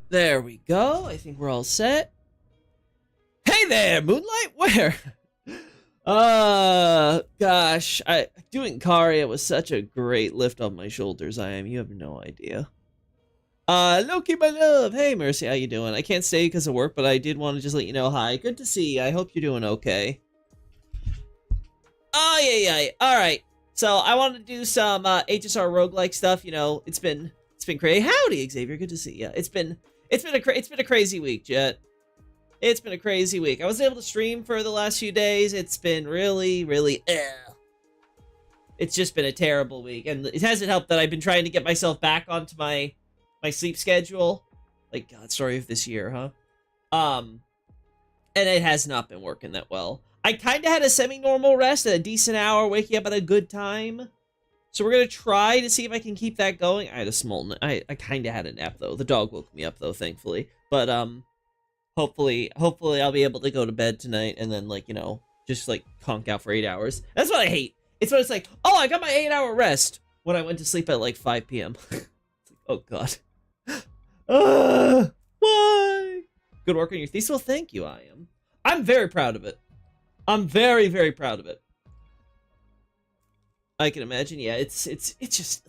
There we go. I think we're all set. Hey there, Moonlight. Where? Gosh, doing Karia was such a great lift off my shoulders. You have no idea. Loki, my love. Hey, Mercy, how you doing? I can't stay because of work, but I did want to just let you know hi. Good to see you. I hope you're doing okay. Oh, yeah. All right. So I wanted to do some HSR roguelike stuff. You know, it's been crazy. Howdy, Xavier. Good to see you. It's been a crazy week, Jet. It's been a crazy week. I wasn't able to stream for the last few days. It's been really. It's just been a terrible week, and it hasn't helped that I've been trying to get myself back onto my sleep schedule. Like, God, story of this year, huh? And it has not been working that well. I kind of had a semi-normal rest at a decent hour, waking up at a good time. So we're going to try to see if I can keep that going. I had a small... I kind of had a nap, though. The dog woke me up, though, thankfully. But, hopefully I'll be able to go to bed tonight and then, like, you know, just, like, conk out for 8 hours. That's what I hate. It's when it's like, oh, I got my 8-hour rest when I went to sleep at, like, 5 p.m. Oh, God. Why? Good work on your thesis. Well, thank you, I am. I'm very proud of it. I'm very proud of it. I can imagine. Yeah, it's just...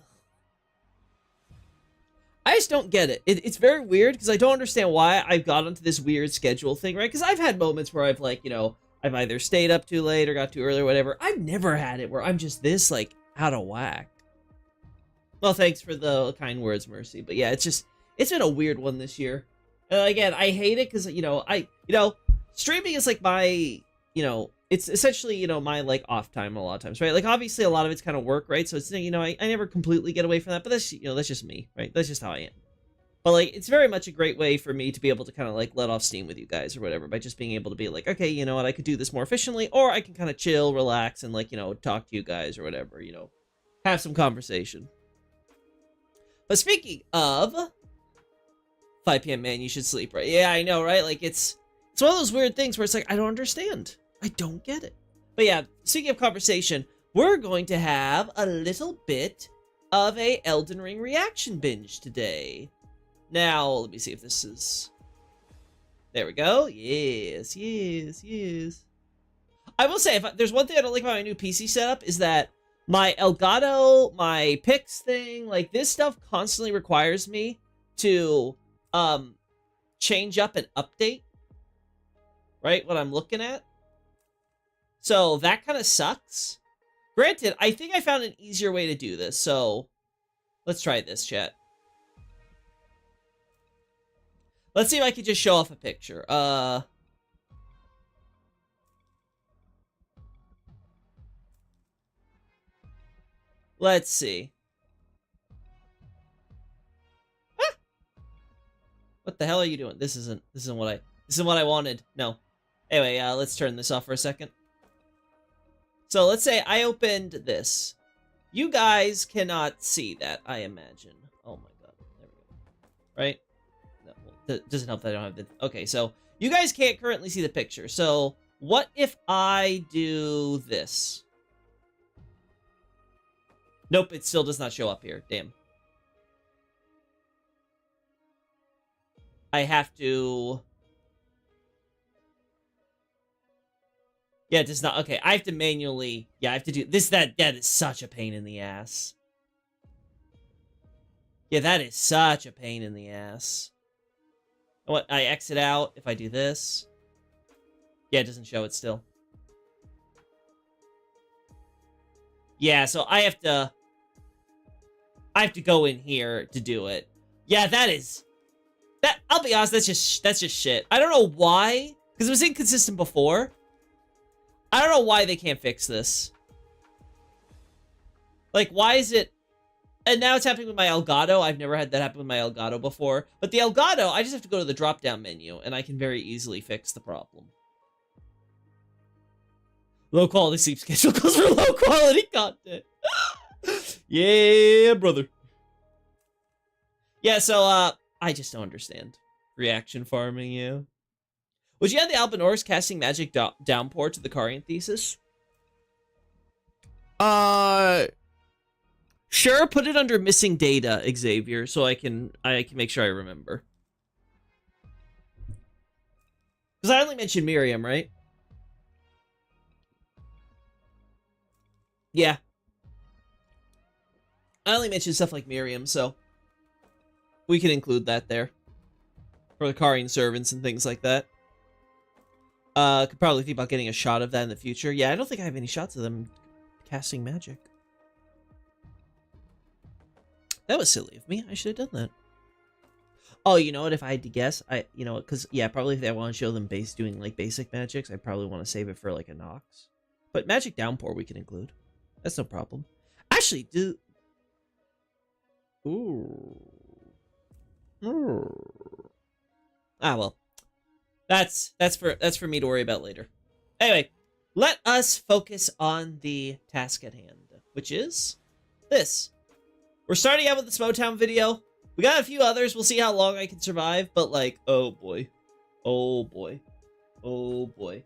I just don't get it. It's very weird because I don't understand why I've got onto this weird schedule thing, right? Because I've had moments where I've, like, you know, I've either stayed up too late or got too early or whatever. I've never had it where I'm just this, like, out of whack. Well, thanks for the kind words, Mercy. But yeah, it's been a weird one this year. Again, I hate it because, you know, streaming is like my, you know, it's essentially, you know, my, like, off time a lot of times, right? Like, obviously, a lot of it's kind of work, right? So it's, you know, I never completely get away from that, but that's, you know, that's just me, right? That's just how I am. But, like, it's very much a great way for me to be able to kind of, like, let off steam with you guys or whatever by just being able to be like, okay, you know what, I could do this more efficiently, or I can kind of chill, relax, and, like, you know, talk to you guys or whatever, you know, have some conversation. But speaking of 5 p.m., man, you should sleep, right? Yeah, I know, right? Like, it's one of those weird things where it's like, I don't understand. I don't get it. But yeah, speaking of conversation, we're going to have a little bit of a Elden Ring reaction binge today. Now, let me see if this is... There we go. Yes. I will say, there's one thing I don't like about my new PC setup is that my Elgato, my Pix thing, like, this stuff constantly requires me to change up and update, right, what I'm looking at. So that kind of sucks. Granted, I think I found an easier way to do this, so let's try this, chat. Let's see if I can just show off a picture. Let's see. Ah! What the hell are you doing? This isn't what I wanted. No. Anyway, let's turn this off for a second. So let's say I opened this. You guys cannot see that, I imagine. Oh my god. There we go. Right? No, well, doesn't help that I don't have the... Okay, so you guys can't currently see the picture. So what if I do this? Nope, it still does not show up here. Damn. I have to... Yeah, it does not. Okay, I have to manually... Yeah, I have to do... That is such a pain in the ass. Yeah, that is such a pain in the ass. What? I exit out if I do this. Yeah, it doesn't show it still. Yeah, so I have to go in here to do it. Yeah, I'll be honest, that's just shit. I don't know why, because it was inconsistent before. I don't know why they can't fix this. Like, why is it... And now it's happening with my Elgato. I've never had that happen with my Elgato before. But the Elgato, I just have to go to the drop-down menu, and I can very easily fix the problem. Low-quality sleep schedule goes for low-quality content. Yeah, brother. Yeah, so, I just don't understand. Reaction farming, yeah. Would you add the Albinoris casting magic downpour to the Carian thesis? Sure, put it under missing data, Xavier, so I can make sure I remember. Because I only mentioned Miriam, right? Yeah. I only mentioned stuff like Miriam, so we can include that there. For the Karian servants and things like that. Could probably think about getting a shot of that in the future. Yeah, I don't think I have any shots of them casting magic. That was silly of me. I should have done that. Oh, you know what? If I had to guess, because, yeah, probably if I want to show them doing, like, basic magics, I probably want to save it for, like, a Nox. But Magic Downpour we can include. That's no problem. Actually, Ooh. Ah, well. That's for me to worry about later. Anyway, let us focus on the task at hand, which is this. We're starting out with the Smowtown video. We got a few others. We'll see how long I can survive, but like, oh boy. Oh boy. Oh boy.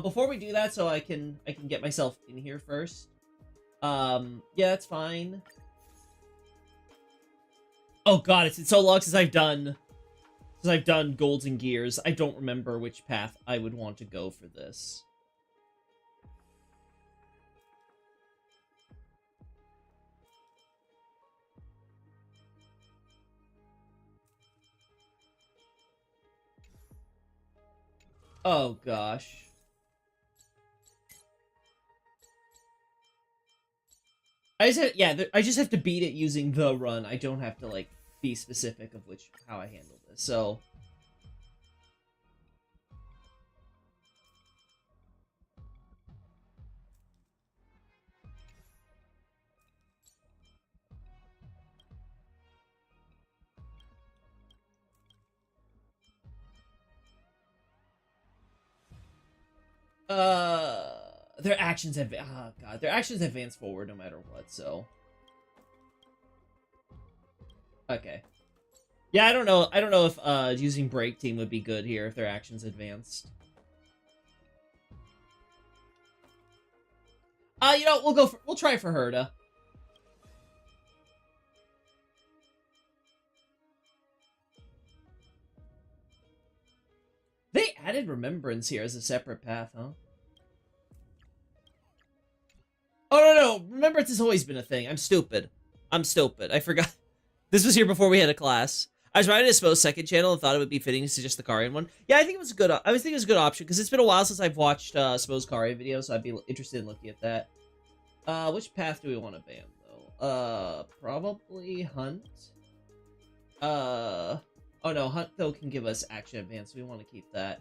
Before we do that, so I can get myself in here first. Yeah, that's fine. Oh god, it's been so long since I've done Golden Gears. I don't remember which path I would want to go for this. Oh gosh. I just have to beat it using the run. I don't have to like be specific of how I handle this. So their actions advance forward no matter what, so okay. Yeah, I don't know if using Break Team would be good here if their actions advanced. We'll try for Herda. They added Remembrance here as a separate path, huh? Oh, no. Remembrance has always been a thing. I'm stupid. I forgot. This was here before we had a class. I was writing a Spo's second channel and thought it would be fitting to suggest the Karian one. Yeah, I think it was a good. I was thinking it was a good option because it's been a while since I've watched Spo's Karian video, so I'd be interested in looking at that. Which path do we want to ban though? Probably Hunt. Oh no, Hunt though can give us action advance. So we want to keep that.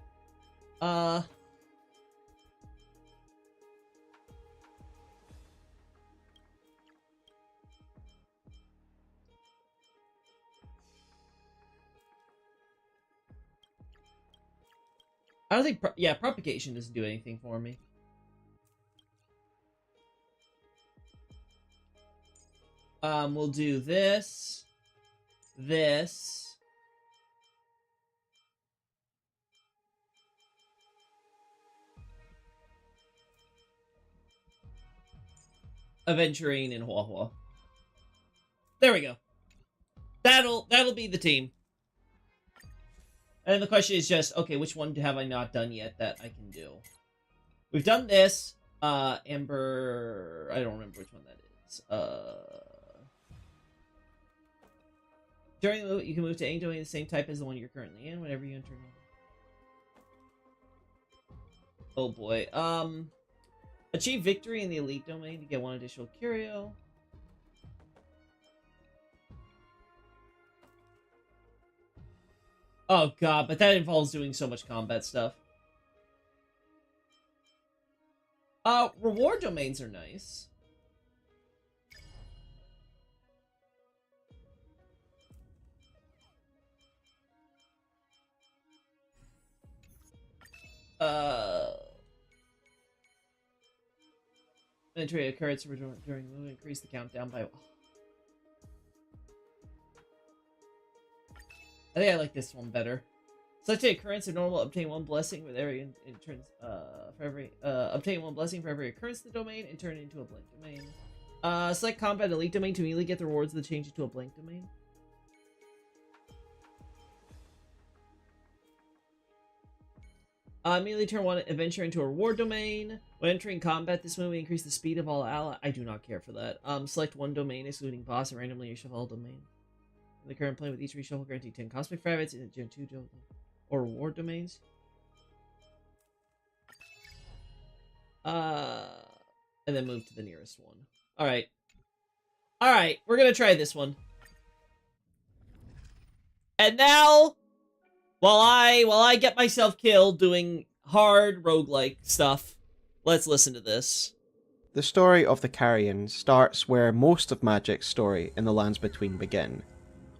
I don't think, Propagation doesn't do anything for me. We'll do this. Aventurine and Huahua. There we go. That'll be the team. And then the question is just, okay, which one have I not done yet that I can do? We've done this. Ember... I don't remember which one that is. During the move, you can move to any domain the same type as the one you're currently in whenever you enter. Oh boy. Achieve victory in the elite domain to get one additional curio. Oh god, but that involves doing so much combat stuff. Reward domains are nice. Entry occurrence during the move, increase the countdown by... I think I like this one better. Such an occurrence of normal, obtain one blessing with every obtain one blessing for every occurrence in the domain and turn it into a blank domain. Select combat elite domain to immediately get the rewards that change it to a blank domain. Immediately turn one adventure into a reward domain. When entering combat this move, we increase the speed of all allies. I do not care for that. Select one domain excluding boss and randomly reshuffle all domain. In the current play with each reshuffle granting 10 cosmic fragments in Gen 2 or reward domains. And then move to the nearest one. Alright. Alright, we're gonna try this one. And now, while I get myself killed doing hard roguelike stuff, let's listen to this. The story of the Carians starts where most of Magic's story in the Lands Between begin,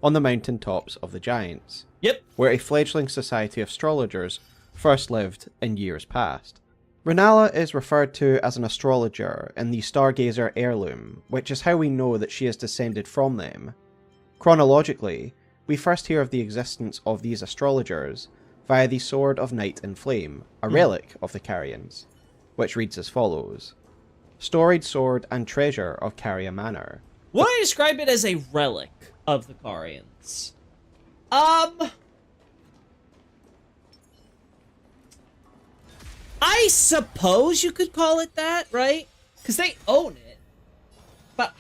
on the mountain tops of the Giants. Yep. Where a fledgling society of astrologers first lived in years past. Renala is referred to as an astrologer in the Stargazer heirloom, which is how we know that she is descended from them. Chronologically, we first hear of the existence of these astrologers via the Sword of Night and Flame, a relic of the Carians, which reads as follows. Storied sword and treasure of Caria Manor. Would I describe it as a relic of the Carians? I suppose you could call it that, right? Because they own it. But,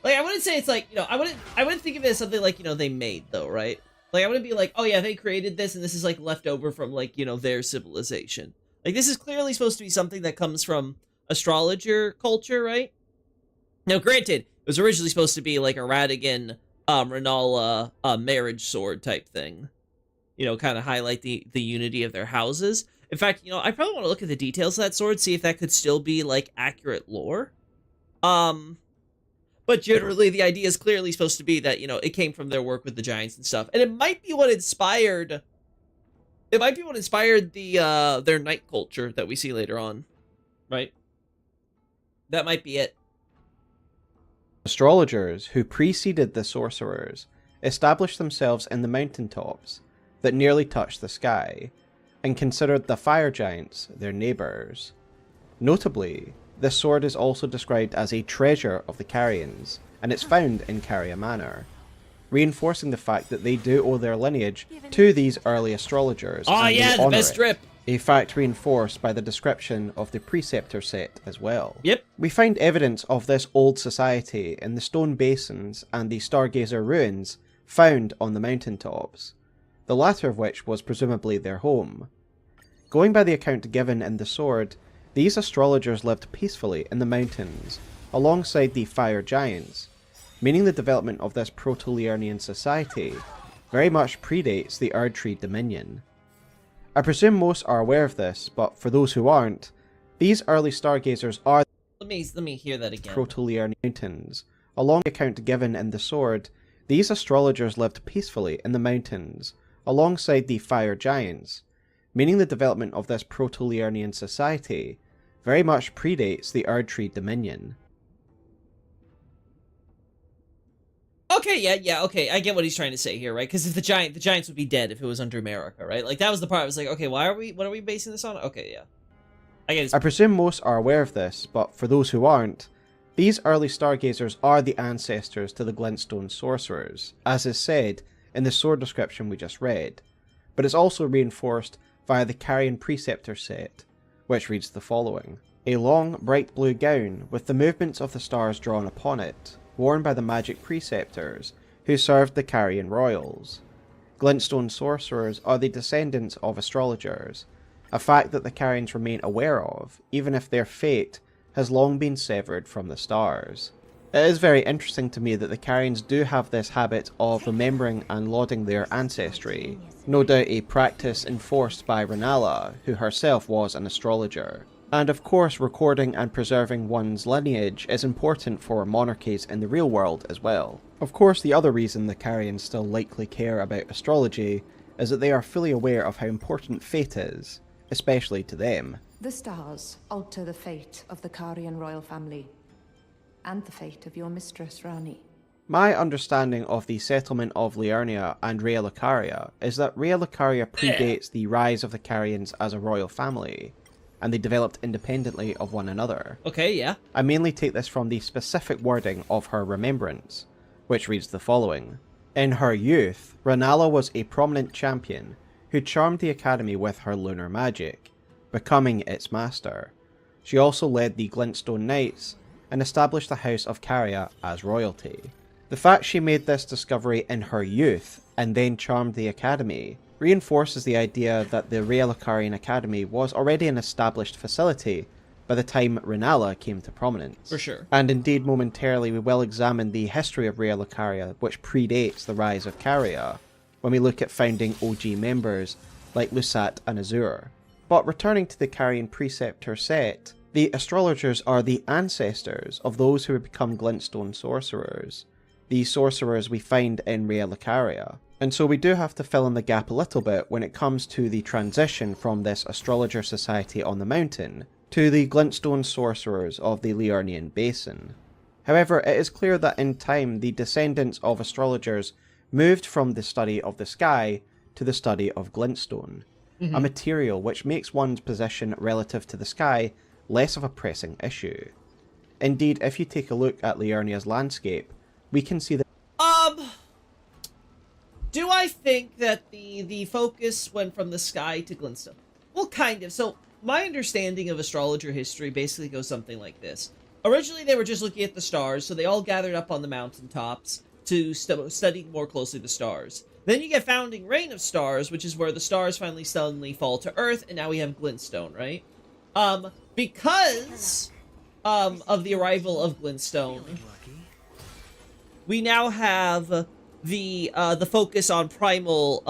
like, I wouldn't say it's like, you know, I wouldn't think of it as something like, you know, they made, though, right? Like, I wouldn't be like, oh yeah, they created this, and this is, like, left over from, like, you know, their civilization. Like, this is clearly supposed to be something that comes from astrologer culture, right? Now, granted, it was originally supposed to be, like, a Radigan, Renala, marriage sword type thing. You know, kind of highlight the unity of their houses. In fact, you know, I probably want to look at the details of that sword, see if that could still be, like, accurate lore. But generally, the idea is clearly supposed to be that, you know, it came from their work with the Giants and stuff. And it might be what inspired... It might be what inspired the, their night culture that we see later on. Right? That might be it. Astrologers who preceded the sorcerers established themselves in the mountaintops that nearly touched the sky, and considered the fire giants their neighbours. Notably, this sword is also described as a treasure of the Carians, and it's found in Caria Manor, reinforcing the fact that they do owe their lineage to these early astrologers. Oh yeah, the best strip! A fact reinforced by the description of the preceptor set as well. Yep. We find evidence of this old society in the stone basins and the Stargazer ruins found on the mountaintops, the latter of which was presumably their home. Going by the account given in the sword, these astrologers lived peacefully in the mountains, alongside the fire giants, meaning the development of this Proto-Liurnian society very much predates the Erdtree dominion. I presume most are aware of this, but for those who aren't, these early stargazers are Let me hear that again. Proto-Liurnian mountains. Along the account given in the sword, these astrologers lived peacefully in the mountains, alongside the fire giants, meaning the development of this Proto-Liurnian society very much predates the Erdtree dominion. Okay, yeah, okay, I get what he's trying to say here, right? Because if the Giants would be dead if it was under America, right? Like, that was the part I was like, okay, what are we basing this on? Okay, yeah. I get it. I presume most are aware of this, but for those who aren't, these early stargazers are the ancestors to the Glintstone sorcerers, as is said in the sword description we just read, but it's also reinforced via the Carian preceptor set, which reads the following. A long, bright blue gown with the movements of the stars drawn upon it, worn by the magic preceptors who served the Carian royals. Glintstone sorcerers are the descendants of astrologers, a fact that the Carians remain aware of, even if their fate has long been severed from the stars. It is very interesting to me that the Carians do have this habit of remembering and lauding their ancestry, no doubt a practice enforced by Renala, who herself was an astrologer. And of course, recording and preserving one's lineage is important for monarchies in the real world as well. Of course, the other reason the Carians still likely care about astrology is that they are fully aware of how important fate is, especially to them. The stars alter the fate of the Carian royal family, and the fate of your mistress, Rani. My understanding of the settlement of Liurnia and Rea Lucaria is that Rea Lucaria predates the rise of the Carians as a royal family, and they developed independently of one another. Okay, yeah. I mainly take this from the specific wording of her remembrance, which reads the following. In her youth, Renala was a prominent champion who charmed the Academy with her lunar magic, becoming its master. She also led the Glintstone Knights and established the House of Caria as royalty. The fact she made this discovery in her youth and then charmed the Academy reinforces the idea that the Rhea Lucarian Academy was already an established facility by the time Renala came to prominence. For sure. And indeed, momentarily, we will examine the history of Rhea Lucaria, which predates the rise of Caria, when we look at founding OG members like Lusat and Azur. But returning to the Carian Preceptor set, the astrologers are the ancestors of those who would become Glintstone sorcerers, the sorcerers we find in Rhea Lucaria. And so we do have to fill in the gap a little bit when it comes to the transition from this astrologer society on the mountain to the Glintstone sorcerers of the Liurnian Basin. However, it is clear that in time the descendants of astrologers moved from the study of the sky to the study of Glintstone, a material which makes one's position relative to the sky less of a pressing issue. Indeed, if you take a look at Liurnia's landscape, we can see that do I think that the focus went from the sky to Glintstone? Well, kind of. So, my understanding of astrologer history basically goes something like this. Originally, they were just looking at the stars, so they all gathered up on the mountaintops to study more closely the stars. Then you get Founding Reign of Stars, which is where the stars finally suddenly fall to Earth, and now we have Glintstone, right? Because of the arrival of Glintstone, we now have the focus on primal,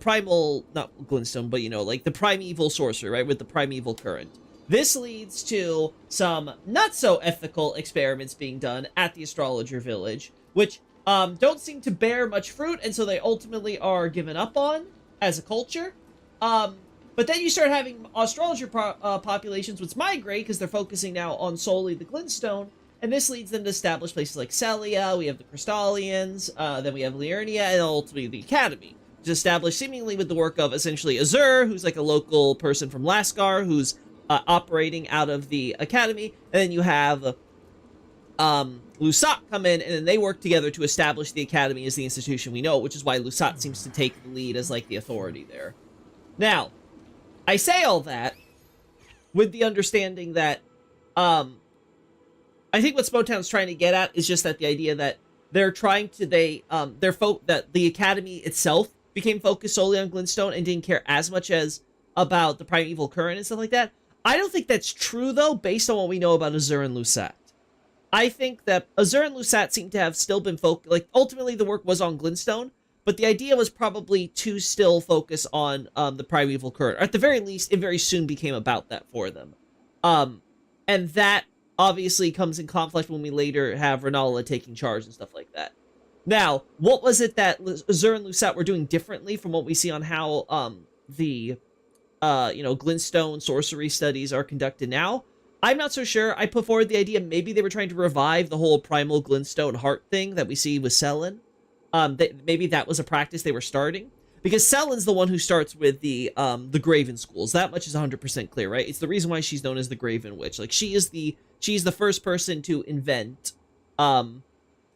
primal, not Glintstone, but, like the primeval sorcery, right, with the primeval current. This leads to some not-so-ethical experiments being done at the Astrologer Village, which don't seem to bear much fruit, and so they ultimately are given up on as a culture. But then you start having astrologer populations which migrate, because they're focusing now on solely the Glintstone, and this leads them to establish places like Celia, we have the Crystallians, then we have Liurnia, and ultimately the Academy, which is established seemingly with the work of essentially Azur, who's like a local person from Lascar, who's operating out of the Academy, and then you have Lusat come in, and then they work together to establish the Academy as the institution we know, which is why Lusat seems to take the lead as like the authority there. Now, I say all that with the understanding that I think what Spotown's trying to get at is just that the idea that they're trying to that the Academy itself became focused solely on Glintstone and didn't care as much as about the primeval current and stuff like that. I don't think that's true, though, based on what we know about Azur and Lusat. I think that Azur and Lusat seem to have still been focused, like, ultimately the work was on Glintstone, but the idea was probably to still focus on the primeval current. Or at the very least, it very soon became about that for them. And that obviously comes in conflict when we later have Renala taking charge and stuff like that. Now, what was it that Azur and Lusat were doing differently from what we see on how Glintstone sorcery studies are conducted now? I'm not so sure. I put forward the idea maybe they were trying to revive the whole primal Glintstone heart thing that we see with Selen. Maybe that was a practice they were starting. Because Selen's the one who starts with the Graven schools. That much is 100% clear, right? It's the reason why she's known as the Graven Witch. Like, she's the first person to invent, at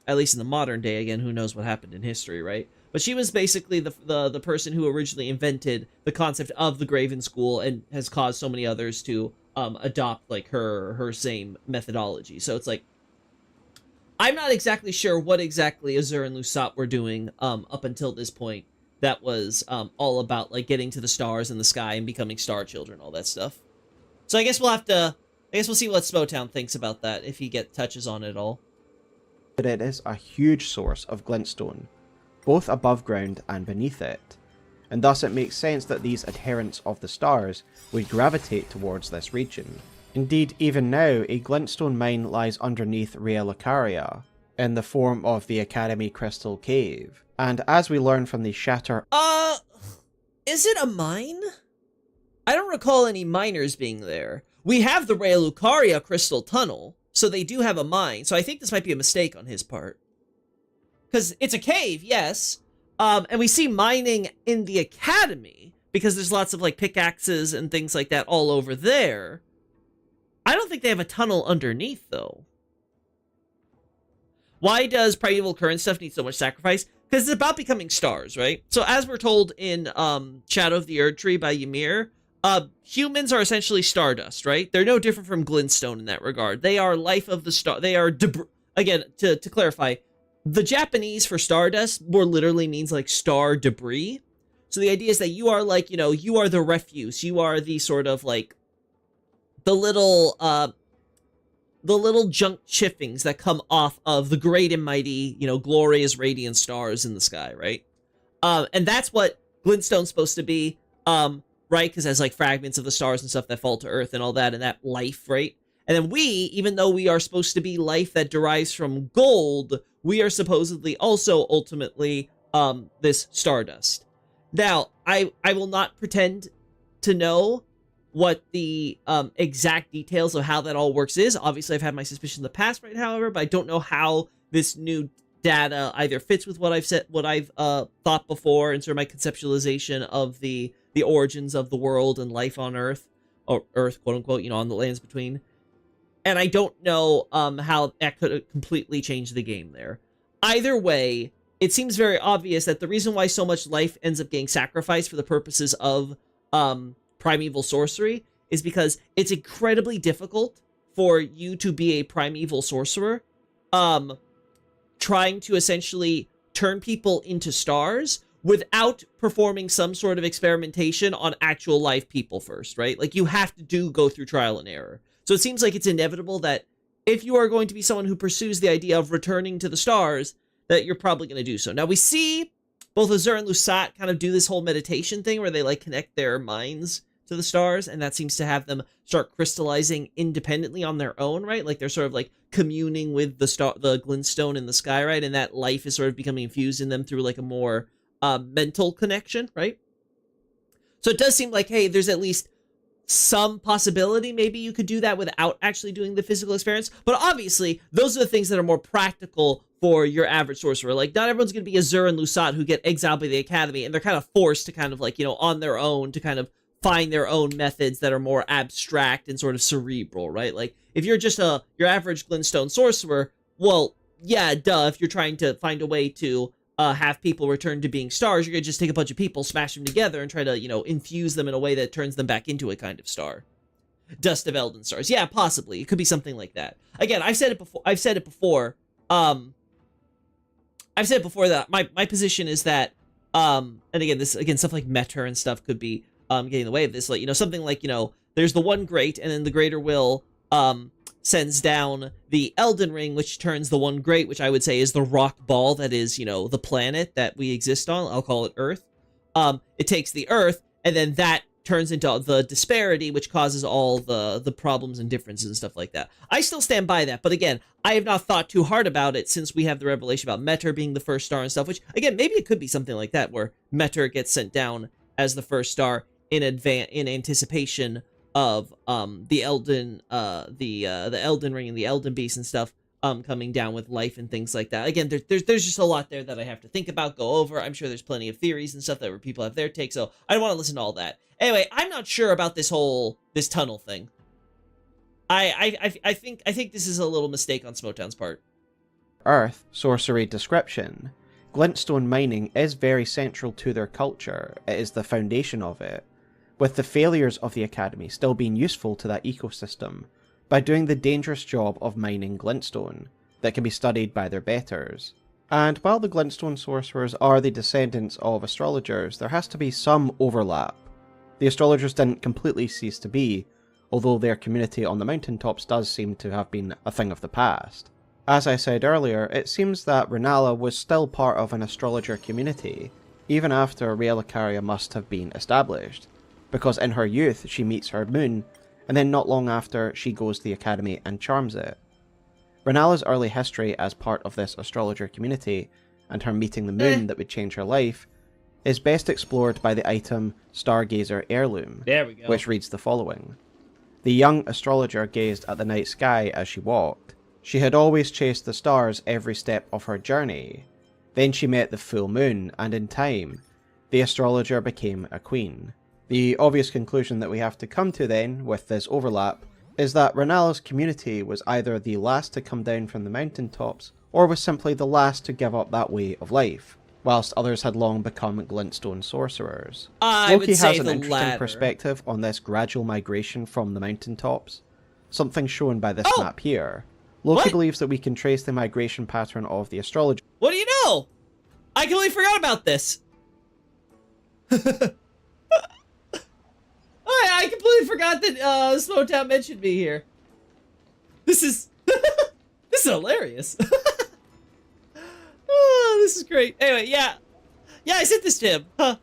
least in the modern day, again, who knows what happened in history, right? But she was basically the person who originally invented the concept of the Graven School and has caused so many others to adopt, like, her same methodology. So it's like, I'm not exactly sure what exactly Azur and Lusat were doing up until this point. That was all about, like, getting to the stars in the sky and becoming star children, all that stuff. So I guess we'll see what Spotown thinks about that, if he touches on it all. But it is a huge source of glintstone, both above ground and beneath it, and thus it makes sense that these adherents of the stars would gravitate towards this region. Indeed, even now, a glintstone mine lies underneath Rhea Lucaria, in the form of the Academy Crystal Cave. And as we learn from the Shatter... Is it a mine? I don't recall any miners being there. We have the Rhea Lucaria Crystal Tunnel, so they do have a mine, so I think this might be a mistake on his part. Because it's a cave, yes, and we see mining in the Academy, because there's lots of, like, pickaxes and things like that all over there. I don't think they have a tunnel underneath, though. Why does Primeval Current stuff need so much sacrifice? because it's about becoming stars, right? So as we're told in Shadow of the Erd Tree by Ymir, humans are essentially stardust, right? They're no different from glintstone in that regard. They are life of the star. They are again, to clarify, the Japanese for stardust more literally means like star debris. So the idea is that you are like, you are the refuse. You are the sort of like the little junk chippings that come off of the great and mighty, glorious radiant stars in the sky, right? And that's what glintstone's supposed to be, right? Because there's like fragments of the stars and stuff that fall to Earth and all that, and that life, right? And then we, even though we are supposed to be life that derives from gold, we are supposedly also ultimately this stardust. Now, I will not pretend to know what the exact details of how that all works is. Obviously, I've had my suspicions in the past, right? However, but I don't know how this new data either fits with what I've thought before, and sort of my conceptualization of the origins of the world and life on Earth, or Earth, quote unquote, on the lands between. And I don't know how that could completely change the game there. Either way, it seems very obvious that the reason why so much life ends up getting sacrificed for the purposes of primeval sorcery is because it's incredibly difficult for you to be a primeval sorcerer, trying to essentially turn people into stars without performing some sort of experimentation on actual live people first, right? Like, you have to go through trial and error. So it seems like it's inevitable that if you are going to be someone who pursues the idea of returning to the stars, that you're probably going to do so. Now, we see both Azur and Lusat kind of do this whole meditation thing where they, like, connect their minds to the stars, and that seems to have them start crystallizing independently on their own, right? Like, they're sort of, like, communing with the glintstone in the sky, right? And that life is sort of becoming infused in them through, like, a more mental connection, right? So it does seem like, hey, there's at least some possibility maybe you could do that without actually doing the physical experience. But obviously, those are the things that are more practical for your average sorcerer. Like, not everyone's going to be Azur and Lusat who get exiled by the Academy, and they're kind of forced to kind of, like, on their own to kind of find their own methods that are more abstract and sort of cerebral, right? Like, if you're just your average glintstone sorcerer, well, yeah, duh, if you're trying to find a way to have people return to being stars, you're gonna just take a bunch of people, smash them together, and try to, infuse them in a way that turns them back into a kind of star. Dust of Elden stars. Yeah, possibly. It could be something like that. Again, I've said it before that my position is that, and again, stuff like Meter and stuff could be getting in the way of this. Like, something like, there's the one great, and then the greater will sends down the Elden Ring, which turns the one great, which I would say is the rock ball that is, the planet that we exist on. I'll call it Earth. It takes the Earth, and then that turns into the disparity, which causes all the problems and differences and stuff like that. I still stand by that, but again, I have not thought too hard about it since we have the revelation about Meter being the first star and stuff, which, again, maybe it could be something like that, where Meter gets sent down as the first star in anticipation of the Elden Ring and the Elden Beast and stuff coming down with life and things like that. Again, there's just a lot there that I have to think about, go over. I'm sure there's plenty of theories and stuff that where people have their take, so I don't want to listen to all that. Anyway, I'm not sure about this tunnel thing. I think this is a little mistake on Smotown's part. Earth sorcery description. Glintstone mining is very central to their culture. It is the foundation of it, with the failures of the Academy still being useful to that ecosystem by doing the dangerous job of mining glintstone that can be studied by their betters. And while the glintstone sorcerers are the descendants of astrologers, there has to be some overlap. The astrologers didn't completely cease to be, although their community on the mountaintops does seem to have been a thing of the past. As I said earlier, it seems that Renala was still part of an astrologer community, even after Relicaria must have been established, because in her youth she meets her moon, and then not long after she goes to the Academy and charms it. Renala's early history as part of this astrologer community, and her meeting the moon that would change her life, is best explored by the item Stargazer Heirloom, There we go. which reads the following. The young astrologer gazed at the night sky as she walked. She had always chased the stars every step of her journey. Then she met the full moon, and in time, the astrologer became a queen. The obvious conclusion that we have to come to then, with this overlap, is that Renala's community was either the last to come down from the mountaintops, or was simply the last to give up that way of life. whilst others had long become glintstone sorcerers. I Loki would say has an the interesting latter. perspective on this gradual migration from the mountaintops, something shown by this Oh! map here. Loki What? believes that we can trace the migration pattern of the astrologer. What do you know? I completely forgot about this. I completely forgot that Slowtown mentioned me here. This is this is hilarious. Oh, this is great. Anyway, yeah, I sent this to him. Huh.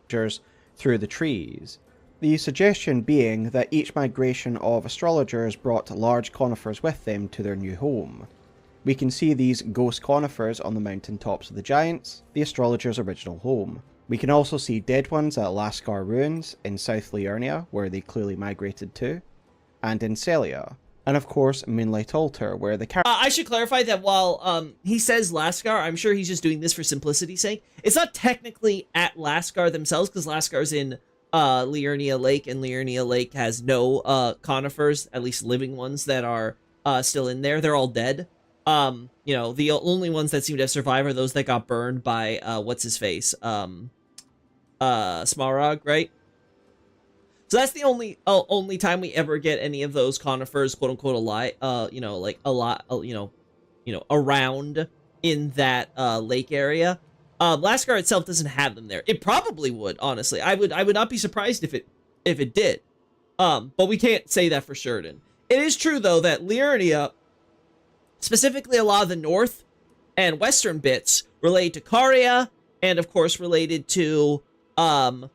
Through the trees. The suggestion being that each migration of astrologers brought large conifers with them to their new home. We can see these ghost conifers on the mountain tops of the Giants, the astrologers' original home. We can also see dead ones at Lascar Ruins in South Liurnia, where they clearly migrated to, and in Celia, and of course Moonlight Altar, where the I should clarify that while he says Lascar, I'm sure he's just doing this for simplicity's sake. It's not technically at Lascar themselves, because Lascar's in Liurnia Lake, and Liurnia Lake has no conifers, at least living ones that are still in there. They're all dead. You know, the only ones that seem to have survived are those that got burned by what's his face, Smaragd, right? So that's the only time we ever get any of those conifers, quote unquote, alive. You know, like a lot, you know, around in that lake area. Lascar itself doesn't have them there. It probably would, honestly. I would not be surprised if it did. But we can't say that for certain. It is true though that Liurnia, specifically a lot of the north and western bits, relate to Caria, and of course related to the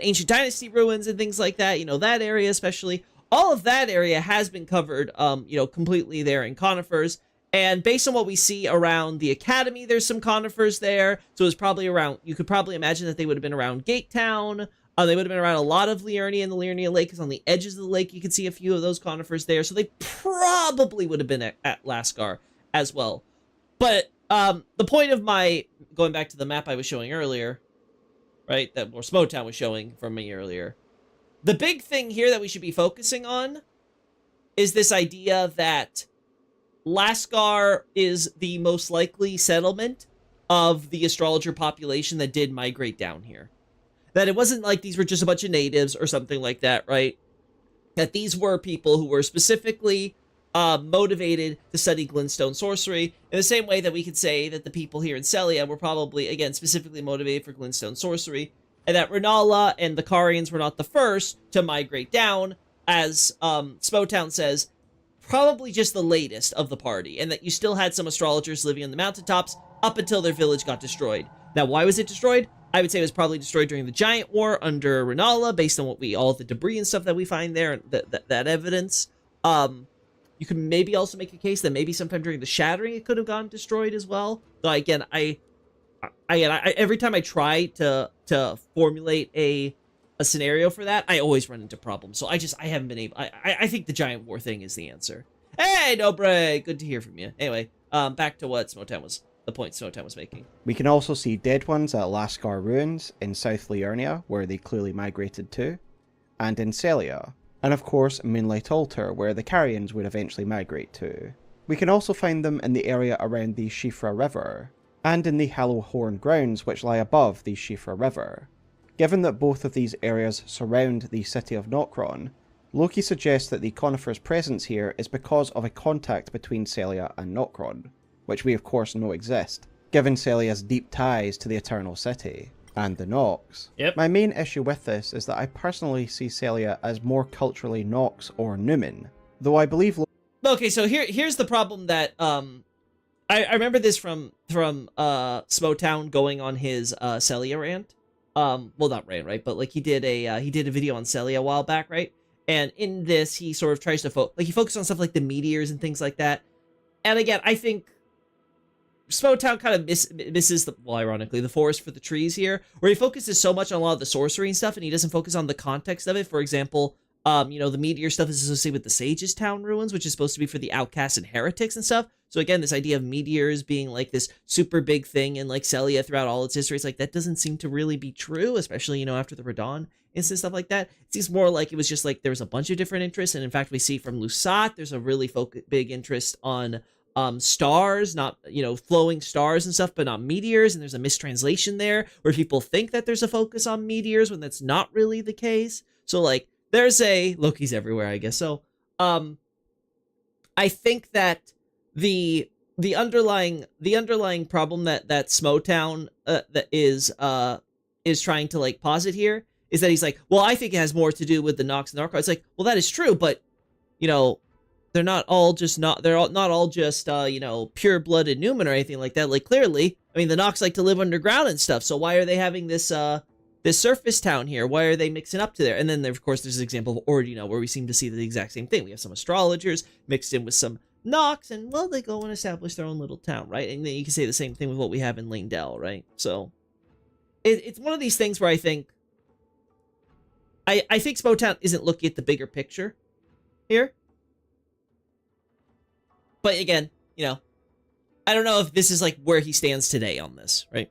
ancient dynasty ruins and things like that. You know, that area especially. All of that area has been covered, you know, completely there in conifers. And based on what we see around the academy, there's some conifers there. So it's probably around, you could probably imagine that they would have been around Gate Town. They would have been around a lot of Liurnia, and the Liurnia Lake is on the edges of the lake. You can see a few of those conifers there. So they probably would have been at Lascar as well. But the point of my, going back to the map I was showing earlier, right, that or Smotown was showing from me earlier, the big thing here that we should be focusing on is this idea that Lascar is the most likely settlement of the astrologer population that did migrate down here. That it wasn't like these were just a bunch of natives or something like that, right? That these were people who were specifically motivated to study glintstone sorcery, in the same way that we could say that the people here in Celia were probably, again, specifically motivated for glintstone sorcery, and that Renala and the Carians were not the first to migrate down, as Smotown says, probably just the latest of the party, and that you still had some astrologers living on the mountaintops up until their village got destroyed. Now, why was it destroyed? I would say it was probably destroyed during the Giant War under Renala, based on what all the debris and stuff that we find there, and that evidence. You could maybe also make a case that maybe sometime during the Shattering it could have gone destroyed as well. Though again, I every time I try to formulate a scenario for that, I always run into problems. So I haven't been able. I think the Giant War thing is the answer. Hey, Nobre, good to hear from you. Anyway, back to what the point Smotown was making. We can also see dead ones at Lascar Ruins in South Liurnia, where they clearly migrated to, and in Celia, and of course Moonlight Altar, where the Carians would eventually migrate to. We can also find them in the area around the Shifra River, and in the Hallowhorn grounds which lie above the Shifra River. Given that both of these areas surround the city of Nokron, Loki suggests that the conifer's presence here is because of a contact between Celia and Nokron, which we of course know exist, given Celia's deep ties to the Eternal City, and the Nox. Yep. My main issue with this is that I personally see Celia as more culturally Nox or Numen, though I believe... Okay, so here's the problem that, I remember this from Smotown going on his, Celia rant. Well, not rant, right, but, like, he did a video on Celia a while back, right? And in this, he sort of tries to he focused on stuff like the meteors and things like that. And again, I think Smotown kind of misses ironically, the forest for the trees here, where he focuses so much on a lot of the sorcery and stuff, and he doesn't focus on the context of it. For example, you know, the meteor stuff is associated with the Sages Town ruins, which is supposed to be for the outcasts and heretics and stuff. So again, this idea of meteors being like this super big thing in like Celia throughout all its history, it's like that doesn't seem to really be true, especially, you know, after the Radon instance, stuff like that. It seems more like it was just like there was a bunch of different interests, and in fact, we see from Lusat, there's a really big interest on stars, not, flowing stars and stuff, but not meteors, and there's a mistranslation there where people think that there's a focus on meteors when that's not really the case. So like there's a Loki's everywhere, I guess. So I think that the underlying problem that Smotown that is trying to like posit here is that he's like, well, I think it has more to do with the Nox and the Dark. It's like, well, that is true, but they're not all just pure-blooded Newman or anything like that. Like, clearly, I mean, the Nox like to live underground and stuff, so why are they having this surface town here? Why are they mixing up to there? And then, of course, there's an example of Ordino, where we seem to see the exact same thing. We have some astrologers mixed in with some Nox, and, well, they go and establish their own little town, right? And then you can say the same thing with what we have in Langdell, right? So, it's one of these things where I think Smotown isn't looking at the bigger picture here. But again, I don't know if this is like where he stands today on this, right?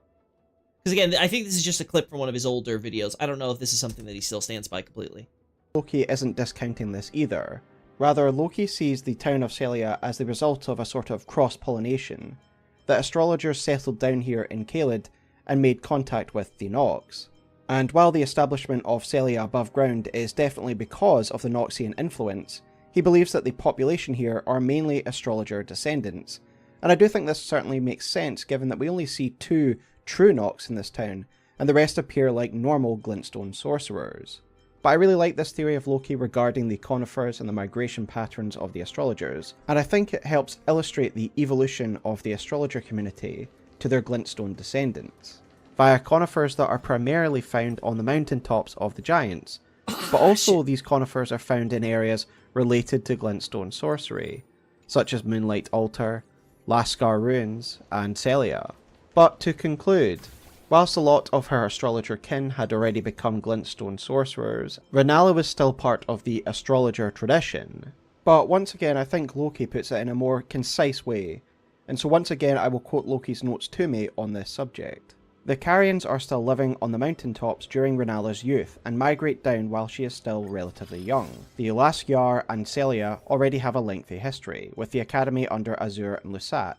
Because again, I think this is just a clip from one of his older videos. I don't know if this is something that he still stands by completely. Loki isn't discounting this either. Rather, Loki sees the town of Celia as the result of a sort of cross-pollination, that astrologers settled down here in Caelid and made contact with the Nox. And while the establishment of Celia above ground is definitely because of the Noxian influence, he believes that the population here are mainly astrologer descendants, and I do think this certainly makes sense given that we only see 2 true Nox in this town, and the rest appear like normal glintstone sorcerers. But I really like this theory of Loki regarding the conifers and the migration patterns of the astrologers, and I think it helps illustrate the evolution of the astrologer community to their glintstone descendants, via conifers that are primarily found on the mountaintops of the giants, but also these conifers are found in areas related to glintstone sorcery, such as Moonlight Altar, Lascar Ruins, and Celia. But to conclude, whilst a lot of her astrologer kin had already become glintstone sorcerers, Rennala was still part of the astrologer tradition. But once again, I think Loki puts it in a more concise way, and so once again I will quote Loki's notes to me on this subject. The Carians are still living on the mountaintops during Rennala's youth and migrate down while she is still relatively young. The Lascar and Celia already have a lengthy history, with the academy under Azur and Lusat.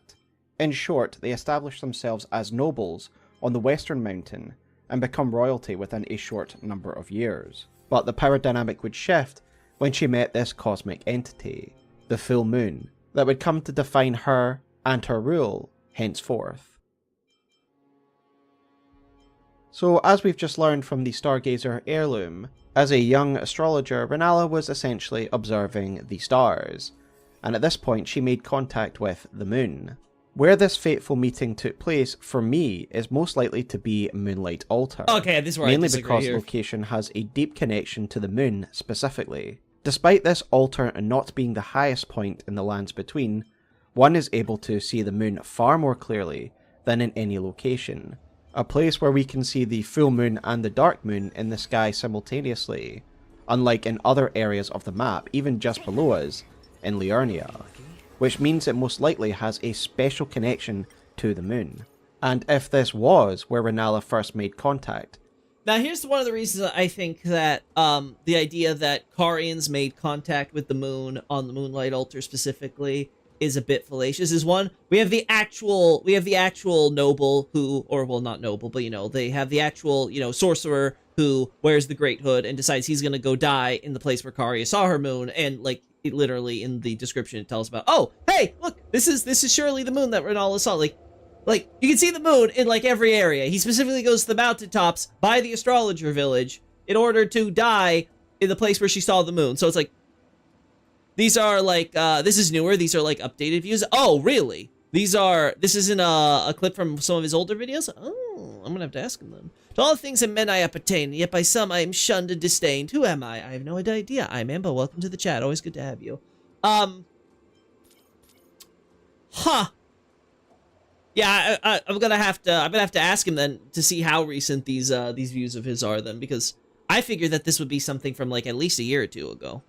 In short, they establish themselves as nobles on the western mountain and become royalty within a short number of years. But the power dynamic would shift when she met this cosmic entity, the full moon, that would come to define her and her rule henceforth. So, as we've just learned from the Stargazer heirloom, as a young astrologer, Rennala was essentially observing the stars, and at this point she made contact with the moon. Where this fateful meeting took place, for me, is most likely to be Moonlight Altar. Okay, this is where mainly I disagree because here. location has a deep connection to the moon specifically. Despite this altar not being the highest point in the lands between, one is able to see the moon far more clearly than in any location. A place where we can see the full moon and the dark moon in the sky simultaneously, unlike in other areas of the map, even just below us, in Liurnia, which means it most likely has a special connection to the moon. And if this was where Rennala first made contact... Now here's one of the reasons I think that the idea that Carians made contact with the moon on the Moonlight Altar specifically is a bit fallacious. Is one, we have the actual noble who, or well, not noble, but they have the actual sorcerer who wears the great hood and decides he's gonna go die in the place where Caria saw her moon, and like it literally in the description it tells about, oh hey, look, this is surely the moon that Rennala saw. Like you can see the moon in like every area. He specifically goes to the mountaintops by the astrologer village in order to die in the place where she saw the moon. So it's like, these are like, this is newer. These are like updated views. Oh, really? This isn't a clip from some of his older videos? Oh, I'm gonna have to ask him then. To all things and men I appertain, yet by some I am shunned and disdained. Who am I? I have no idea. I'm Amber. Welcome to the chat. Always good to have you. Yeah, I'm gonna have to ask him then to see how recent these views of his are then, because I figured that this would be something from like at least a year or two ago.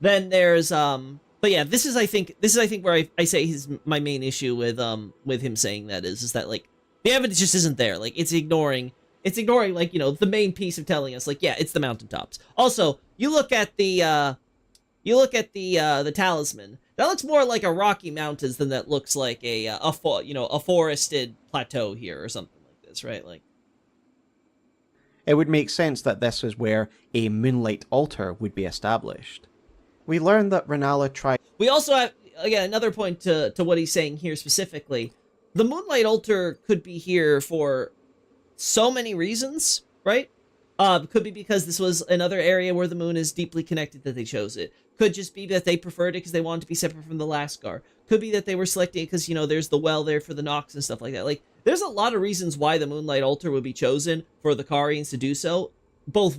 Then there's but yeah, this is I think where I say my main issue with him saying that is that like the evidence just isn't there. Like it's ignoring like the main piece of telling us like, yeah, it's the mountaintops. Also, you look at the talisman. That looks more like a Rocky Mountains than that looks like a forested plateau here or something like this, right? Like, it would make sense that this is where a Moonlight altar would be established. We learn that Rennala tried... We also have, again, another point to what he's saying here specifically. The Moonlight altar could be here for so many reasons, right? Could be because this was another area where the moon is deeply connected that they chose it. Could just be that they preferred it because they wanted to be separate from the Lascar. Could be that they were selecting it because, you know, there's the well there for the Nox and stuff like that. Like, there's a lot of reasons why the Moonlight altar would be chosen for the Carians to do so, both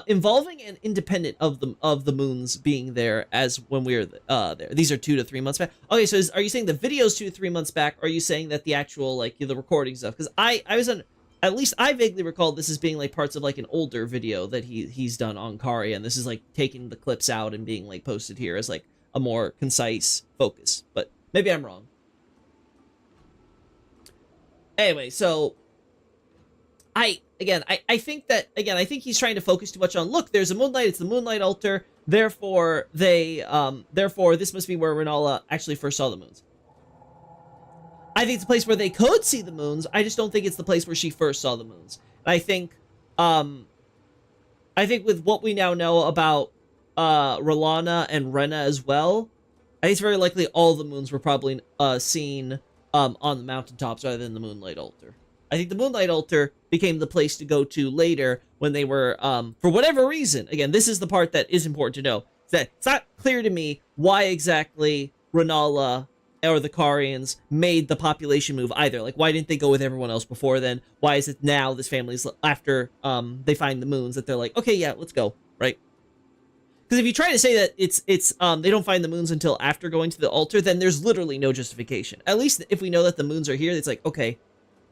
involving and independent of the moons being there as when we're there. These are 2 to 3 months back. Okay, so are you saying the video's 2 to 3 months back, or are you saying that the actual, like, the recording stuff? Because I was on... At least I vaguely recall this as being like parts of like an older video that he's done on Kari, and this is like taking the clips out and being like posted here as like a more concise focus. But maybe I'm wrong. Anyway, so I think he's trying to focus too much on, look, there's a Moonlight, it's the Moonlight altar, therefore therefore this must be where Rennala actually first saw the moons. I think it's a place where they could see the moons. I just don't think it's the place where she first saw the moons. And I think with what we now know about R'hllana and Renna as well, I think it's very likely all the moons were probably seen on the mountaintops rather than the Moonlight altar. I think the Moonlight altar became the place to go to later when they were, for whatever reason, again, this is the part that is important to know, that it's not clear to me why exactly Rennala or the Carians made the population move either. Like, why didn't they go with everyone else before then? Why is it now this family's, after they find the moons, that they're like, okay, yeah, let's go, right? Because if you try to say that it's they don't find the moons until after going to the altar, then there's literally no justification. At least if we know that the moons are here, it's like, okay,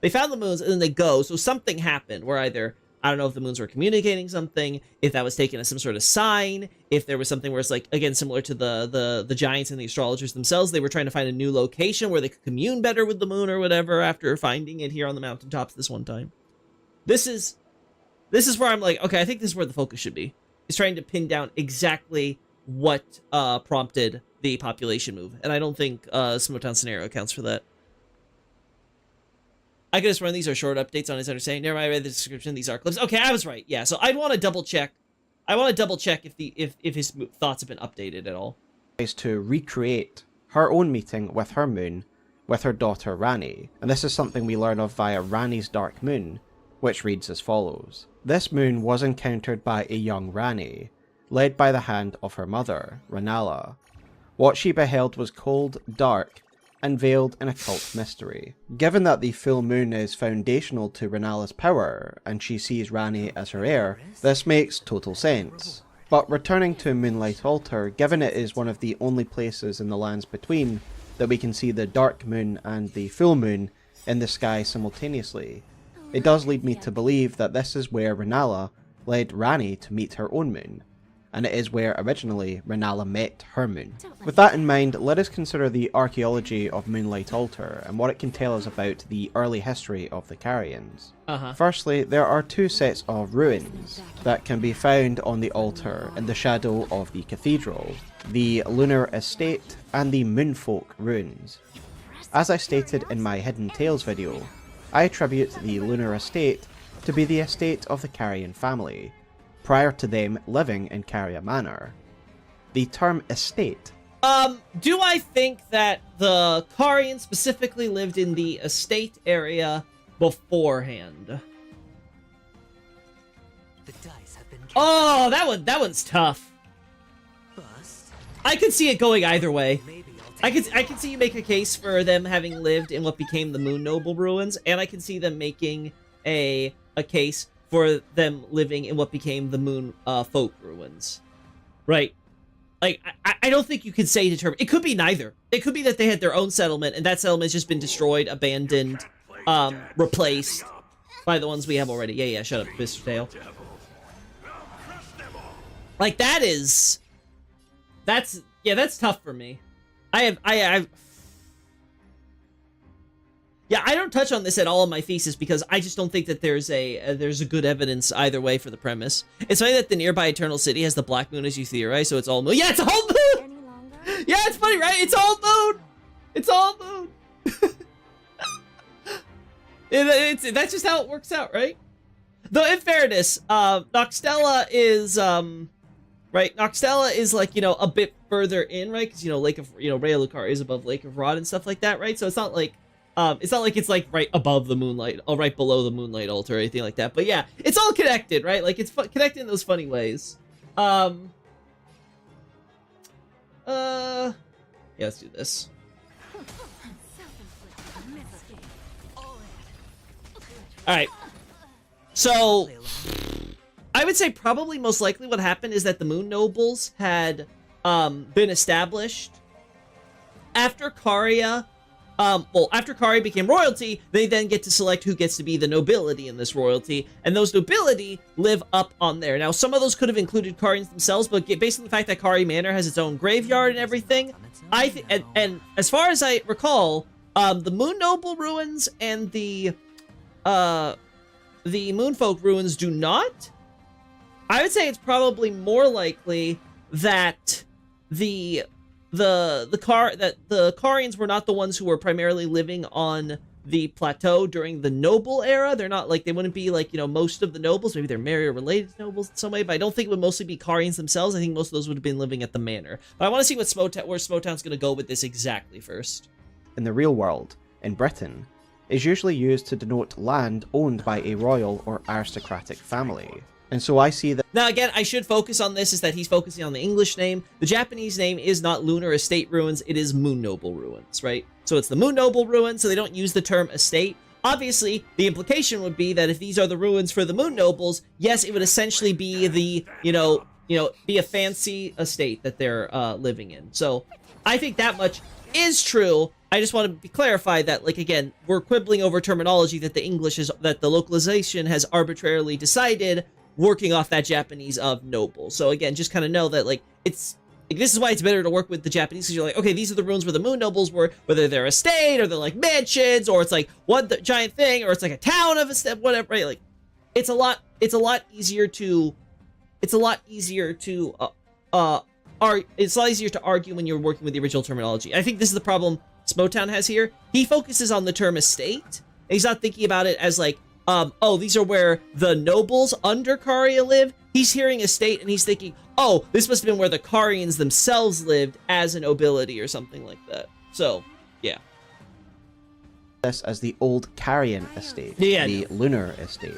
they found the moons and then they go, so something happened where either, I don't know if the moons were communicating something, if that was taken as some sort of sign, if there was something where it's like, again, similar to the giants and the astrologers themselves, they were trying to find a new location where they could commune better with the moon or whatever after finding it here on the mountaintops this one time. This is where I'm like, okay, I think this is where the focus should be. Is trying to pin down exactly what prompted the population move. And I don't think Smotown scenario accounts for that. I could just run these are short updates on his understanding. Never mind, I read the description. These are clips. Okay, I was right. Yeah, so I'd want to double check. I want to double check if his thoughts have been updated at all. Is to recreate her own meeting with her moon, with her daughter Rani, and this is something we learn of via Rani's dark moon, which reads as follows. This moon was encountered by a young Rani, led by the hand of her mother, Rennala. What she beheld was cold, dark, and veiled in occult mystery. Given that the full moon is foundational to Rennala's power, and she sees Rani as her heir, this makes total sense. But returning to Moonlight Altar, given it is one of the only places in the lands between that we can see the dark moon and the full moon in the sky simultaneously, it does lead me to believe that this is where Rennala led Rani to meet her own moon, and it is where originally Rennala met her moon. With that in mind, let us consider the archaeology of Moonlight Altar and what it can tell us about the early history of the Carians. Firstly, there are 2 sets of ruins that can be found on the altar in the shadow of the cathedral, the Lunar Estate and the Moonfolk ruins. As I stated in my Hidden Tales video, I attribute the Lunar Estate to be the estate of the Carian family, prior to them living in Caria Manor. The term estate... do I think that the Carians specifically lived in the estate area beforehand? The dice have been Oh, that one's tough. bust. I could see it going either way. Maybe I'll I take could see you make a case for them having lived in what became the Moon Noble ruins, and I can see them making a case for them living in what became the Moon Folk ruins. Right? Like, I don't think you could say determine. It could be neither. It could be that they had their own settlement, and that settlement's just been destroyed, abandoned, replaced by the ones we have already. Yeah, shut up, Mr. Tail. Like, that's tough for me. I don't touch on this at all in my thesis because I just don't think that there's a good evidence either way for the premise. It's funny that the nearby Eternal City has the Black Moon as you theorize, so it's all moon. Yeah, it's a whole moon! Yeah, it's funny, right? It's all moon. It's all moon. That's just how it works out, right? Though, in fairness, Noxtella is right. Noxtella is like, you know, a bit further in, right? Because, you know, Lake of, you know, Rhea Lucaria is above Lake of Rod and stuff like that, right? So it's not like it's like right above the Moonlight, or right below the Moonlight altar or anything like that. But yeah, it's all connected, right? Like it's connected in those funny ways. Yeah, let's do this. All right. So I would say probably most likely what happened is that the Moon Nobles had been established after Caria. After Caria became royalty, they then get to select who gets to be the nobility in this royalty, and those nobility live up on there. Now, some of those could have included Carians themselves, but based on the fact that Caria Manor has its own graveyard and everything, I think, and as far as I recall, the Moon Noble ruins and the Moonfolk ruins do not. I would say it's probably more likely that the Carians were not the ones who were primarily living on the plateau during the noble era. They're not like, they wouldn't be like, you know, most of the nobles. Maybe they're married or related to nobles in some way, but I don't think it would mostly be Carians themselves. I think most of those would have been living at the manor. But I want to see where Smotown's going to go with this exactly first. In the real world, in Britain, is usually used to denote land owned by a royal or aristocratic family. And so I see that... Now again, I should focus on this, is that he's focusing on the English name. The Japanese name is not Lunar Estate Ruins, it is Moon Noble Ruins, right? So it's the Moon Noble Ruins, so they don't use the term estate. Obviously, the implication would be that if these are the ruins for the Moon Nobles, yes, it would essentially be the, be a fancy estate that they're living in. So I think that much is true. I just want to be clarified that, like, again, we're quibbling over terminology that that the localization has arbitrarily decided, working off that Japanese of noble. So again, just kind of know that, like, this is why it's better to work with the Japanese, because you're like, okay, these are the ruins where the Moon Nobles were, whether they're a state or they're like mansions, or it's like one giant thing, or it's like a town of a step, whatever, right? Like, it's a lot easier to argue when you're working with the original terminology. I think this is the problem Smotown has here. He focuses on the term estate, and he's not thinking about it as like, oh, these are where the nobles under Caria live. He's hearing estate and he's thinking, oh, this must have been where the Carians themselves lived as a nobility or something like that. So, yeah. This as the old Carian estate, yeah, the lunar estate.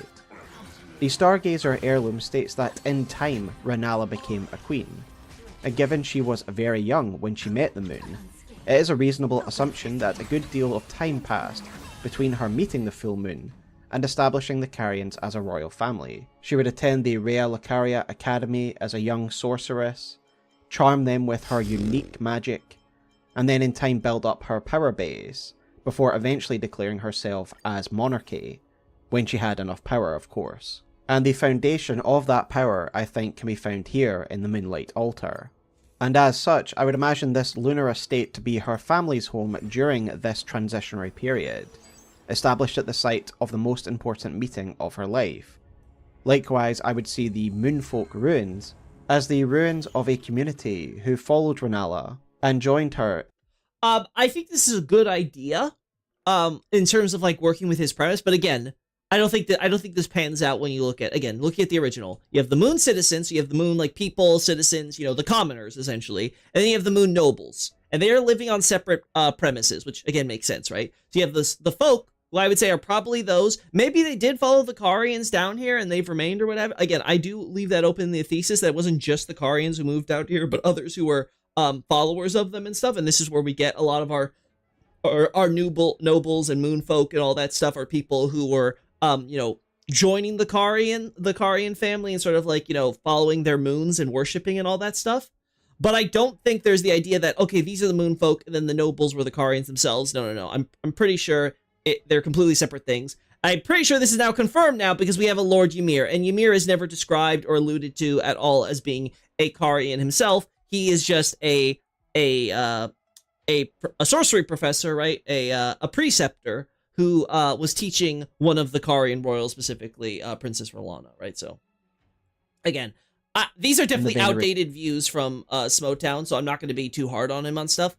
The Stargazer heirloom states that in time, Rennala became a queen. And given she was very young when she met the moon, it is a reasonable assumption that a good deal of time passed between her meeting the full moon and establishing the Carians as a royal family. She would attend the Rhea Lucaria Academy as a young sorceress, charm them with her unique magic, and then in time build up her power base, before eventually declaring herself as monarchy, when she had enough power, of course. And the foundation of that power, I think, can be found here in the Moonlight altar. And as such, I would imagine this lunar estate to be her family's home during this transitionary period, established at the site of the most important meeting of her life. Likewise, I would see the Moonfolk ruins as the ruins of a community who followed Rennala and joined her. I think this is a good idea, in terms of like working with his premise, but again, I don't think this pans out when you look at the original. You have the Moon citizens, so you have the Moon, like, people, citizens, you know, the commoners, essentially, and then you have the Moon nobles, and they are living on separate premises, which, again, makes sense, right? So you have the folk, who I would say are probably those. Maybe they did follow the Carians down here, and they've remained or whatever. Again, I do leave that open in the thesis that it wasn't just the Carians who moved out here, but others who were followers of them and stuff, and this is where we get a lot of our nobles and Moonfolk and all that stuff, are people who were joining the Carian family and sort of like, following their moons and worshiping and all that stuff. But I don't think there's the idea that, okay, these are the Moonfolk and then the nobles were the Carians themselves. No. I'm pretty sure they're completely separate things. I'm pretty sure this is now confirmed now because we have a Lord Ymir, and Ymir is never described or alluded to at all as being a Carian himself. He is just a sorcery professor, right? A preceptor who was teaching one of the Carian royals, specifically Princess Rolana, right? So, again, These are definitely vein of outdated views from Smotown, so I'm not going to be too hard on him on stuff.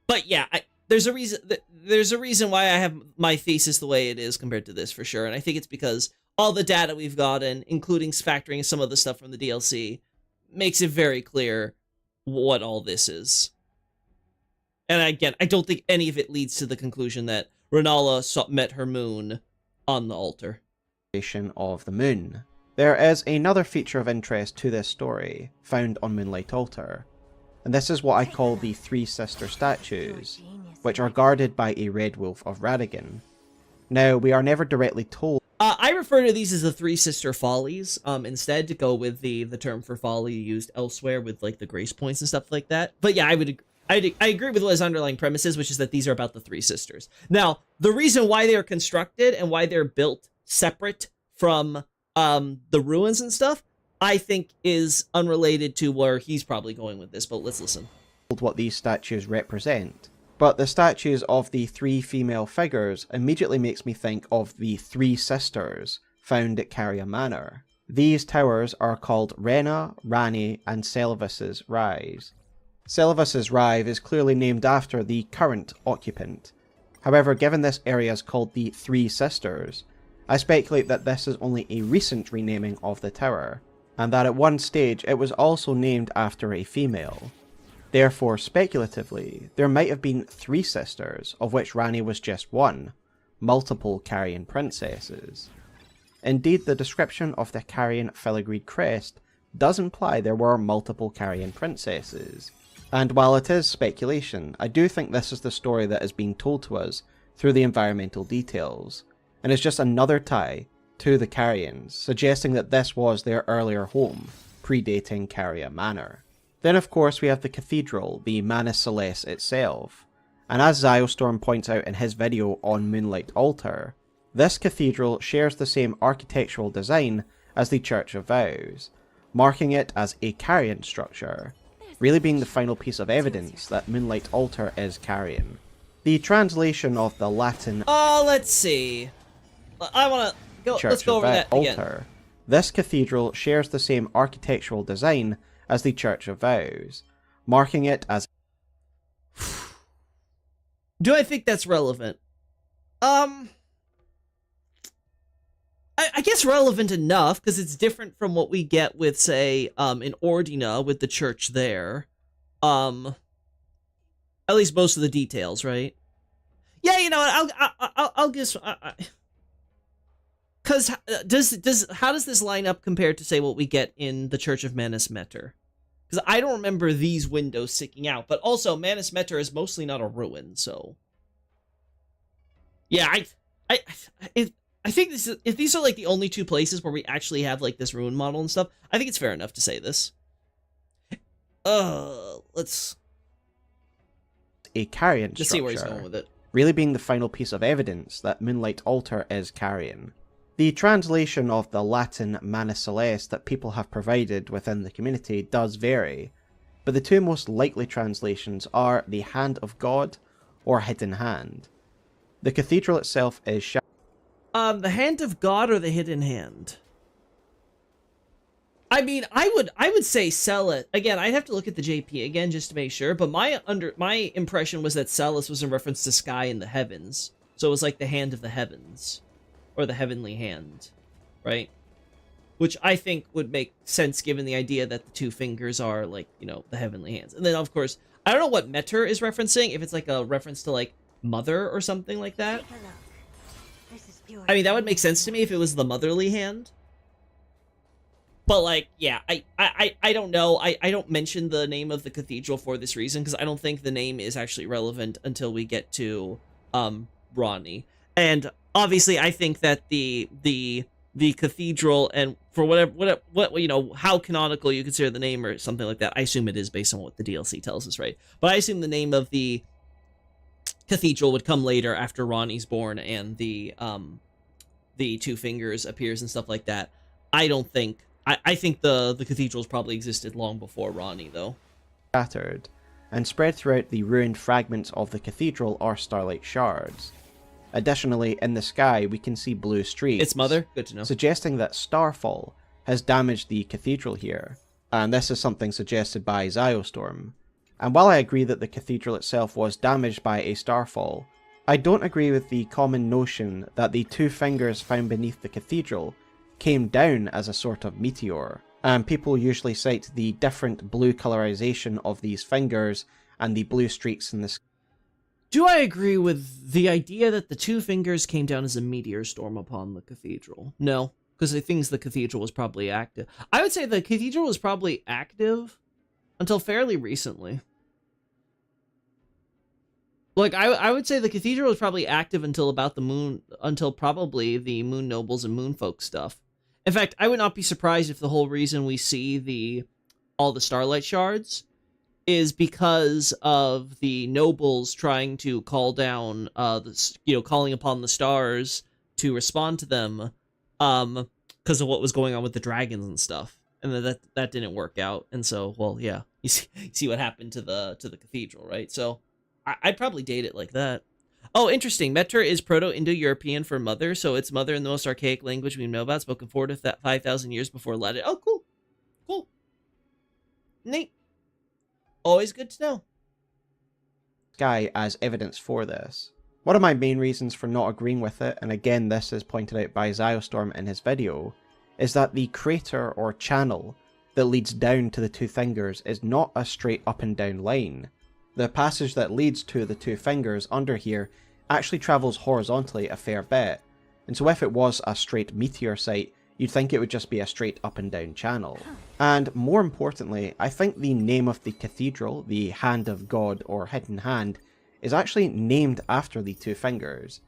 But yeah, there's a reason. There's a reason why I have my thesis the way it is compared to this for sure, and I think it's because all the data we've gotten, including factoring some of the stuff from the DLC, makes it very clear what all this is. And again, I don't think any of it leads to the conclusion that Renala met her moon on the altar. Of the moon. There is another feature of interest to this story, found on Moonlight Altar, and this is what I call the Three Sister statues, which are guarded by a Red Wolf of Radigan. Now, we are never directly told. I refer to these as the Three Sister Follies, instead, to go with the term for folly used elsewhere with, like, the grace points and stuff like that. But yeah, I agree with what his underlying premise is, which is that these are about the three sisters. Now, the reason why they are constructed and why they're built separate from the ruins and stuff, I think is unrelated to where he's probably going with this, but let's listen. What these statues represent. But the statues of the three female figures immediately makes me think of the three sisters found at Caria Manor. These towers are called Rena, Rani, and Selvis's Rise. Selvis's Rise is clearly named after the current occupant. However, given this area is called the Three Sisters, I speculate that this is only a recent renaming of the tower, and that at one stage it was also named after a female. Therefore, speculatively, there might have been three sisters, of which Rani was just one, multiple Carian princesses. Indeed, the description of the Carian filigreed crest does imply there were multiple Carian princesses. And while it is speculation, I do think this is the story that is being told to us through the environmental details, and is just another tie to the Carians, suggesting that this was their earlier home, predating Caria Manor. Then of course we have the cathedral, the Manus Celeste itself, and as Ziostorm points out in his video on Moonlight Altar, this cathedral shares the same architectural design as the Church of Vows, marking it as a Carian structure, really being the final piece of evidence that Moonlight Altar is Carian. The translation of the Latin Let's see. I want to go. Let's go over that again. Altar. This cathedral shares the same architectural design as the Church of Vows, marking it as. Do I think that's relevant? I guess relevant enough, because it's different from what we get with, say, in Ordina with the church there. At least most of the details, right? Yeah, you know what? I'll just. Because how does this line up compared to, say, what we get in the Church of Manus Meter? Because I don't remember these windows sticking out, but also Manus Meter is mostly not a ruin, so yeah, I think this is, if these are like the only two places where we actually have like this ruin model and stuff, I think it's fair enough to say this. Let's a Carian just structure, see where he's going with it. Really being the final piece of evidence that Moonlight Altar is Carian. The translation of the Latin Manus Celeste that people have provided within the community does vary, but the two most likely translations are the Hand of God or Hidden Hand. The cathedral itself is the Hand of God or the Hidden Hand? I mean, I would say sell it. Again, I'd have to look at the JP again just to make sure, but my impression was that Celis was in reference to sky in the heavens. So it was like the Hand of the Heavens. Or the Heavenly Hand, right? Which I think would make sense given the idea that the two fingers are, like, you know, the Heavenly Hands. And then, of course, I don't know what Meter is referencing, if it's like a reference to, like, Mother or something like that. I mean, that would make sense to me if it was the motherly hand. But, like, yeah, I don't know. I don't mention the name of the cathedral for this reason, because I don't think the name is actually relevant until we get to, Ronnie. And obviously, I think that the cathedral, and for what you know, how canonical you consider the name or something like that, I assume it is based on what the DLC tells us, right? But I assume the name of the cathedral would come later after Ronnie's born and the Two Fingers appears and stuff like that. I don't think. I think the cathedrals probably existed long before Ronnie, though. Scattered, and spread throughout the ruined fragments of the cathedral are starlight shards. Additionally, in the sky we can see blue streaks. It's Mother? Good to know. Suggesting that starfall has damaged the cathedral here, and this is something suggested by Ziostorm. And while I agree that the cathedral itself was damaged by a starfall, I don't agree with the common notion that the two fingers found beneath the cathedral came down as a sort of meteor, and people usually cite the different blue colorization of these fingers and the blue streaks in the sky. Do I agree with the idea that the two fingers came down as a meteor storm upon the cathedral? No, because I think the cathedral was probably active. I would say the cathedral was probably active until fairly recently. Like, I would say the cathedral was probably active until about the moon, until probably the Moon Nobles and Moonfolk stuff. In fact, I would not be surprised if the whole reason we see all the Starlight Shards is because of the nobles trying to call down, calling upon the stars to respond to them, because of what was going on with the dragons and stuff, and that didn't work out, and so, well, yeah, you see what happened to the cathedral, right? So I'd probably date it like that. Oh, interesting. Meter is Proto-Indo-European for mother, so it's mother in the most archaic language we know about, spoken 4,000 to 5,000 years before Latin. Oh, cool. Cool. Neat. Always good to know. Sky as evidence for this. One of my main reasons for not agreeing with it, and again this is pointed out by Ziostorm in his video, is that the crater or channel that leads down to the two fingers is not a straight up and down line. The passage that leads to the two fingers under here actually travels horizontally a fair bit, and so if it was a straight meteor site, you'd think it would just be a straight up and down channel. And more importantly, I think the name of the cathedral, the Hand of God or Hidden Hand, is actually named after the two fingers,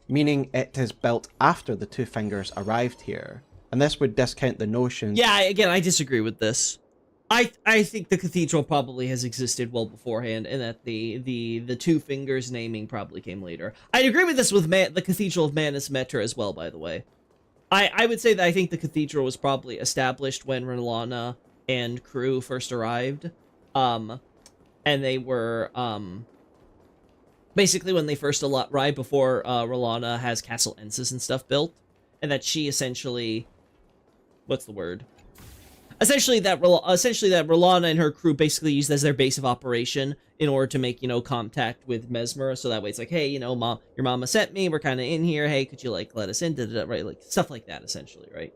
meaning it is built after the two fingers arrived here. And this would discount the notion... Yeah, again, I disagree with this. I think the cathedral probably has existed well beforehand, and that the two fingers naming probably came later. I agree with this with the Cathedral of Manus Meter as well, by the way. I would say that I think the cathedral was probably established when Rolana and crew first arrived. And they were, basically when they first arrived before Rolana has Castle Ensis and stuff built. And that she essentially... What's the word? Essentially that Rolana and her crew basically used as their base of operation in order to make, contact with Mesmer, so that way it's like, hey, Mom, your mama sent me, we're kind of in here, hey, could you, let us in, right, like, stuff like that, essentially, right?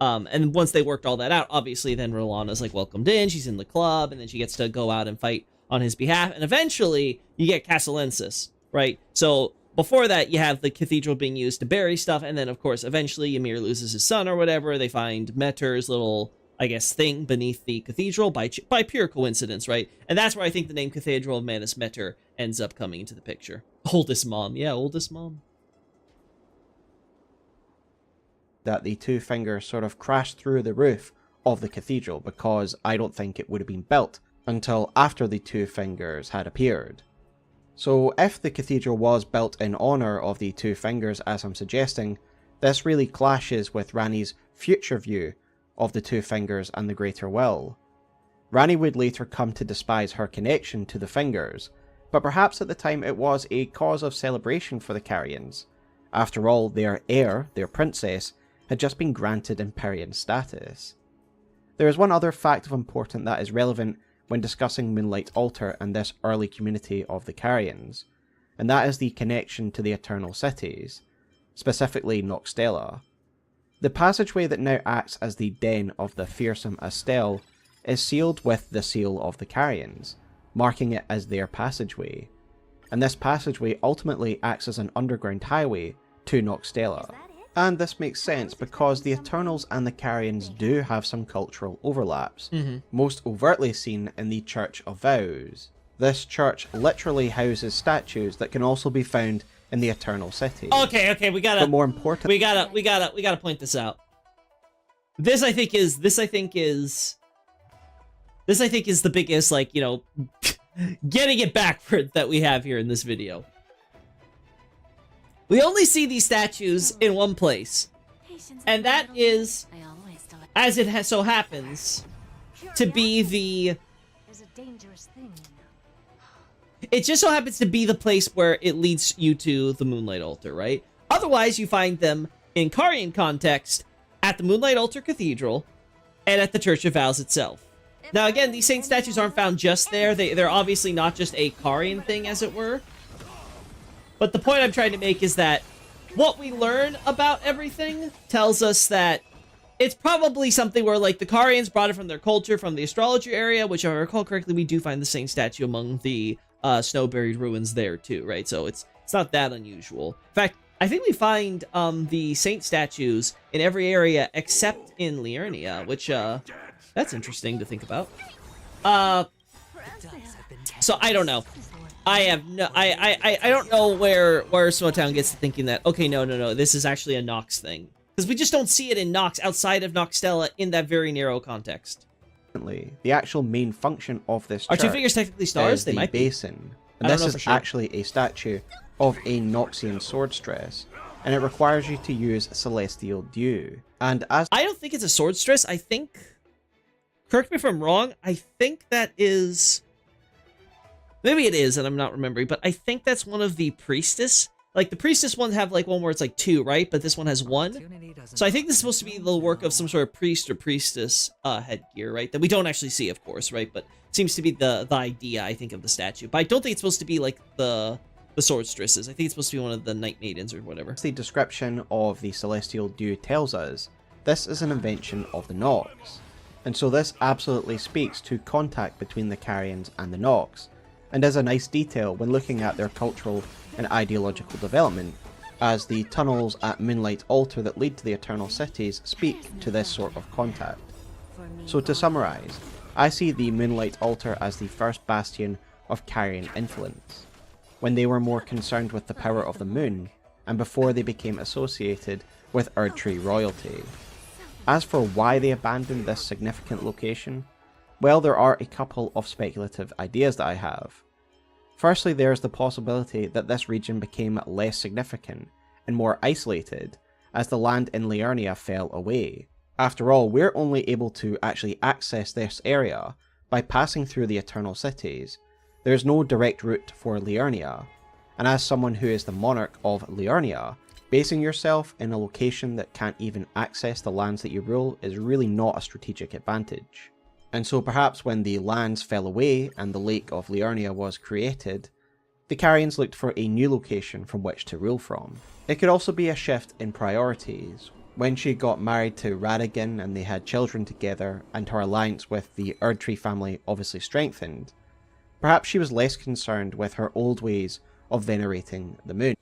And once they worked all that out, obviously, then Rolana's, welcomed in, she's in the club, and then she gets to go out and fight on his behalf, and eventually, you get Castellensis, right? So, before that, you have the cathedral being used to bury stuff, and then, of course, eventually, Ymir loses his son or whatever, they find Meter's little... I guess, thing beneath the cathedral by pure coincidence, right? And that's where I think the name Cathedral of Manus Meter ends up coming into the picture. Oldest mom. Yeah, oldest mom. That the two fingers sort of crashed through the roof of the cathedral, because I don't think it would have been built until after the two fingers had appeared. So if the cathedral was built in honour of the two fingers, as I'm suggesting, this really clashes with Rani's future view of the two fingers and the greater will. Rani would later come to despise her connection to the fingers, but perhaps at the time it was a cause of celebration for the Carians. After all, their heir, their princess, had just been granted Empyrean status. There is one other fact of importance that is relevant when discussing Moonlight Altar and this early community of the Carians, and that is the connection to the Eternal Cities, specifically Noxtella. The passageway that now acts as the den of the fearsome Astel is sealed with the seal of the Carians, marking it as their passageway, and this passageway ultimately acts as an underground highway to Noxtella. And this makes sense because the Eternals and the Carians do have some cultural overlaps, most overtly seen in the Church of Vows. This church literally houses statues that can also be found in the Eternal City. Okay, we gotta. But more important, we gotta point this out. This I think is the biggest, getting it backward that we have here in this video. We only see these statues in one place, and that is, as it so happens, to be the... It just so happens to be the place where it leads you to the Moonlight Altar, right? Otherwise, you find them in Carian context at the Moonlight Altar Cathedral, and at the Church of Vows itself. Now, again, these saint statues aren't found just there. They're obviously not just a Karian thing, as it were. But the point I'm trying to make is that what we learn about everything tells us that it's probably something where, like, the Karians brought it from their culture, from the astrologer area, which, if I recall correctly, we do find the saint statue among the snow-buried ruins there, too, right? So it's not that unusual. In fact, I think we find the saint statues in every area except in Liurnia, which, that's interesting to think about. So I don't know. I have no, I don't know where Snowtown gets to thinking that, okay, no, this is actually a Nox thing. Because we just don't see it in Nox outside of Noxtella in that very narrow context. The actual main function of this Are church two figures technically stars? is They the might be. basin. And this is actually a statue of a Noxian swordstress, and it requires you to use Celestial Dew. And as I don't think it's a swordstress. I think, correct me if I'm wrong, I think that is, maybe it is and I'm not remembering, but I think that's one of the priestess. Like, the priestess ones have, like, one where it's, like, 2, right? But this one has 1. So I think this is supposed to be the work of some sort of priest or priestess headgear, right? That we don't actually see, of course, right? But seems to be the idea, I think, of the statue. But I don't think it's supposed to be, like, the swordstresses. I think it's supposed to be one of the Night Maidens or whatever. the description of the Celestial Dew tells us, this is an invention of the Nox. And so this absolutely speaks to contact between the Carians and the Nox, and is a nice detail when looking at their cultural and ideological development, as the tunnels at Moonlight Altar that lead to the Eternal Cities speak to this sort of contact. So to summarise, I see the Moonlight Altar as the first bastion of Carian influence, when they were more concerned with the power of the moon, and before they became associated with Erdtree royalty. As for why they abandoned this significant location, well, there are a couple of speculative ideas that I have. Firstly, there's the possibility that this region became less significant and more isolated as the land in Liurnia fell away. After all, we're only able to actually access this area by passing through the Eternal Cities. There's no direct route for Liurnia, and as someone who is the monarch of Liurnia, basing yourself in a location that can't even access the lands that you rule is really not a strategic advantage. And so perhaps when the lands fell away and the Lake of Liurnia was created, the Carians looked for a new location from which to rule from. It could also be a shift in priorities. When she got married to Radagon and they had children together, and her alliance with the Erdtree family obviously strengthened, perhaps she was less concerned with her old ways of venerating the moon.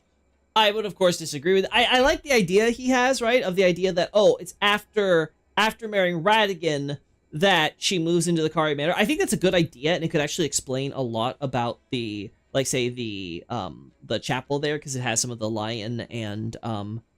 I would, of course, disagree with it. I like the idea he has, right? Of the idea that, oh, it's after marrying Radagon that she moves into the Kari Manor. I think that's a good idea, and it could actually explain a lot about the, like, say, the chapel there, because it has some of the lion and,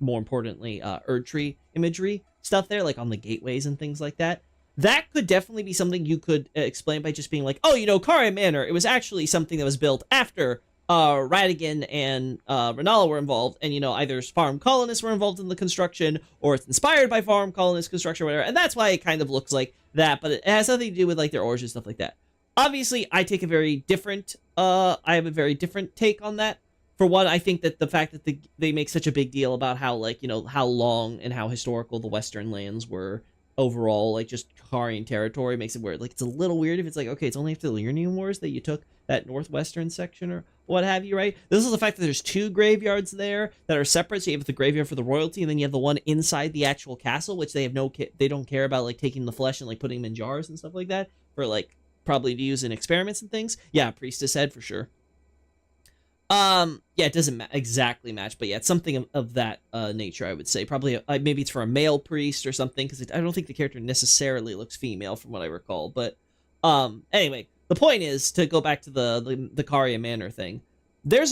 more importantly, Erdtree imagery stuff there, like on the gateways and things like that. That could definitely be something you could explain by just being like, oh, you know, Kari Manor, it was actually something that was built after Radagon and Renala were involved, and, you know, either farm colonists were involved in the construction, or it's inspired by farm colonist construction or whatever, and that's why it kind of looks like that, but it has nothing to do with, like, their origin, stuff like that. Obviously, I take a very different, I have a very different take on that. For one, I think that the fact that they make such a big deal about how, like, you know, how long and how historical the Western lands were overall, like, just Karian territory, makes it weird. Like, it's a little weird if it's like, okay, it's only after the Liurnian Wars that you took that northwestern section or what have you, right? This is the fact that there's 2 graveyards there that are separate. So you have the graveyard for the royalty, and then you have the one inside the actual castle, which they have they don't care about, like, taking the flesh and, like, putting them in jars and stuff like that for, like, probably to use in experiments and things. Yeah, priestess head for sure. Yeah, it doesn't exactly match, but yeah, it's something of that nature, I would say. Probably maybe it's for a male priest or something, because I don't think the character necessarily looks female from what I recall. But anyway, the point is, to go back to the Karia Manor thing. There's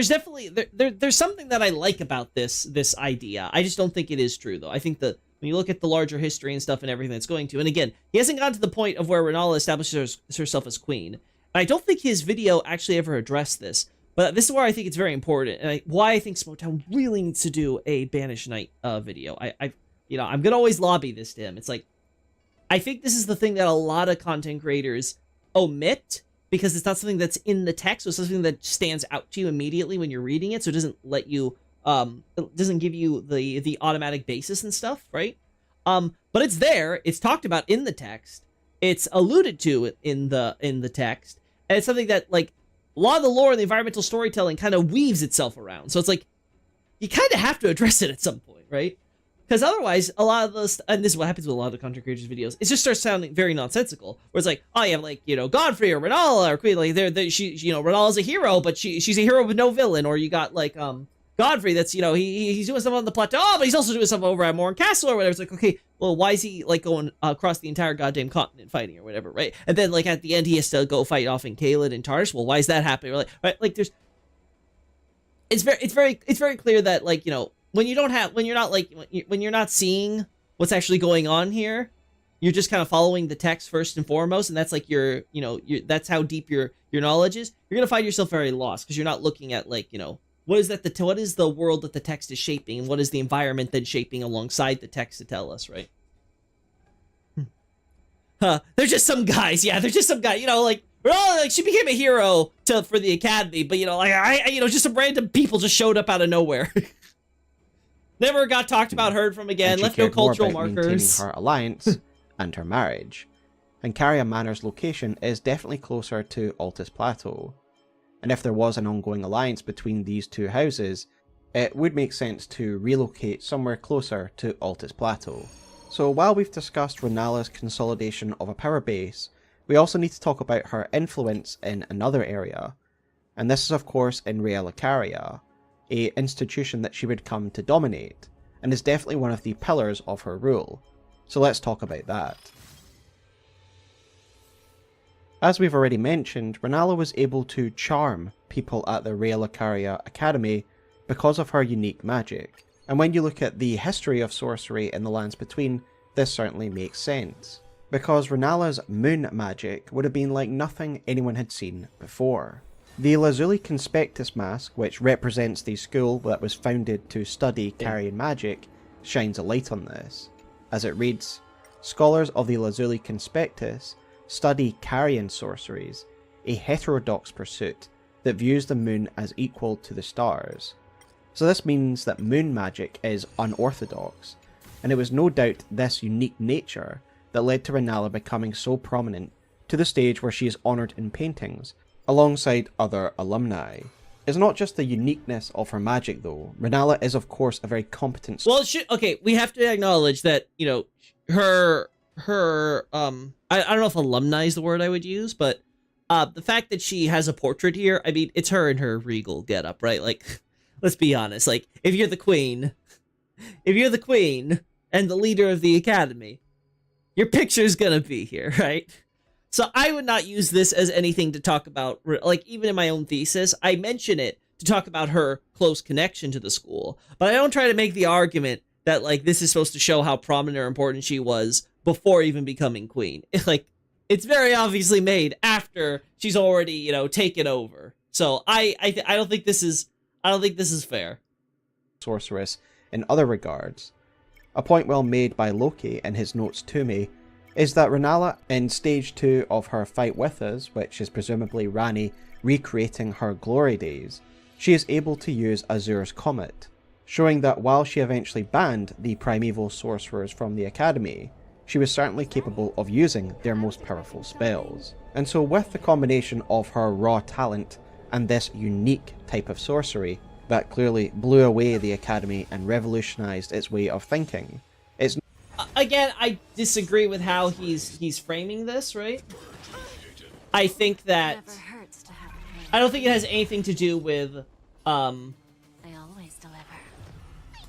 definitely there's something that I like about this idea. I just don't think it is true, though. I think that when you look at the larger history and stuff and everything that's going to, and again, he hasn't gotten to the point of where Renala establishes herself as queen. I don't think his video actually ever addressed this, but this is where I think it's very important, and why I think Smoketown really needs to do a Banished Knight video. I'm gonna always lobby this to him. It's like, I think this is the thing that a lot of content creators omit, because it's not something that's in the text, so it's something that stands out to you immediately when you're reading it, so it doesn't let you, it doesn't give you the automatic basis and stuff, right? But it's there. It's talked about in the text. It's alluded to in the text, and it's something that like a lot of the lore and the environmental storytelling kind of weaves itself around. So it's like you kind of have to address it at some point, right? Because otherwise, a lot of this, and this is what happens with a lot of the content creators' videos, it just starts sounding very nonsensical. Where it's like, oh, you have like, you know, Godfrey or Renala or Queen, like Renala's a hero, but she's a hero with no villain. Or you got like Godfrey, that's, you know, he's doing stuff on the plateau, but he's also doing stuff over at Morn Castle or whatever. It's like, okay, well, why is he like going across the entire goddamn continent fighting or whatever, right? And then like at the end, he has to go fight off in Caelid and Tarsh. Well, why is that happening? Or, like, right? Like there's, it's very clear that like, you know, when you're not seeing what's actually going on here, you're just kind of following the text first and foremost, and that's like that's how deep your knowledge is. You're gonna find yourself very lost because you're not looking at like, you know, what is the world that the text is shaping, and what is the environment that's shaping alongside the text to tell us, right? They're just some guys, yeah, they're just some guy, you know, like. Well, like she became a hero for the academy, but you know, like just some random people just showed up out of nowhere. Never got talked about, heard from again, left no cultural markers. Her alliance and her marriage. And Caria Manor's location is definitely closer to Altus Plateau. And if there was an ongoing alliance between these two houses, it would make sense to relocate somewhere closer to Altus Plateau. So while we've discussed Renala's consolidation of a power base, we also need to talk about her influence in another area. And this is of course in Raya Lucaria, a institution that she would come to dominate, and is definitely one of the pillars of her rule. So let's talk about that. As we've already mentioned, Renala was able to charm people at the Raya Lucaria Academy because of her unique magic. And when you look at the history of sorcery in the Lands Between, this certainly makes sense. Because Renala's moon magic would have been like nothing anyone had seen before. The Lazuli Conspectus mask, which represents the school that was founded to study Carian magic, shines a light on this. As it reads, "Scholars of the Lazuli Conspectus study Carian sorceries, a heterodox pursuit that views the moon as equal to the stars." So this means that moon magic is unorthodox, and it was no doubt this unique nature that led to Renala becoming so prominent to the stage where she is honoured in paintings, alongside other alumni. It's not just the uniqueness of her magic though. Renala is of course a very competent... Well, okay, we have to acknowledge that, you know, her I don't know if alumni is the word I would use, but the fact that she has a portrait here, I mean, it's her in her regal getup, right? Like, let's be honest, like, if you're the queen and the leader of the academy, your picture's gonna be here, right? So I would not use this as anything to talk about, like, even in my own thesis, I mention it to talk about her close connection to the school, but I don't try to make the argument that, like, this is supposed to show how prominent or important she was before even becoming queen. It's very obviously made after she's already, you know, taken over. So I don't think this is fair. Sorceress in other regards. A point well made by Loki in his notes to me is that Renala, in stage 2 of her fight with us, which is presumably Rani recreating her glory days, she is able to use Azur's Comet, showing that while she eventually banned the primeval sorcerers from the academy, she was certainly capable of using their most powerful spells. And so with the combination of her raw talent and this unique type of sorcery that clearly blew away the academy and revolutionized its way of thinking, it's... Again, I disagree with how he's framing this, right? I think that... I don't think it has anything to do with, They always deliver.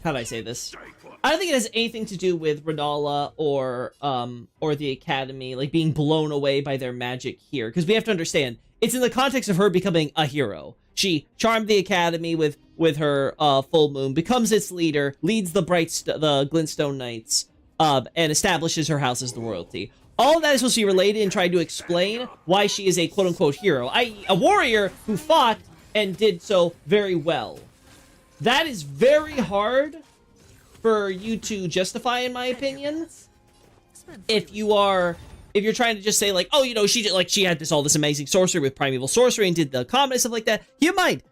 how do I say this? I don't think it has anything to do with Renala or the Academy, like, being blown away by their magic here. Because we have to understand, it's in the context of her becoming a hero. She charmed the Academy with her full moon, becomes its leader, leads the the Glintstone Knights, and establishes her house as the royalty. All of that is supposed to be related and trying to explain why she is a quote-unquote hero, i.e. a warrior who fought and did so very well. That is very hard for you to justify, in my opinion, if you're trying to just say, like, oh, you know, she had all this amazing sorcery with primeval sorcery and did the comet and stuff like that. Keep in mind,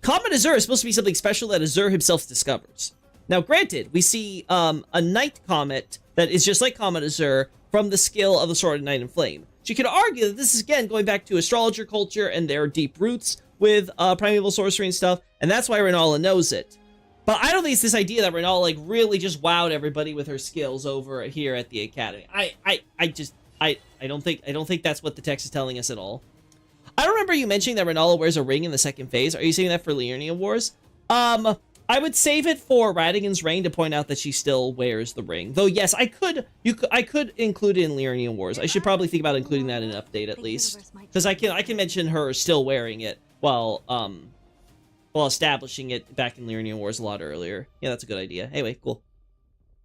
Comet Azur is supposed to be something special that Azur himself discovers. Now, granted, we see a night comet that is just like Common Azure from the skill of the Sword of Night and Flame. She could argue that this is, again, going back to astrologer culture and their deep roots with primeval sorcery and stuff, and that's why Renala knows it. But I don't think it's this idea that Renala, like, really just wowed everybody with her skills over here at the Academy. I don't think that's what the text is telling us at all. I remember you mentioning that Renala wears a ring in the second phase. Are you saying that for Liurnian Wars? I would save it for Radigan's Reign to point out that she still wears the ring. Though, yes, I could include it in Liurnian Wars. I should probably think about including that in an update at least, because I can mention her still wearing it while establishing it back in Liurnian Wars a lot earlier. Yeah, that's a good idea. Anyway, cool.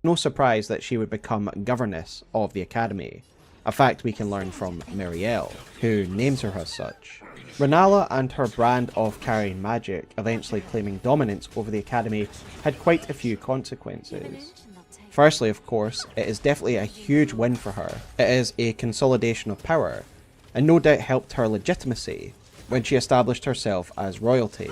No surprise that she would become governess of the Academy, a fact we can learn from Miriel, who names her as such. Renala and her brand of carrying magic, eventually claiming dominance over the Academy, had quite a few consequences. Firstly, of course, it is definitely a huge win for her. It is a consolidation of power, and no doubt helped her legitimacy when she established herself as royalty.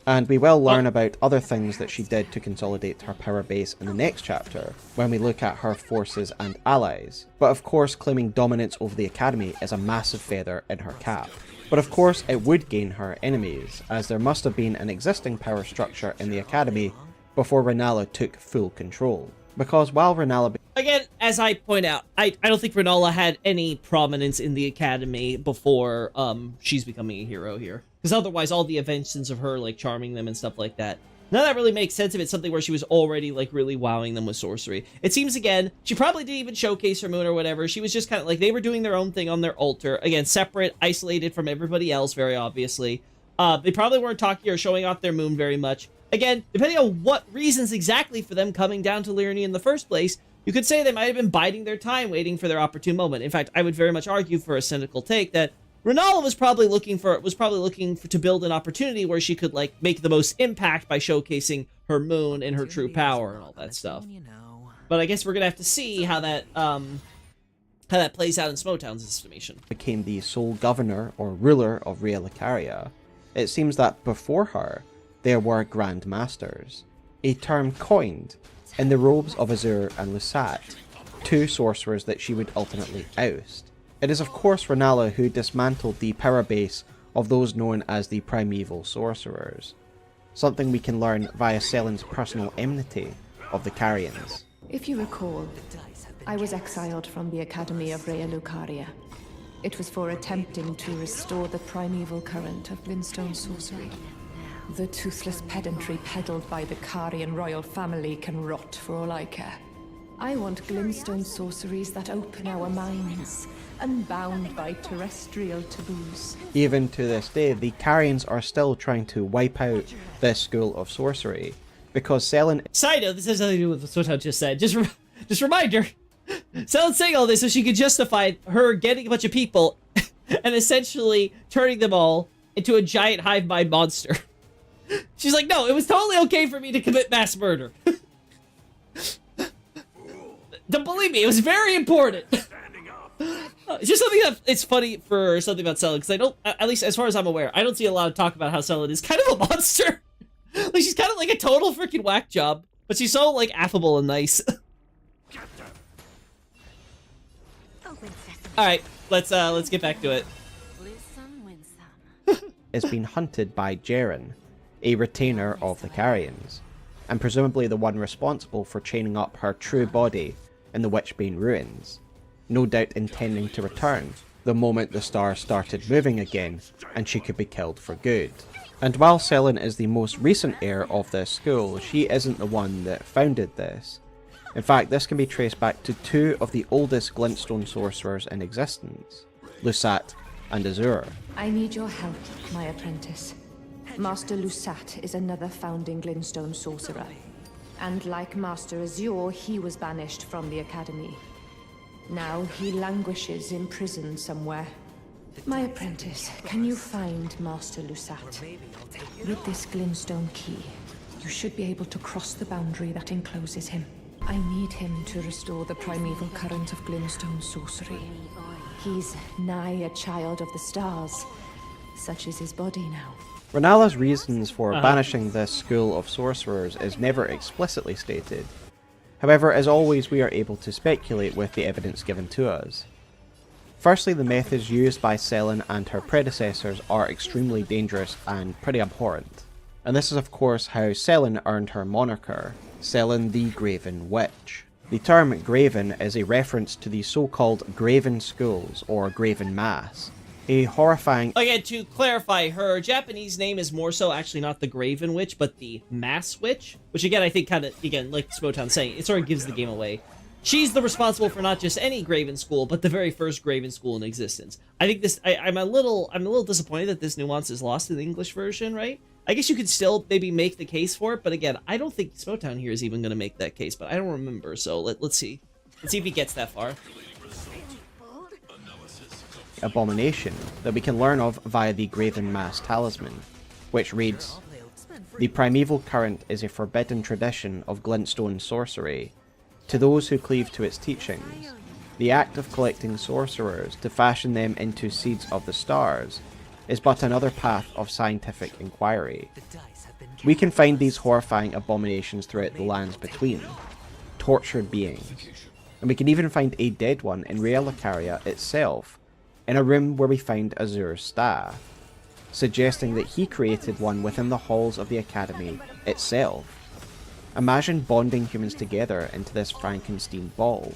And we will learn about other things that she did to consolidate her power base in the next chapter, when we look at her forces and allies. But of course, claiming dominance over the Academy is a massive feather in her cap. But of course, it would gain her enemies, as there must have been an existing power structure in the Academy before Renala took full control. Because while Renala... Again, as I point out, I don't think Renala had any prominence in the Academy before she's becoming a hero here. Because otherwise, all the inventions of her, like, charming them and stuff like that, none of that really makes sense if it's something where she was already, like, really wowing them with sorcery. It seems, again, she probably didn't even showcase her moon or whatever. She was just kind of, like, they were doing their own thing on their altar. Again, separate, isolated from everybody else, very obviously. They probably weren't talking or showing off their moon very much. Again, depending on what reasons exactly for them coming down to Liurnia in the first place, you could say they might have been biding their time, waiting for their opportune moment. In fact, I would very much argue for a cynical take that Renala was probably looking to build an opportunity where she could, like, make the most impact by showcasing her moon and her true power and all that stuff. But I guess we're gonna have to see how that plays out in Smotown's estimation. Became the sole governor or ruler of Rea Lucaria. It seems that before her, there were Grand Masters, a term coined in the robes of Azure and Lusat, two sorcerers that she would ultimately oust. It is of course Renala who dismantled the power base of those known as the Primeval Sorcerers, something we can learn via Selen's personal enmity of the Carians. If you recall, I was exiled from the Academy of Rea Lucaria. It was for attempting to restore the primeval current of Glintstone sorcery. The toothless pedantry peddled by the Carian royal family can rot for all I care. I want Glintstone sorceries that open our minds, unbound by terrestrial taboos. Even to this day, the Carians are still trying to wipe out this school of sorcery, because Selen... Side note, this has nothing to do with what I just said. Just reminder, Selen's saying all this so she could justify her getting a bunch of people and essentially turning them all into a giant hive mind monster. She's like, no, it was totally okay for me to commit mass murder. Don't believe me, it was very important. It's just something that it's funny for something about Selen, because I don't, at least as far as I'm aware, I don't see a lot of talk about how Selen is kind of a monster. Like, she's kind of like a total freaking whack job, but she's so, like, affable and nice. Alright, let's get back to it. Lose some, win some. is being hunted by Jaren, a retainer of the Carians, and presumably the one responsible for chaining up her true body in the Witchbane ruins, no doubt intending to return the moment the stars started moving again and she could be killed for good. And while Selen is the most recent heir of this school, she isn't the one that founded this. In fact, this can be traced back to two of the oldest Glintstone sorcerers in existence, Lusat and Azure. I need your help, my apprentice. Master Lusat is another founding Glintstone sorcerer. And like Master Azure, he was banished from the Academy. Now he languishes in prison somewhere. My apprentice, can you find Master Lusat? With this Glintstone key, you should be able to cross the boundary that encloses him. I need him to restore the primeval current of Glintstone sorcery. He's nigh a child of the stars. Such is his body now. Renala's reasons for banishing this school of sorcerers is never explicitly stated. However, as always, we are able to speculate with the evidence given to us. Firstly, the methods used by Selene and her predecessors are extremely dangerous and pretty abhorrent. And this is of course how Selene earned her moniker, Selene the Graven Witch. The term Graven is a reference to the so-called Graven Schools, or Graven Mass, a horrifying... Again, to clarify, her Japanese name is more so actually not the Graven Witch, but the Mass Witch, which again, I think kind of, again, like Smotown's saying, it sort of gives the game away. She's the responsible for not just any Graven school, but the very first Graven school in existence. I think this, I'm a little disappointed that this nuance is lost in the English version, right? I guess you could still maybe make the case for it, but again, I don't think Smotown here is even going to make that case, but I don't remember, so let's see. Let's see if he gets that far. Abomination that we can learn of via the Graven Mass Talisman, which reads, "The primeval current is a forbidden tradition of glintstone sorcery. To those who cleave to its teachings, the act of collecting sorcerers to fashion them into seeds of the stars is but another path of scientific inquiry. We can find these horrifying abominations throughout the lands between, tortured beings, and we can even find a dead one in Rea Lucaria itself, in a room where we find Azur's staff, suggesting that he created one within the halls of the Academy itself. Imagine bonding humans together into this Frankenstein ball,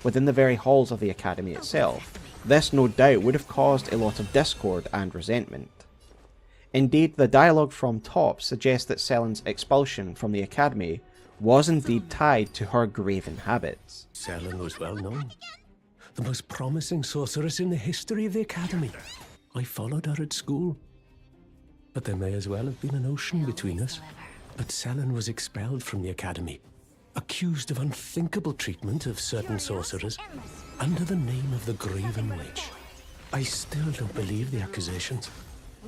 within the very halls of the Academy itself. This no doubt would have caused a lot of discord and resentment. Indeed, the dialogue from top suggests that Selene's expulsion from the Academy was indeed tied to her graven habits. Selene was well known. The most promising sorceress in the history of the Academy. I followed her at school. But there may as well have been an ocean between us. But Selene was expelled from the Academy, accused of unthinkable treatment of certain sorcerers, under the name of the Graven Witch. I still don't believe the accusations.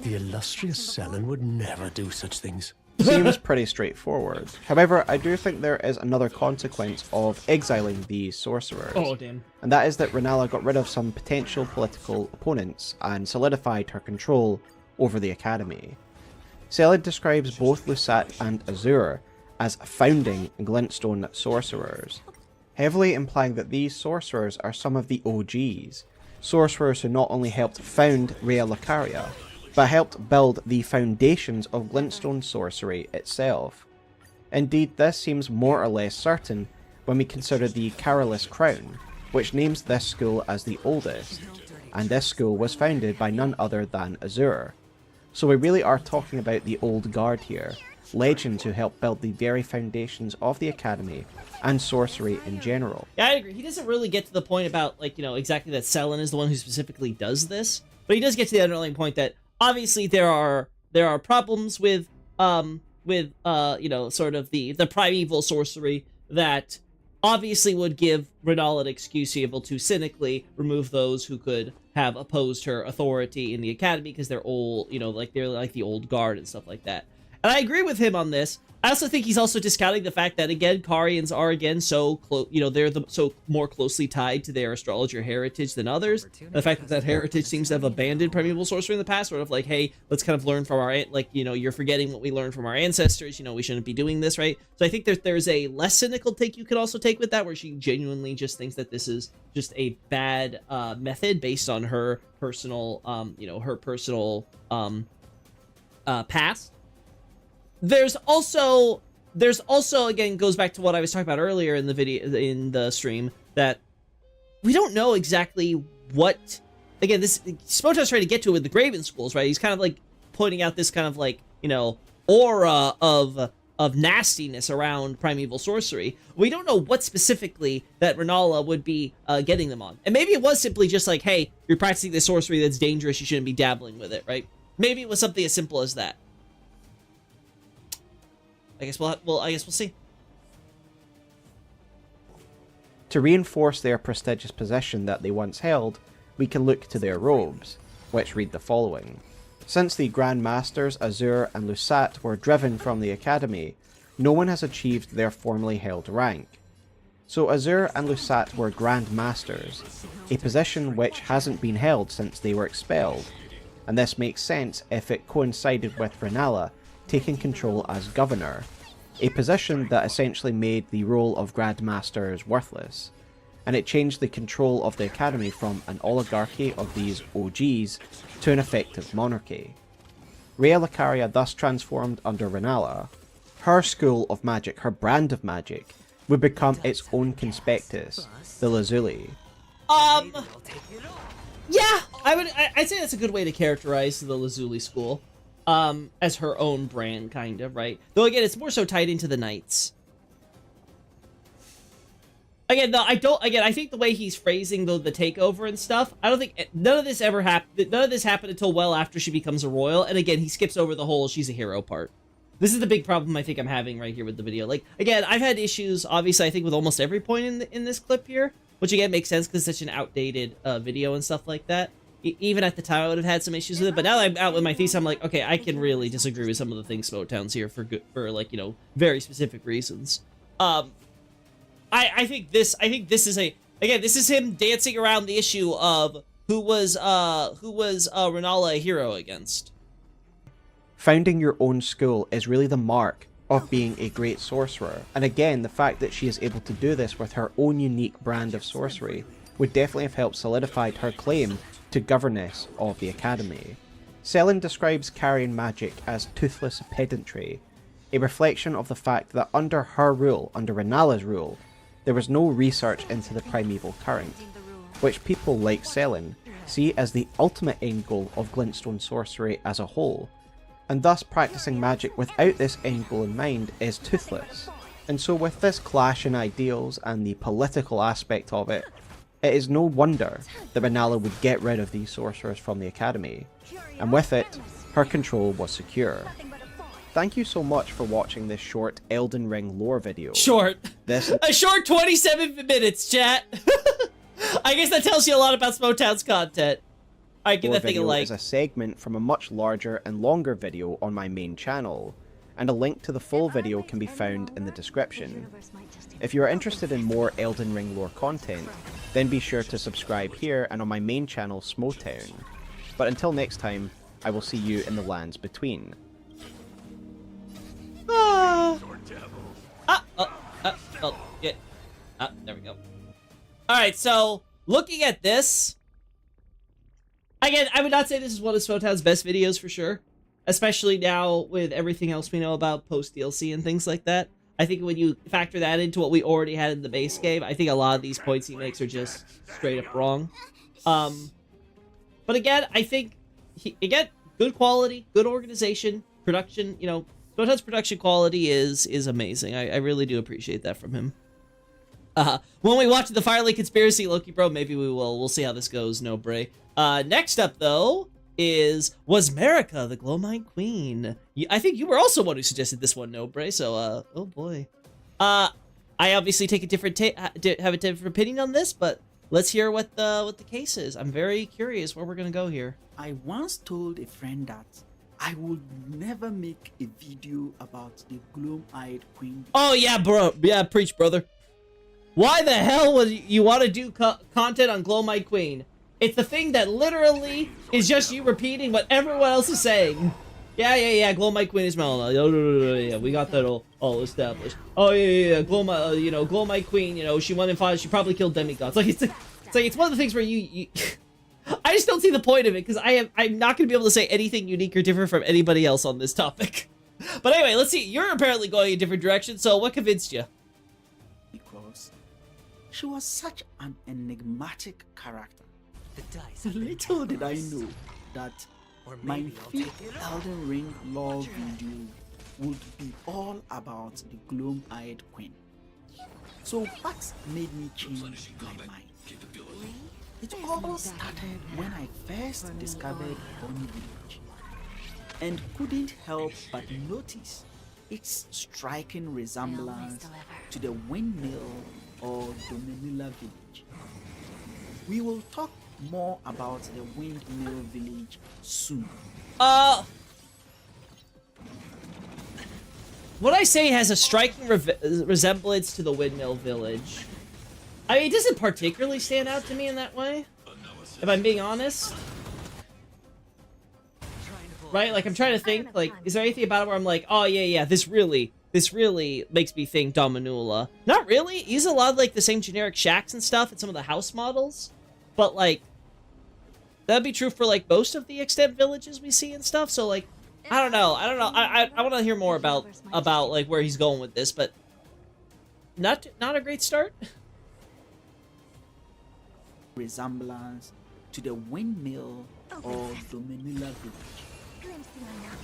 The illustrious Selene would never do such things. Seems pretty straightforward. However, I do think there is another consequence of exiling these sorcerers. Oh, damn. And that is that Rennala got rid of some potential political opponents and solidified her control over the Academy. Selene describes both Lusat and Azur as founding glintstone sorcerers, heavily implying that these sorcerers are some of the OGs, sorcerers who not only helped found Rea Lucaria, but helped build the foundations of glintstone sorcery itself. Indeed, this seems more or less certain when we consider the Carolus Crown, which names this school as the oldest, and this school was founded by none other than Azur. So we really are talking about the old guard here, legends who helped build the very foundations of the Academy and sorcery in general. Yeah, I agree. He doesn't really get to the point about, like, you know, exactly that Selene is the one who specifically does this, but he does get to the underlying point that obviously there are problems with you know, sort of the primeval sorcery that obviously would give Rennala an excuse to be able to cynically remove those who could have opposed her authority in the Academy because they're old, you know, like they're like the old guard and stuff like that. And I agree with him on this. I also think he's also discounting the fact that, again, Carians are, again, so close, you know, they're so more closely tied to their astrologer heritage than others. And the fact that that heritage seems to have abandoned primeval sorcery in the past, sort of like, hey, let's kind of learn from our, like, you know, you're forgetting what we learned from our ancestors, you know, we shouldn't be doing this, right? So I think there's a less cynical take you could also take with that, where she genuinely just thinks that this is just a bad method based on her personal, you know, her personal past. There's also, again, goes back to what I was talking about earlier in the video, in the stream, that we don't know exactly what, again, this, Smotown's trying to get to it with the Graven schools, right? He's kind of like pointing out this kind of like, you know, aura of nastiness around primeval sorcery. We don't know what specifically that Rennala would be getting them on. And maybe it was simply just like, hey, you're practicing this sorcery that's dangerous, you shouldn't be dabbling with it, right? Maybe it was something as simple as that. I guess we'll see. To reinforce their prestigious position that they once held, we can look to their robes, which read the following. Since the Grand Masters Azur and Lusat were driven from the Academy, no one has achieved their formerly held rank. So Azur and Lusat were Grand Masters, a position which hasn't been held since they were expelled, and this makes sense if it coincided with Rennala taking control as governor. a position that essentially made the role of Grand Masters worthless, and it changed the control of the Academy from an oligarchy of these OGs to an effective monarchy. Rhea Lucaria thus transformed under Renala. Her school of magic, her brand of magic, would become its own conspectus, the Lazuli. Yeah, I'd say that's a good way to characterize the Lazuli school. As her own brand, kind of, right? Though again, it's more so tied into the Knights. Again, though, I think the way he's phrasing the takeover and stuff, I don't think none of this ever happened. None of this happened until well after she becomes a royal. And again, he skips over the whole she's a hero part. This is the big problem I think I'm having right here with the video. Like, again, I've had issues, obviously, I think with almost every point in this clip here, which again makes sense because it's such an outdated video and stuff like that. Even at the time, I would have had some issues with it, but now that I'm out with my thesis, I'm like, okay, I can really disagree with some of the things Smotown's here for like, you know, very specific reasons. I think this is this is him dancing around the issue of who was Renala a hero against. Founding your own school is really the mark of being a great sorcerer, and again, the fact that she is able to do this with her own unique brand of sorcery would definitely have helped solidify her claim to governess of the Academy. Selin describes carrying magic as toothless pedantry, a reflection of the fact that under her rule, under Renala's rule, there was no research into the primeval current, which people like Selin see as the ultimate end goal of glintstone sorcery as a whole, and thus practicing magic without this end goal in mind is toothless. And so with this clash in ideals and the political aspect of it, it is no wonder that Renala would get rid of these sorcerers from the Academy, and with it, her control was secure. Thank you so much for watching this short Elden Ring lore video. A short 27 minutes, chat. I guess that tells you a lot about Smotown's content. I give that thing a like. Is a segment from a much larger and longer video on my main channel, and a link to the full video can be found in the description. If you are interested in more Elden Ring lore content, then be sure to subscribe here and on my main channel, Smotown. But until next time, I will see you in the lands between. There we go. Alright, so, looking at this, again, I would not say this is one of Smotown's best videos for sure. Especially now with everything else we know about post-DLC and things like that. I think when you factor that into what we already had in the base game, I think a lot of these points he makes are just straight up wrong. But again, I think, good quality, good organization, production, you know, Smotown's production quality is amazing. I really do appreciate that from him. When we watch the Firelight Conspiracy, Loki Bro, maybe we'll see how this goes, no Bray. Next up, though, was Marika, the Glowmine Queen. I think you were also one who suggested this one, no Bray, so, oh boy. I obviously take a different have a different opinion on this, but let's hear what the case is. I'm very curious where we're gonna go here. I once told a friend that I would never make a video about the Gloom-Eyed Queen. Oh yeah, bro. Yeah, preach, brother. Why the hell would you want to do content on Glow-Eyed Queen? It's the thing that literally is just you repeating what everyone else is saying. Yeah, Glow-Eyed Queen is Melina. Yeah, we got that all established. Oh yeah, Glow-Eyed Queen, you know, she won in 5, she probably killed demigods. Like it's one of the things where you I just don't see the point of it, because I'm not going to be able to say anything unique or different from anybody else on this topic. But anyway, let's see. You're apparently going a different direction, so what convinced you? Because she was such an enigmatic character. The dice have been Little did I cast. know that Or my maybe I'll fifth take it. Elden Ring lore video would be all about the Gloom-Eyed Queen. So what made me change my mind? It all started when I first discovered Bonny Village, and couldn't help but notice its striking resemblance to the windmill or Dominilla village. We will talk more about the windmill village soon. What I say has a striking resemblance to the windmill village. I mean, it doesn't particularly stand out to me in that way, if I'm being honest. Right? Like, I'm trying to think, like, is there anything about it where I'm like, oh, yeah, this really this really makes me think Dominula. Not really. He's a lot of, like, the same generic shacks and stuff and some of the house models. But, like, that'd be true for, like, most of the extent villages we see and stuff. So, like, I don't know. I want to hear more about, like, where he's going with this. But not a great start. Resemblance to the windmill of Dominula village.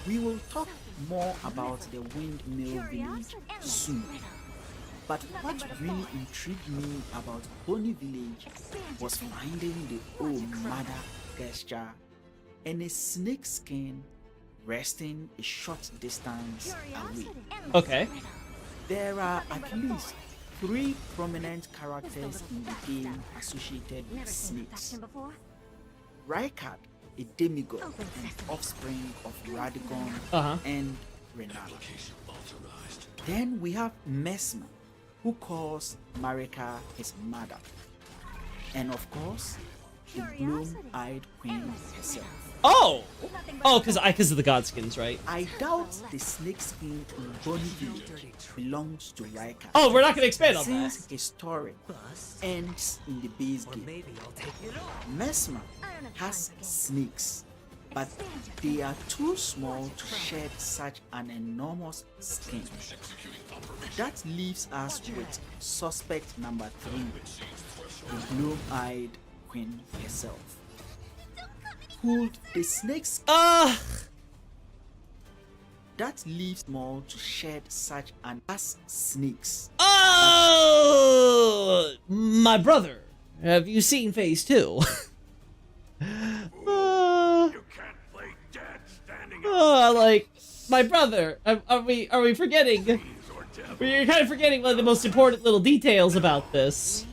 We will talk more about the windmill village soon. But what really intrigued me about Bonny Village was finding the old mother gesture and a snake skin resting a short distance away. Okay. There are at least 3 prominent characters in the game associated with snakes. Rykard, a demigod and offspring of Radagon and Renala. Then we have Mesmer, who calls Marika his mother. And of course, the gloom-eyed queen herself. Oh, because of the godskins, right? I doubt the snake skin in Bonny Village belongs to Rykard. Oh, we're not gonna expand on that. Since his story ends in the base game. Mesmer has snakes, but they are too small to shed such an enormous skin. That leaves us with suspect number 3, the gloom-eyed queen herself. Could the snakes that leaves small to shed such an as snakes? Oh, my brother, have you seen Phase 2? Like, my brother, are we forgetting? You're kind of forgetting one of the most important little details about this.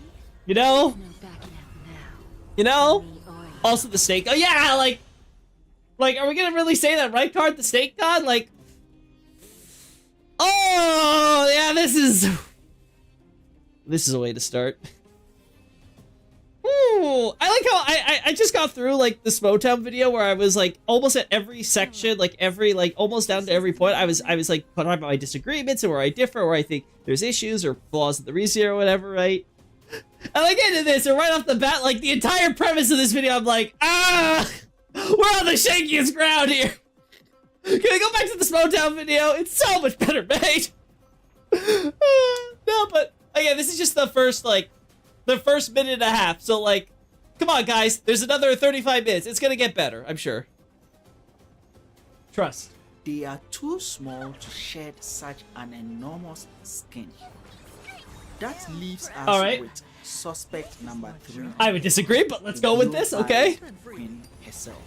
You know? You know? Also the snake. Oh yeah, like, are we gonna really say that Rykard the snake god? Like, oh yeah, this is a way to start. Ooh, I like how I just got through like the Smotown video where I was like almost at every section, like every almost down to every point. I was like talking about my disagreements and where I differ, where I think there's issues or flaws in the reason or whatever, right? And I get into this, and right off the bat, like the entire premise of this video, I'm like, we're on the shakiest ground here. Can I go back to the Smotown video? It's so much better made. No, but again, this is just the first minute and a half. So like, come on guys, there's another 35 minutes. It's gonna get better, I'm sure. Trust. They are too small to shed such an enormous skin. That leaves us with suspect number 3. I would disagree, but let's go with this, okay? Queen herself.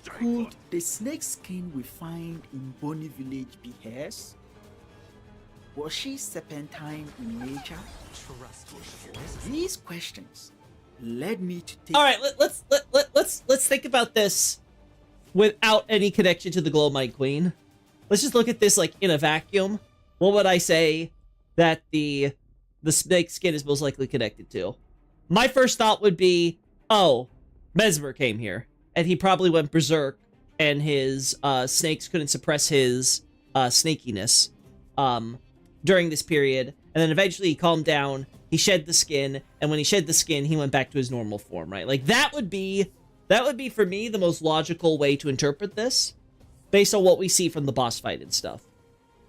Could the snake skin we find in Bonny Village be hers? Was she serpentine in nature? These questions led me to take. All right, let's think about this without any connection to the Glowmite Queen. Let's just look at this like in a vacuum. What would I say that the snake skin is most likely connected to? My first thought would be, oh, Mesmer came here, and he probably went berserk, and his snakes couldn't suppress his snakiness during this period, and then eventually he calmed down, he shed the skin, and when he shed the skin, he went back to his normal form, right? Like, that would be for me the most logical way to interpret this, based on what we see from the boss fight and stuff.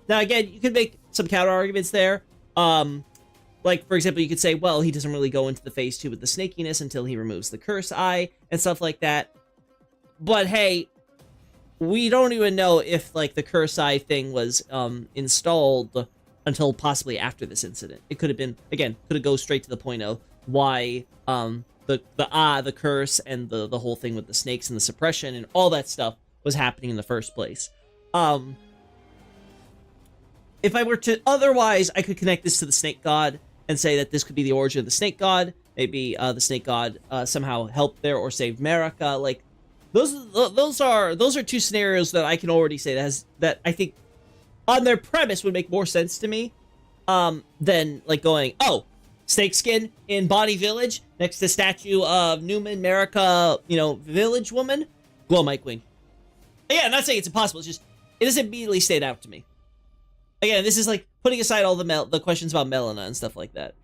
Now, again, you could make some counter arguments there. Like, for example, you could say, well, he doesn't really go into the phase 2 with the snakiness until he removes the curse eye and stuff like that. But hey, we don't even know if, like, the curse eye thing was installed until possibly after this incident. It could have been, again, could have go straight to the point of why the curse and the whole thing with the snakes and the suppression and all that stuff was happening in the first place. If I were to otherwise, I could connect this to the snake god and say that this could be the origin of the snake god. Maybe the snake god somehow helped there or saved Marika. Like, those are two scenarios that I can already say that I think on their premise would make more sense to me than like going, oh, snake skin in Bonny Village next to the statue of Newman Marika, village woman, Glowmite Queen. Yeah, I'm not saying it's impossible. It's just it doesn't immediately stand out to me. Again, this is like putting aside all the questions about Melina and stuff like that.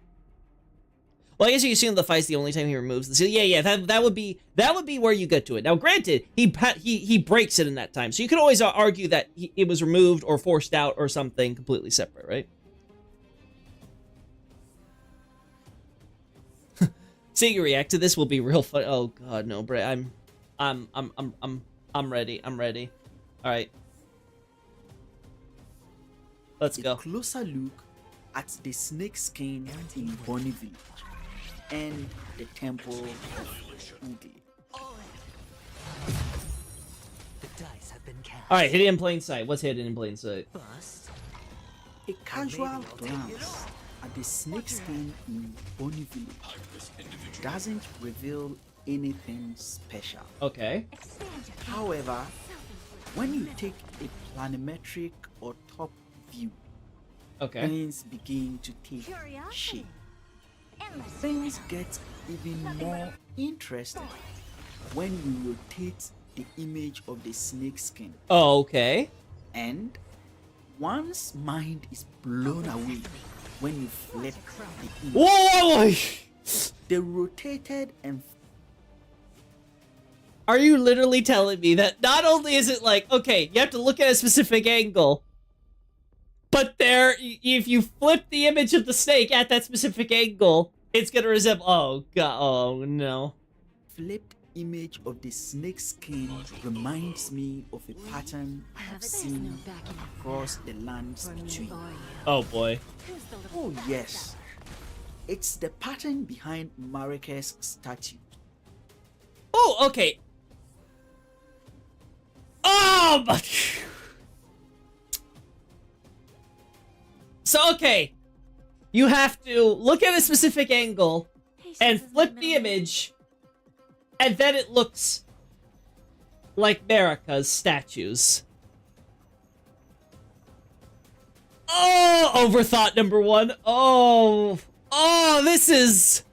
Well, I guess you assume the fight's the only time he removes the seal. Yeah, that would be where you get to it. Now, granted, he breaks it in that time, so you could always argue that it was removed or forced out or something completely separate, right? Seeing you react to this will be real fun. Oh God, no, Bray. I'm ready. I'm ready. All right, let's A go. closer look at the snake skin in Bonnie Village and the temple of Ugly. The dice have been cast. All right, hidden in plain sight. What's hidden in plain sight? Bust. A casual glance at the snake skin in Bonnie Village doesn't reveal anything special. Okay. However, when you take a planimetric or top view, Okay. things begin to take shape. Things get even more interesting when you rotate the image of the snake skin, Oh, okay. and one's mind is blown away when you flip the image. Whoa! The rotated and Are you literally telling me that not only is it like, okay, you have to look at a specific angle, but if you flip the image of the snake at that specific angle, it's gonna resemble, oh God, oh no. flipped image of the snake skin reminds me of a pattern I have seen across the lands between. Oh boy. Oh yes, it's the pattern behind Marrake's statue. Oh, okay. Oh, my. So, okay. You have to look at a specific angle and flip the image, and then it looks like Marika's statues. Oh, overthought number one. Oh, this is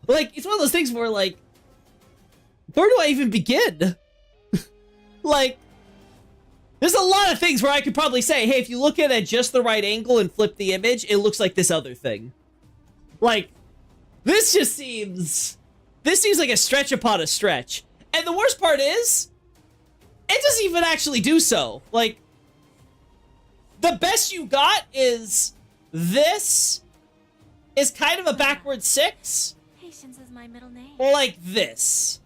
like, it's one of those things where like, where do I even begin? Like, there's a lot of things where I could probably say, hey, if you look at it at just the right angle and flip the image, it looks like this other thing. Like, this seems like a stretch upon a stretch. And the worst part is, it doesn't even actually do so. Like, the best you got is this is kind of a backward 6. Patience is my middle name. Like this.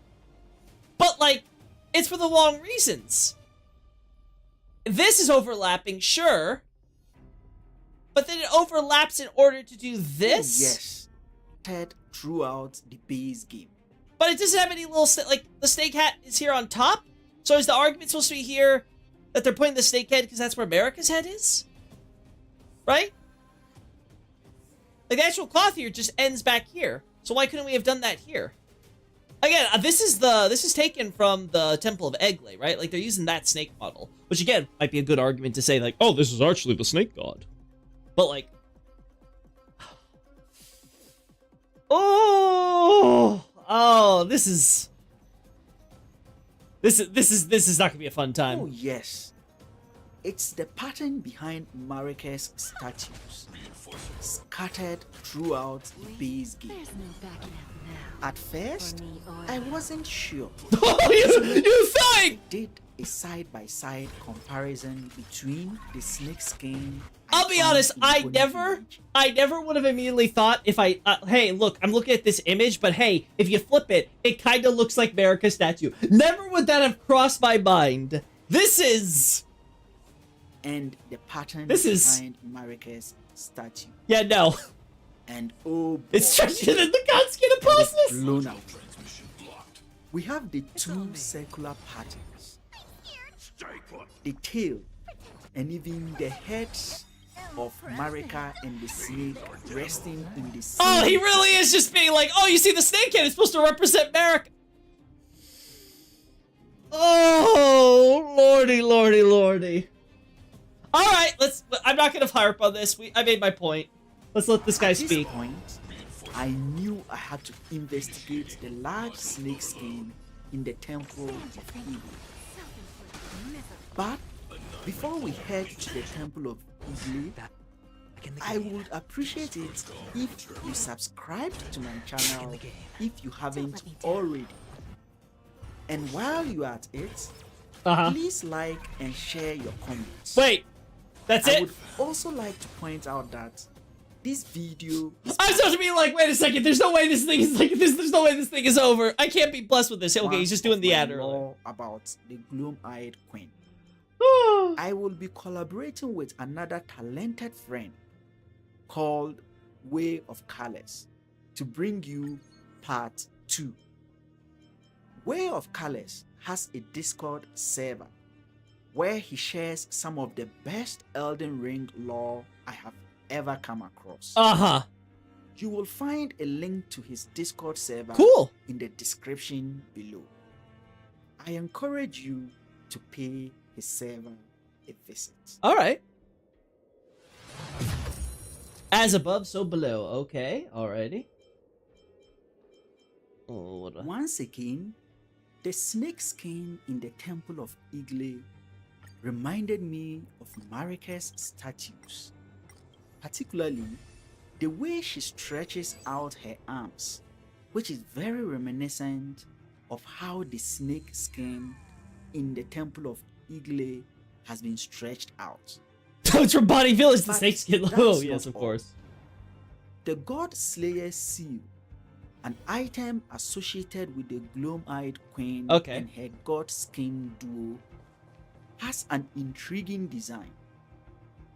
But, like, it's for the wrong reasons. This is overlapping, sure. But then it overlaps in order to do this? Yes, Ted throughout the base game. But it doesn't have any little, like, the snake hat is here on top? So is the argument supposed to be here that they're putting the snake head because that's where Marika's head is? Right? Like, the actual cloth here just ends back here. So why couldn't we have done that here? Again, this is taken from the Temple of Egle, right? Like, they're using that snake model. Which, again, might be a good argument to say, like, oh, this is actually the snake god. But, like... Oh, this is not gonna be a fun time. Oh yes, it's the pattern behind Marrake's statues, scattered throughout the base game. There's no backing out now. At first, I wasn't sure. Oh, you think? Did a side-by-side comparison between the snake skin. I'll be honest, I never would have immediately thought if hey, look, I'm looking at this image, but hey, if you flip it, it kind of looks like Marika's statue. Never would that have crossed my mind. This is... And the pattern This is- behind Marrake's statue. Yeah, no. And oh boy, It's stretching in the godskin I was apostles. blown out. We have the two circular patterns, the tail, and even the heads of Marika and the snake resting in the same. Oh, he really is just being like, oh, you see the snake head, it's supposed to represent Marika. Oh, lordy, lordy, lordy. All right, I'm not gonna harp on this. I made my point. Let's let this guy At this speak. point, I knew I had to investigate the large snake skin in the temple of Eden. But before we head to the temple of Igley, Back in the I game. would appreciate it if you subscribed to my channel if you haven't already. And while you are at it, Uh-huh. please like and share your comments. Wait, that's I it? would also like to point out that this video is I'm supposed to be like, wait a second, there's no way this thing is like this. There's no way this thing is over. I can't be blessed with this. Okay, he's just doing the ad earlier. lore about the gloom-eyed queen. I will be collaborating with another talented friend called Way of Colors to bring you part 2. Way of Colors has a Discord server where he shares some of the best Elden Ring lore I have ever come across. Uh-huh. You will find a link to his Discord server Cool. in the description below. I encourage you to pay his server a visit. All right. As above, so below. Okay, alrighty. Oh, what Once again, the snake skin in the Temple of Igley reminded me of Marika's statues, particularly the way she stretches out her arms, which is very reminiscent of how the snake skin in the Temple of Igley has been stretched out. Oh, it's from Bonnie Village, the But snakeskin. that's Oh, not yes, of all. course. The God Slayer seal, an item associated with the Gloom-eyed Queen Okay. and her God Skin duo, has an intriguing design.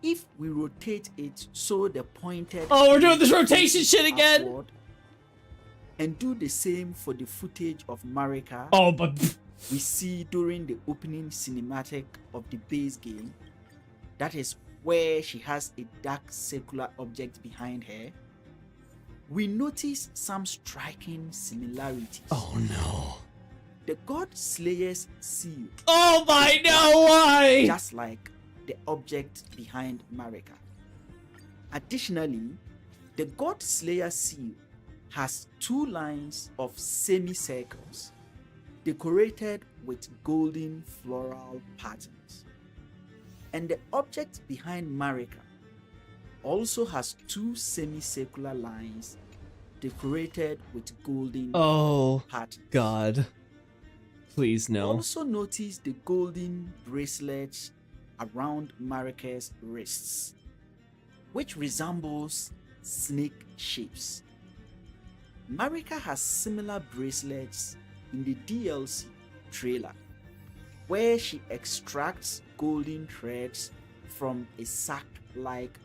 If we rotate it so the pointed Oh, we're doing this end rotation faces shit again? upward, and do the same for the footage of Marika Oh, but we see during the opening cinematic of the base game, that is where she has a dark circular object behind her, we notice some striking similarities. oh no. The God Slayer's seal, Oh my no, why? just like the object behind Marika. Additionally, the God Slayer seal has 2 lines of semicircles decorated with golden floral patterns. And the object behind Marika also has 2 semicircular lines decorated with golden Oh patterns. God. Please no. Also notice the golden bracelets around Marika's wrists, which resembles snake shapes. Marika has similar bracelets in the DLC trailer, where she extracts golden threads from a sack-like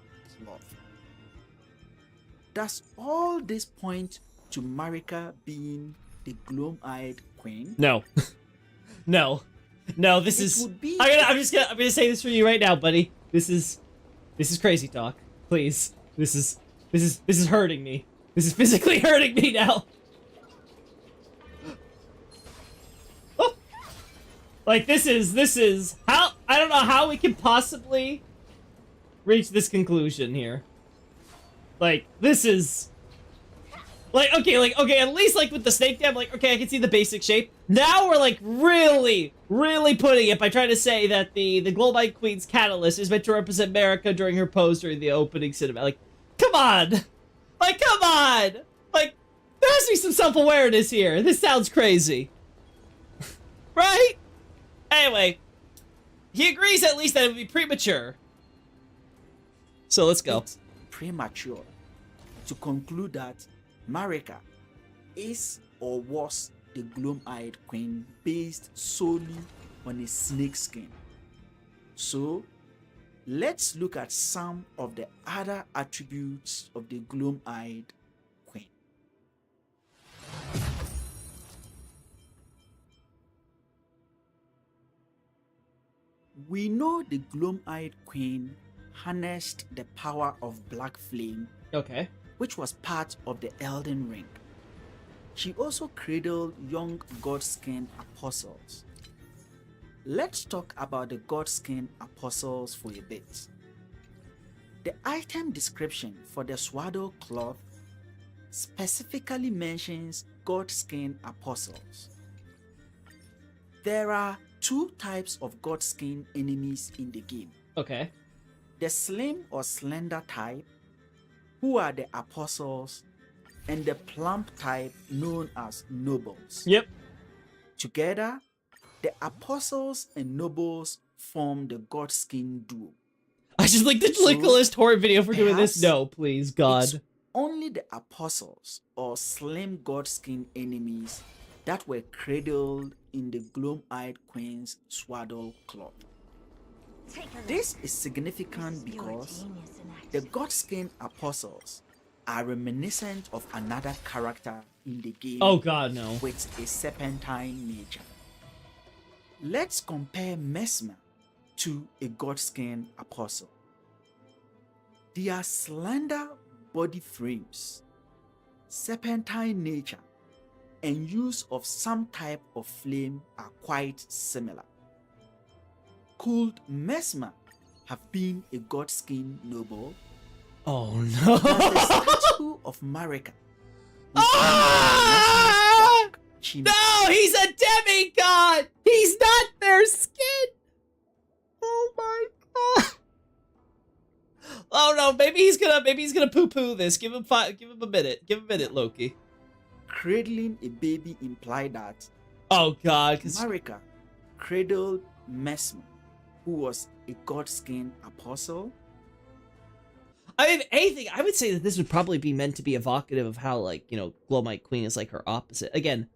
cloth. Does all this point to Marika being the gloom-eyed queen? No. No. No, this It is would be- I'm gonna say this for you right now, buddy. This is crazy talk. Please. This is hurting me. This is physically hurting me now. Oh. Like this is how I don't know how we can possibly reach this conclusion here. Like this is like okay, at least like with the snake dam, like okay, I can see the basic shape. Now we're like really putting it by trying to say that the Glow-Eyed Queen's catalyst is meant to represent America during her pose during the opening cinema. Like, come on! Like, come on! Like, there has to be some self-awareness here. This sounds crazy. Right? Anyway, he agrees at least that it would be premature. So let's go. It's premature to conclude that Marika is or was the gloom-eyed queen based solely on a snake skin. So let's look at some of the other attributes of the gloom-eyed queen. We know the gloom-eyed queen harnessed the power of black flame, Okay. which was part of the Elden Ring. She also cradled young Godskin apostles. Let's talk about the Godskin apostles for a bit. The item description for the swaddle cloth specifically mentions Godskin apostles. There are 2 types of Godskin enemies in the game. Okay. the slim or slender type, who are the apostles, and the plump type known as nobles. Yep. Together, the apostles and nobles form the Godskin duo. I just like the So, Nicholas horror video for doing this. perhaps No, please, God. It's only the apostles or slim Godskin enemies that were cradled in the Gloam-eyed Queen's swaddle cloth. This is significant because the Godskin apostles are reminiscent of another character in the game Oh God, no. with a serpentine nature. Let's compare Mesmer to a Godskin apostle. Their slender body frames, serpentine nature, and use of some type of flame are quite similar. Could Mesmer have been a Godskin noble? Oh Does the no. statue of Marika Ah! Chim- No, he's a demigod. He's not their skin. Oh my God. Oh no, maybe he's gonna poo-poo this. Give him a minute. Give him a minute, Loki. cradling a baby imply that Oh God, because Marika cradled Mesmer, who was a Godskin apostle. I mean, anything, I would say that this would probably be meant to be evocative of how, like, you know, Gloamite Queen is like her opposite. Again,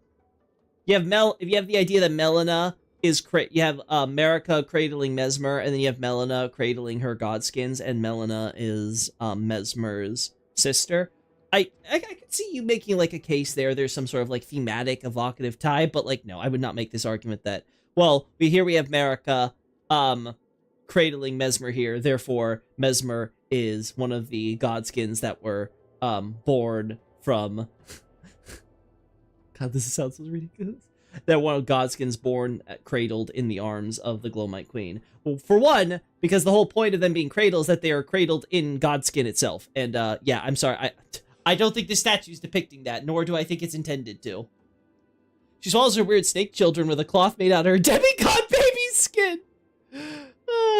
you have if you have the idea that Melina is you have Marika cradling Mesmer, and then you have Melina cradling her godskins, and Melina is Mesmer's sister. I could see you making like a case there. There's some sort of like thematic evocative tie, but like no, I would not make this argument that, well, we have Marika cradling Mesmer here, therefore Mesmer is one of the godskins that were born from God, this sounds so ridiculous. That one of godskins born cradled in the arms of the Gloamite Queen. Well, for one, because the whole point of them being cradled is that they are cradled in godskin itself. And yeah, I'm sorry, I don't think the statue is depicting that, nor do I think it's intended to. She swallows her weird snake children with a cloth made out of her demigod baby skin.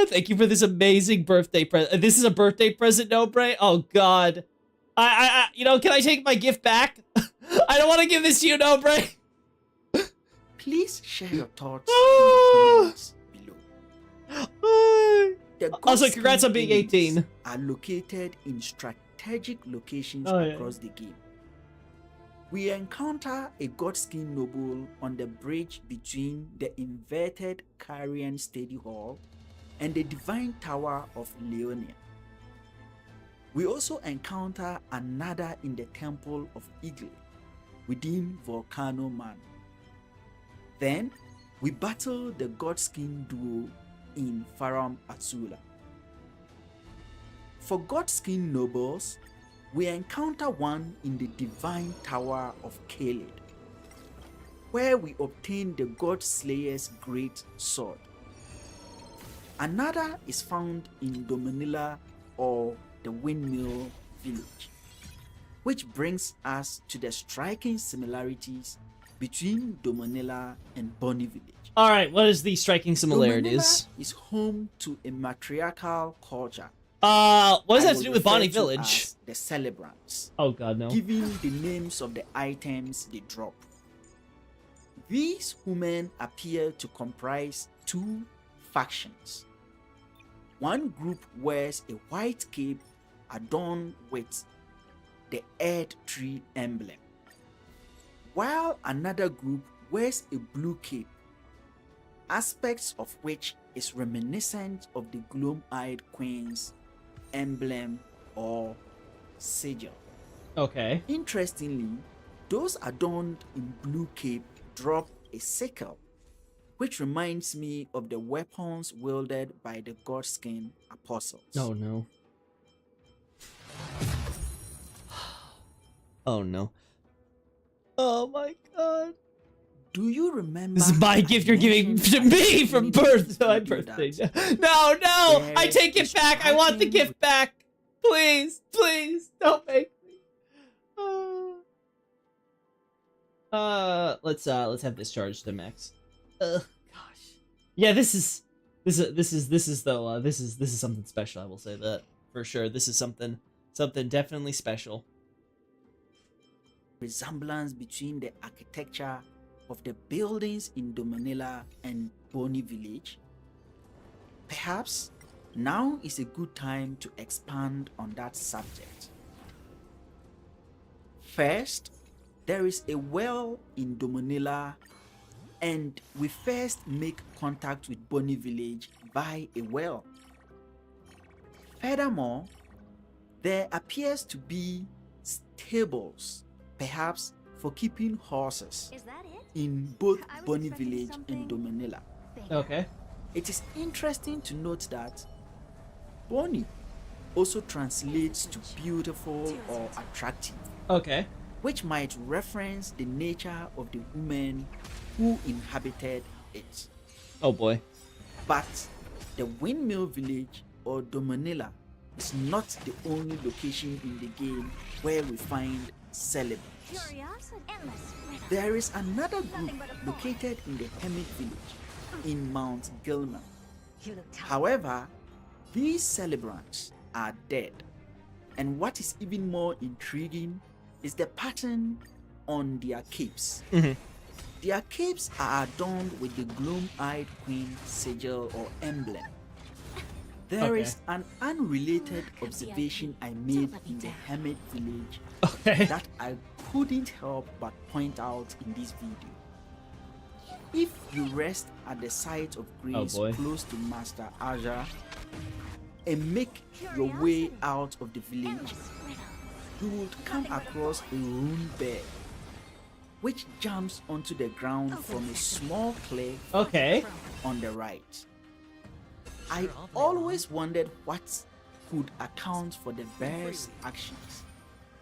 Thank you for this amazing birthday present. This is a birthday present, Nobre? Oh God. You know, can I take my gift back? I don't want to give this to you, Nobre. Please share your thoughts in the comments below. The Also, Godskin congrats on being enemies 18. are located in strategic locations Oh, yeah. across the game. We encounter a Godskin noble on the bridge between the inverted Carian Study Hall and the Divine Tower of Leonia. We also encounter another in the Temple of Eagle within Volcano Man. Then, we battle the Godskin duo in Farum Azula. For Godskin nobles, we encounter one in the Divine Tower of Kaled, where we obtain the God Slayer's great sword. Another is found in Dominilla or the Windmill Village, which brings us to the striking similarities between Dominilla and Bonny Village. All right, what is the striking similarities? Dominilla is home to a matriarchal culture. What does that I have to will do with refer Bonny to Village? as the celebrants, Oh God, no. giving the names of the items they drop. These women appear to comprise two factions. One group wears a white cape adorned with the Earth Tree emblem, while another group wears a blue cape, aspects of which is reminiscent of the Gloam-eyed Queen's emblem or sigil. Okay. Interestingly, those adorned in blue cape drop a sickle, which reminds me of the weapons wielded by the Godskin apostles. Oh no. Oh no. Oh my God. Do you remember? This is my I gift you're giving mentioned to at me the for beginning of this my video birthday. that No, no! there I take it is back! I want the striking gift back! Please, please, don't make me. Let's have this charged to max. Gosh. Yeah, this is This is something special. I will say that for sure. This is something definitely special. Resemblance between the architecture of the buildings in Domanilla and Bonny Village. Perhaps now is a good time to expand on that subject. First, there is a well in Domanilla, and we first make contact with Bonny Village by a well. Furthermore, there appears to be stables, perhaps for keeping horses, Is that it? in both I was Bonny expecting Village and something Domanilla. Okay. It is interesting to note that Bonny also translates to beautiful or attractive, Okay. which might reference the nature of the women who inhabited it. Oh boy. But the Windmill Village or Domanilla is not the only location in the game where we find celebrants. Curiosity. Endless riddle. There is another group located in the Hermit Village in Mount Gilman. You look tired. However, these celebrants are dead, and what is even more intriguing is the pattern on their capes. Mhm. Their capes are adorned with the Gloom-Eyed Queen sigil or emblem. There Okay. is an unrelated observation I made in the Hermit Village Okay. that I couldn't help but point out in this video. If you rest at the site of grace boy. close to Master Azure and make your way out of the village, Endless riddle. you would come across a rune bear which jumps onto the ground from a small cliff Okay. on the right. I always wondered what could account for the bear's actions.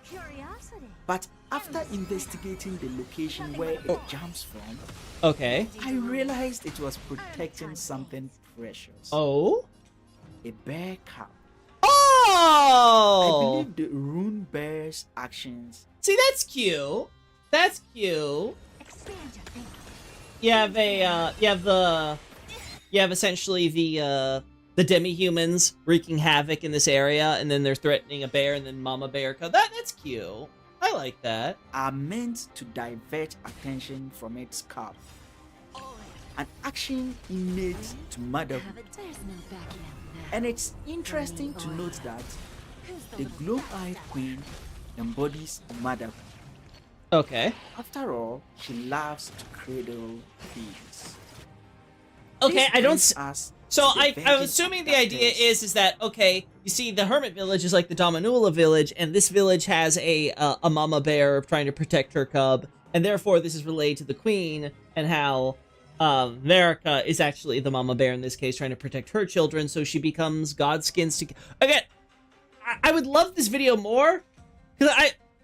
Curiosity. But after investigating the location where it jumps from, Okay. I realized it was protecting something precious. Oh. A bear cub. I Oh. believe the rune bear's actions. See, that's cute. That's cute. Expand your thinking. You have essentially the demi-humans wreaking havoc in this area, and then they're threatening a bear, and then Mama Bear comes. That's cute. I like that. Are meant to divert attention from its cub. An action innate to motherhood. There's no backing out now. And it's interesting to note that the glow-eyed queen embodies motherhood. Okay. After all, she loves to cradle babies. Okay, This I don't. brings us So to the I'm virgin assuming the idea abductors. is that okay? You see, the Hermit Village is like the Domanula Village, and this village has a mama bear trying to protect her cub, and therefore this is relayed to the queen, and how Verica is actually the mama bear in this case, trying to protect her children, so she becomes Godskins to. Again, I would love this video more because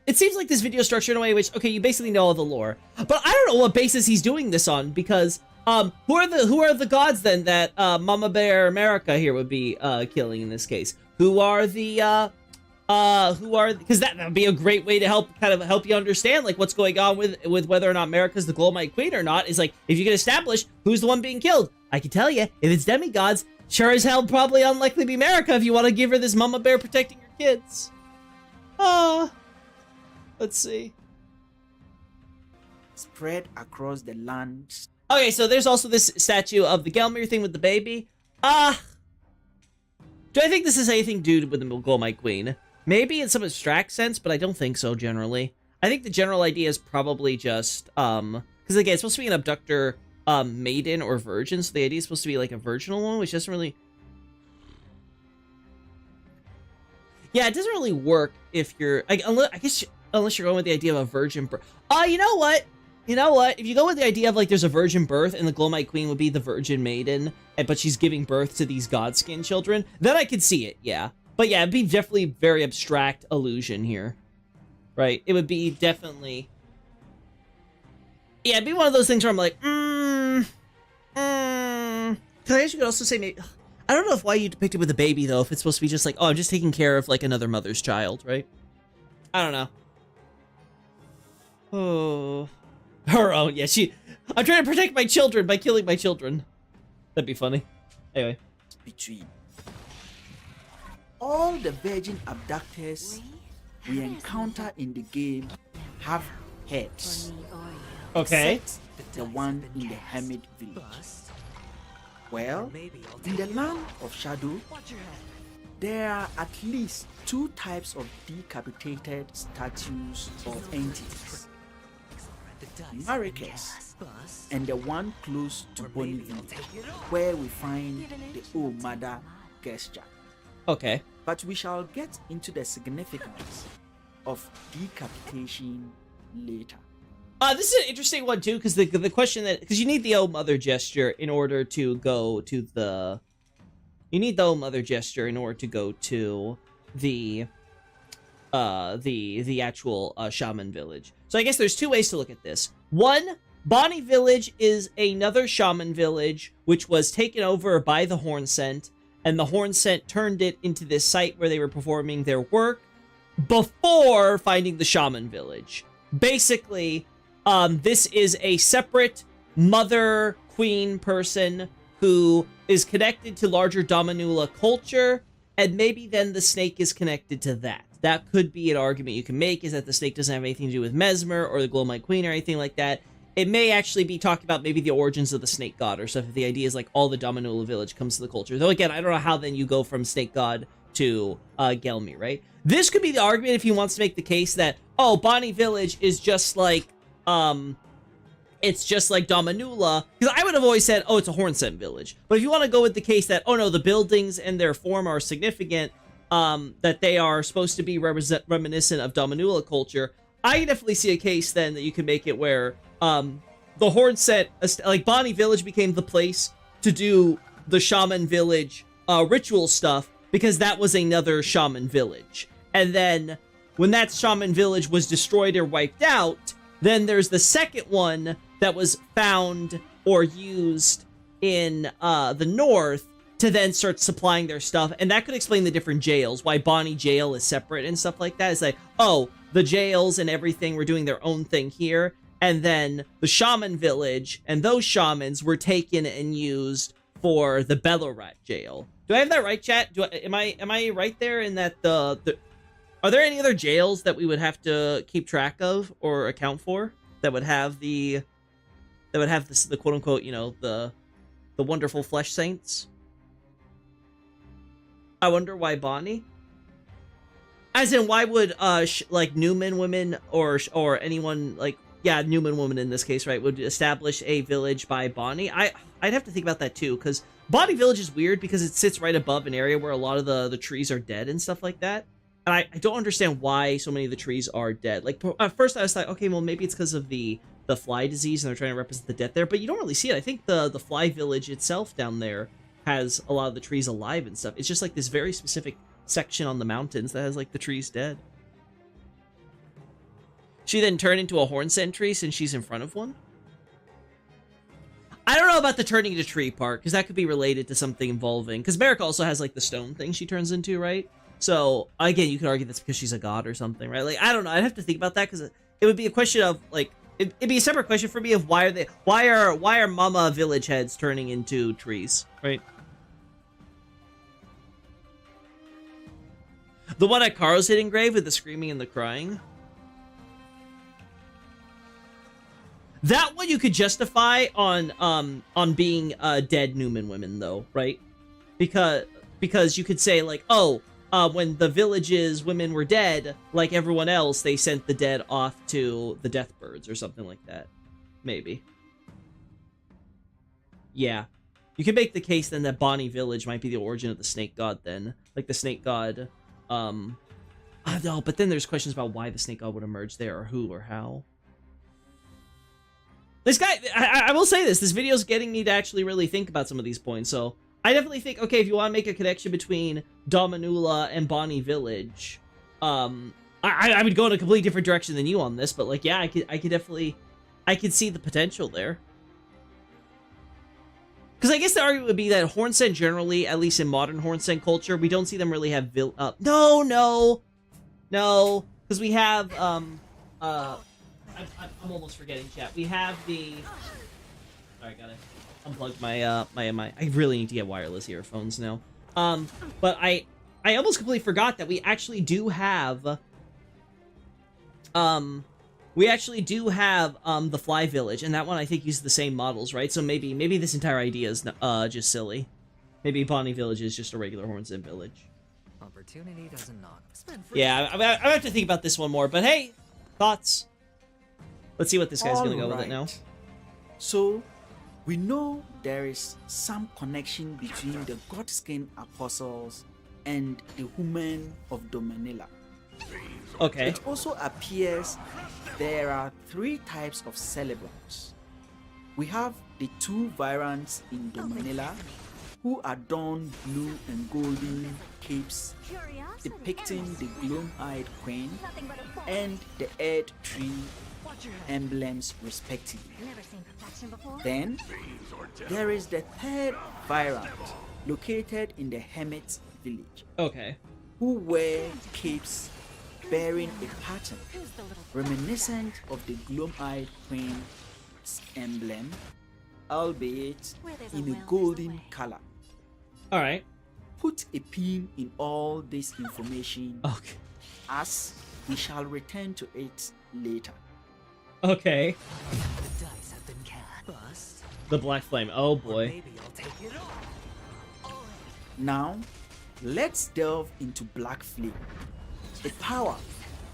it seems like this video is structured in a way which okay, you basically know all the lore, but I don't know what basis he's doing this on because. Who are the gods then that Mama Bear America here would be killing in this case? Who are because that would be a great way to help you understand like what's going on with whether or not America's the Gloamite Queen or not. Is like if you can establish who's the one being killed. I can tell you if it's demigods, sure as hell probably unlikely to be America if you want to give her this Mama Bear protecting your kids. Let's see. Spread across the land. Okay, so there's also this statue of the Gelmir thing with the baby. Do I think this has anything to do with the Gloamite Queen? Maybe in some abstract sense, but I don't think so generally. I think the general idea is probably just, because again, it's supposed to be an abductor, maiden or virgin, so the idea is supposed to be like a virginal one, which doesn't really... Yeah, it doesn't really work if you're, unless you're going with the idea of a virgin birth. You know what? If you go with the idea of like there's a virgin birth and the Gloamite Queen would be the virgin maiden, but she's giving birth to these godskin children, then I could see it, yeah. But yeah, it'd be definitely very abstract illusion here. Right? It would be definitely... Yeah, it'd be one of those things where I'm like, Cause I guess you could also say maybe... I don't know if why you depict it with a baby, though, if it's supposed to be just like, oh, I'm just taking care of, like, another mother's child, right? I don't know. Oh... Her own, yeah, I'm trying to protect my children by killing my children. That'd be funny. Anyway. between. All the virgin abductors we encounter in the game have heads, Okay. except the one in the hermit village. Well, in the land of shadow, there are at least 2 types of decapitated statues or entities. Marrakesh and the one close to Bonnie Village, where we find the old mother gesture. Okay. But we shall get into the significance of decapitation later. This is an interesting one too, because the question that, because you need the oh mother gesture in order to go to the, you need the oh mother gesture in order to go to the actual shaman village. So I guess there's 2 ways to look at this. One, Bonnie Village is another shaman village which was taken over by the Horn Scent, and the Horn Scent turned it into this site where they were performing their work before finding the shaman village. Basically, this is a separate mother queen person who is connected to larger Dominula culture, and maybe then the snake is connected to that. That could be an argument you can make, is that the snake doesn't have anything to do with Mesmer or the Glowmite Queen or anything like that. It may actually be talking about maybe the origins of the snake god or stuff, if the idea is like all the Dominula village comes to the culture. Though again, I don't know how then you go from snake god to Gelmi, right? This could be the argument if he wants to make the case that, oh, Bonnie Village is just like, it's just like Dominula, because I would have always said, oh, it's a Hornsent village. But if you want to go with the case that, oh no, the buildings and their form are significant, that they are supposed to be reminiscent of Dominula culture, I can definitely see a case then that you can make it where, the Hornsent, like Bonnie Village became the place to do the Shaman Village, ritual stuff, because that was another Shaman Village. And then, when that Shaman Village was destroyed or wiped out, then there's the second one that was found or used in the north to then start supplying their stuff. And that could explain the different jails, why Bonnie Jail is separate and stuff like that. It's like, oh, the jails and everything were doing their own thing here. And then the Shaman Village and those shamans were taken and used for the Belorat jail. Do I have that right, chat? Am I right there in that are there any other jails that we would have to keep track of or account for that would have the quote unquote, you know, the wonderful flesh saints? I wonder why Bonnie? As in, why would like Newman women or anyone like, yeah, Newman woman in this case, right, would establish a village by Bonnie? I'd have to think about that too, because Bonnie Village is weird because it sits right above an area where a lot of the trees are dead and stuff like that. And I don't understand why so many of the trees are dead. Like, at first I was like, okay, well, maybe it's because of the fly disease and they're trying to represent the death there, but you don't really see it. I think the fly village itself down there has a lot of the trees alive and stuff. It's just like this very specific section on the mountains that has like the trees dead. She then turned into a Hornsent tree since she's in front of one? I don't know about the turning into tree part, because that could be related to something involving, because Merrick also has like the stone thing she turns into, right? So again, you could argue that's because she's a god or something, right? Like, I don't know. I'd have to think about that, because it would be a question of like, it'd be a separate question for me of why are mama village heads turning into trees, right? The one at Carl's hidden grave with the screaming and the crying. That one you could justify on being dead Newman women though, right? Because you could say like, oh, when the village's women were dead, like everyone else, they sent the dead off to the Deathbirds or something like that. Maybe. Yeah. You can make the case then that Bonnie Village might be the origin of the snake god then. Like the snake god, no, but then there's questions about why the snake god would emerge there, or who, or how. This guy, I will say this video's getting me to actually really think about some of these points, so I definitely think, okay, if you want to make a connection between Dominula and Bonnie Village, I would go in a completely different direction than you on this, but like, yeah, I could definitely, I could see the potential there. Because I guess the argument would be that Hornsent generally, at least in modern Hornsent culture, we don't see them really have no, because we have, I'm almost forgetting, chat. We have the, sorry, got it. unplugged my my. I really need to get wireless earphones now. But I almost completely forgot that we actually do have the Fly Village, and that one I think uses the same models, right? So maybe this entire idea is just silly. Maybe Bonnie Village is just a regular Horns End village. Opportunity doesn't knock. Yeah, I have to think about this one more. But hey, thoughts? Let's see what this guy's gonna go with it now. So, we know there is some connection between the Godskin apostles and the women of Dominilla. Okay. It also appears there are 3 types of celebrants. We have the 2 variants in Dominilla, who adorn blue and golden capes Curiosity. depicting the gloom-eyed queen Nothing but a fall. and the Earth Tree Watch your head. emblems respectively. Never seen perfection before. Then there is the 3rd variant located in the Hermit village, Okay. who wear capes bearing a pattern Who's the little reminiscent of the gloom-eyed queen's emblem, albeit Where there's a in will, a there's a golden way. color. All right. Put a pin in all this information, Okay. as we shall return to it later. Okay. The dice have been cast. Bust. The Black Flame. Oh boy. Maybe I'll take it all. Now, let's delve into Black Flame, a power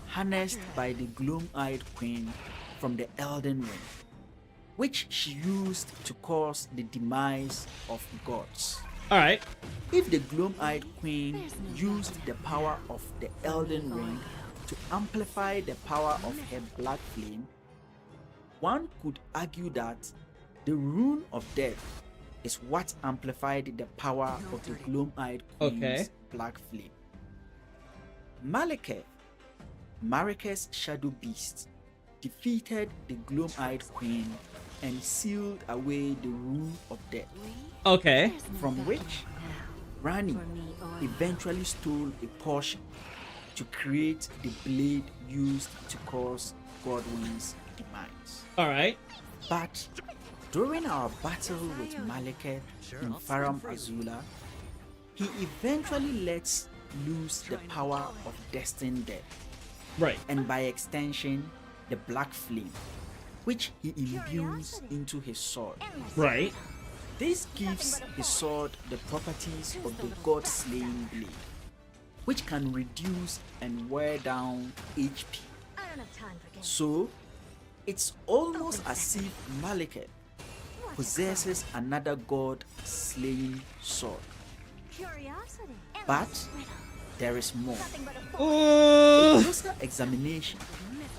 harnessed by the gloom-eyed queen from the Elden Ring, which she used to cause the demise of gods. All right. If the gloom-eyed queen used the power of the Elden Ring to amplify the power of her Black Flame, one could argue that the Rune of Death is what amplified the power of the gloom-eyed queen's Okay. Black Flame. Malekith, Marika's shadow beast, defeated the gloom-eyed queen and sealed away the Rune of Death, Okay. from which Rani eventually stole a portion to create the blade used to cause Godwin's demise. All right. But during our battle with Malekith in Farum Azula, he eventually lets loose the power of destined death, Right. and by extension, the Black Flame, which he imbues into his sword. Right. This gives his sword the properties of the god-slaying blade, which can reduce and wear down HP. I don't have time for games. So, it's almost as if Malekith possesses another god-slaying sword. Curiosity. But there is more. Nothing but a fall. A closer examination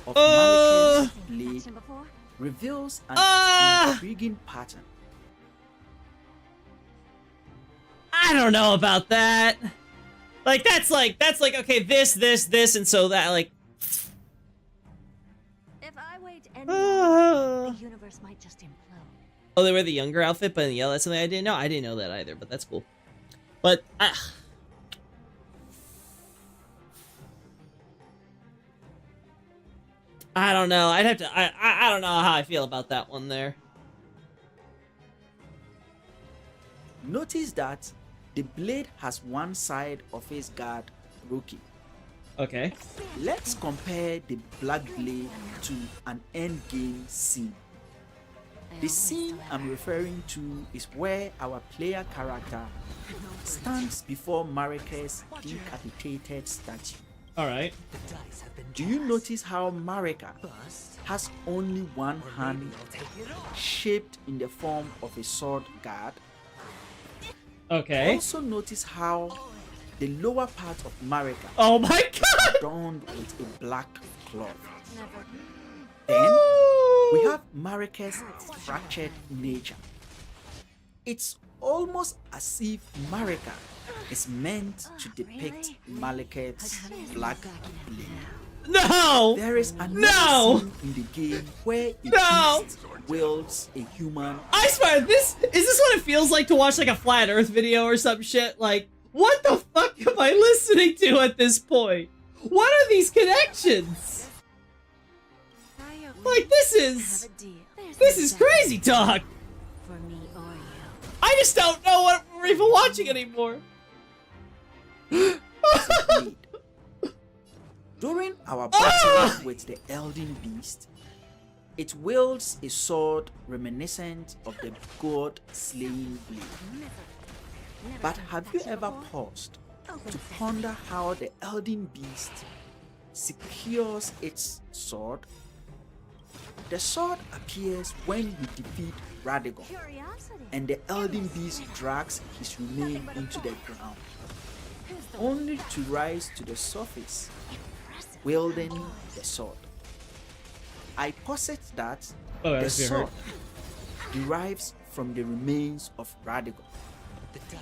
of Malekith's blade Perfection before. reveals an Ah! intriguing pattern. I don't know about that. Like that's like okay, this, and so that like. If I wait any longer, the universe might just implode. Oh, they wear the younger outfit, but in yellow. That's something I didn't know. I didn't know that either, but that's cool. But I don't know. I'd have to. I don't know how I feel about that one there. Notice that the blade has one side of its guard broken. Okay. Let's compare the Black Blade to an endgame scene. The scene I'm referring to is where our player character stands before Marika's decapitated statue. All right. The dice have been Do you notice how Marika bust. has only one hand Maybe I'll take it all. shaped in the form of a sword guard? Okay. Also notice how the lower part of Marika Oh my god. adorned with a black cloth. Never. Then we have Marika's fractured nature. It's almost as if Marika is meant to depict Malekith's black blade. No. There is another No! scene in the game where a No! beast wields a human. I swear, this what it feels like to watch like a flat Earth video or some shit. Like, what the fuck am I listening to at this point? What are these connections? Like, this is crazy talk. For me or you. I just don't know what we're even watching anymore. blade. During our battle with the Elden Beast, it wields a sword reminiscent of the god-slaying blade. But have you ever paused to ponder how the Elden Beast secures its sword? The sword appears when you defeat Radagon, and the Elden Beast drags his remain into the ground, only to rise to the surface, wielding the sword. I posit that Oh, the that's sword derives from the remains of Radagon.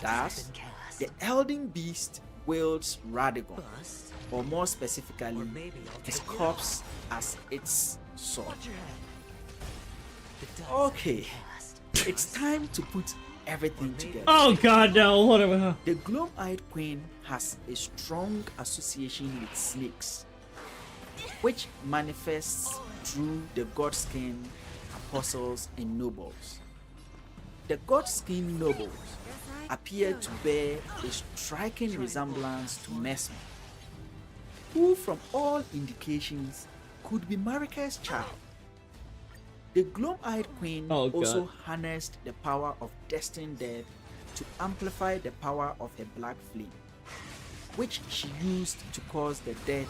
Thus, the Elden Beast wields Radagon, Bust. or more specifically, Or maybe I'll his take it corpse as its sword. Watch your head. The dice have Okay, been cast. it's time to put everything together. Oh god, no. What am I... The Gloom-Eyed Queen has a strong association with snakes, which manifests through the Godskin apostles and nobles. The Godskin nobles appear to bear a striking resemblance to Mesmer, who from all indications could be Marika's child. The Gloom-Eyed Queen Oh, God. also harnessed the power of destined death to amplify the power of her black flame, which she used to cause the death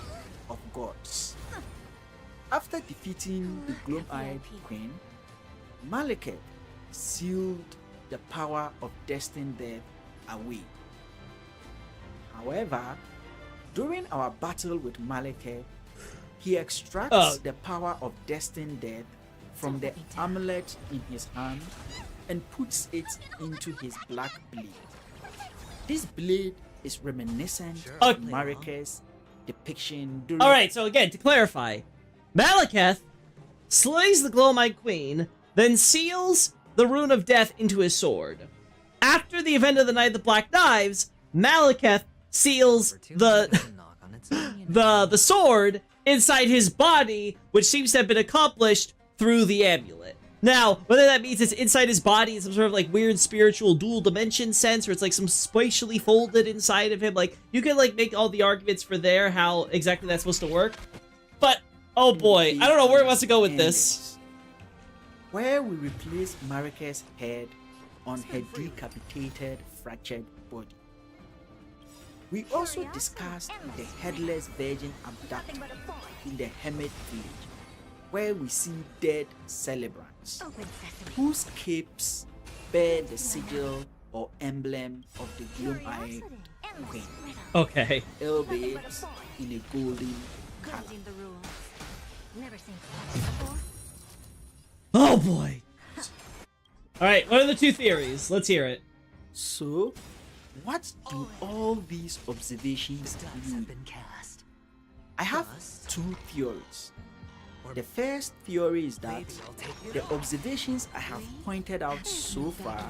of gods. After defeating the Gloom-Eyed Queen, Malekith sealed the power of destined death away. However, during our battle with Malekith, he extracts Oh. the power of destined death from the amulet in his hand and puts it into his black blade. This blade is reminiscent of Okay. Marika's depiction during Alright, so again, to clarify, Malekith slays the Glow-Eyed Queen, then seals the Rune of Death into his sword. After the event of the Night of the Black Knives, Malekith seals the Knock on its own, you know. the sword inside his body, which seems to have been accomplished through the amulet. Now, whether that means it's inside his body in some sort of like weird spiritual dual dimension sense, or it's like some spatially folded inside of him, like you can like make all the arguments for there how exactly that's supposed to work. But oh boy, I don't know where it wants to go with this. Where we replace Marika's head on her decapitated, fractured body. We also discussed the headless virgin abducted in the Hermit village, where we see dead celebrants whose capes bear the sigil or emblem of the Gloom-Eyed Queen, Okay. albeit in a golden color. Bending the rules. Never seen flags before. Oh boy. Alright, what are the two theories? Let's hear it. So, what do all these observations Dice mean? have been cast. I have two theories. The first theory is that Maybe I'll take it the observations I have pointed out so far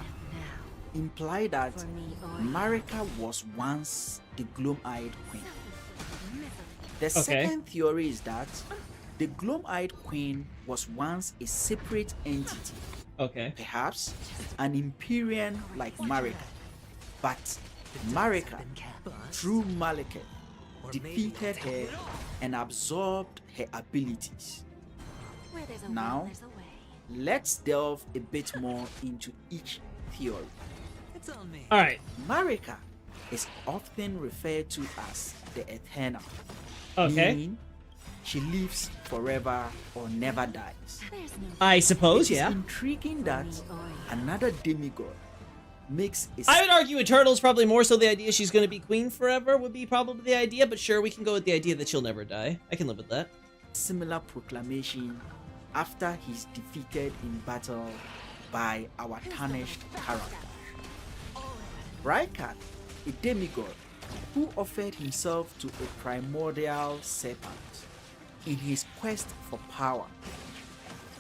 imply that For me, or Marika was once the Gloom-Eyed Queen. The Okay. second theory is that the Gloom-Eyed Queen was once a separate entity, Okay. perhaps an Empyrean like Marika, but Marika, through Malekith, defeated her and absorbed her abilities. where there's a Now, will, there's a way. let's delve a bit more into each theory. It's on me. Alright. Marika is often referred to as the Eternal, Okay. meaning she lives forever or never dies. There's no I suppose, It is yeah. intriguing that another demigod makes a I would argue Eternal's probably more so the idea she's going to be queen forever would be probably the idea, but sure, we can go with the idea that she'll never die. I can live with that. similar proclamation after he's defeated in battle by our tarnished character. Rykard, a demigod who offered himself to a primordial serpent in his quest for power,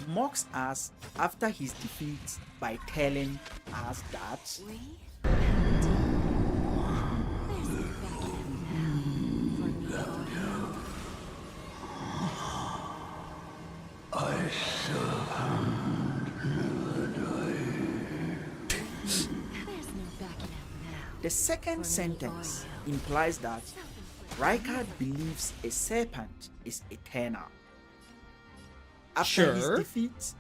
mocks us after his defeat by telling us that we. There's no backing now. For me, or The second sentence implies that Rykard believes a serpent is eternal. After his Sure. defeat,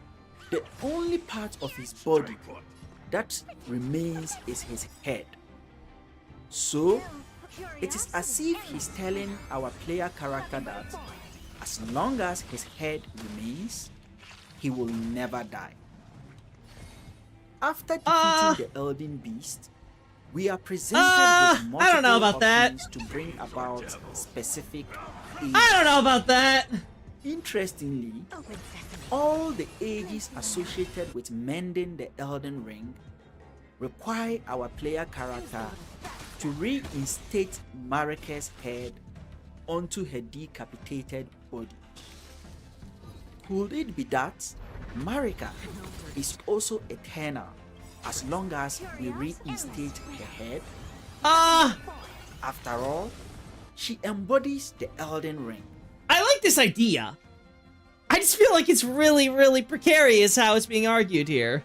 the only part of his body that remains is his head. So, it is as if he's telling our player character that as long as his head remains, he will never die. After defeating the Elden Beast, we are presented with I multiple don't know about that. options to bring about specific I don't know about that. Interestingly, all the ages associated with mending the Elden Ring require our player character to reinstate Marika's head onto her decapitated body. Could it be that Marika is also eternal as long as we reinstate her head? After all, she embodies the Elden Ring. I like this idea. I just feel like it's really, really precarious how it's being argued here.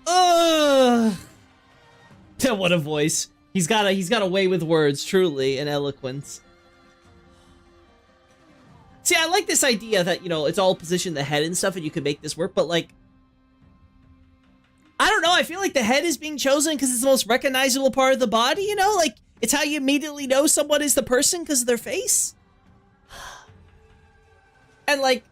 Ugh. What a voice. He's got a way with words, truly, and eloquence. See, I like this idea that, you know, it's all positioned the head and stuff and you can make this work, but like, I don't know, I feel like the head is being chosen because it's the most recognizable part of the body, you know? Like, it's how you immediately know someone is the person because of their face. And like,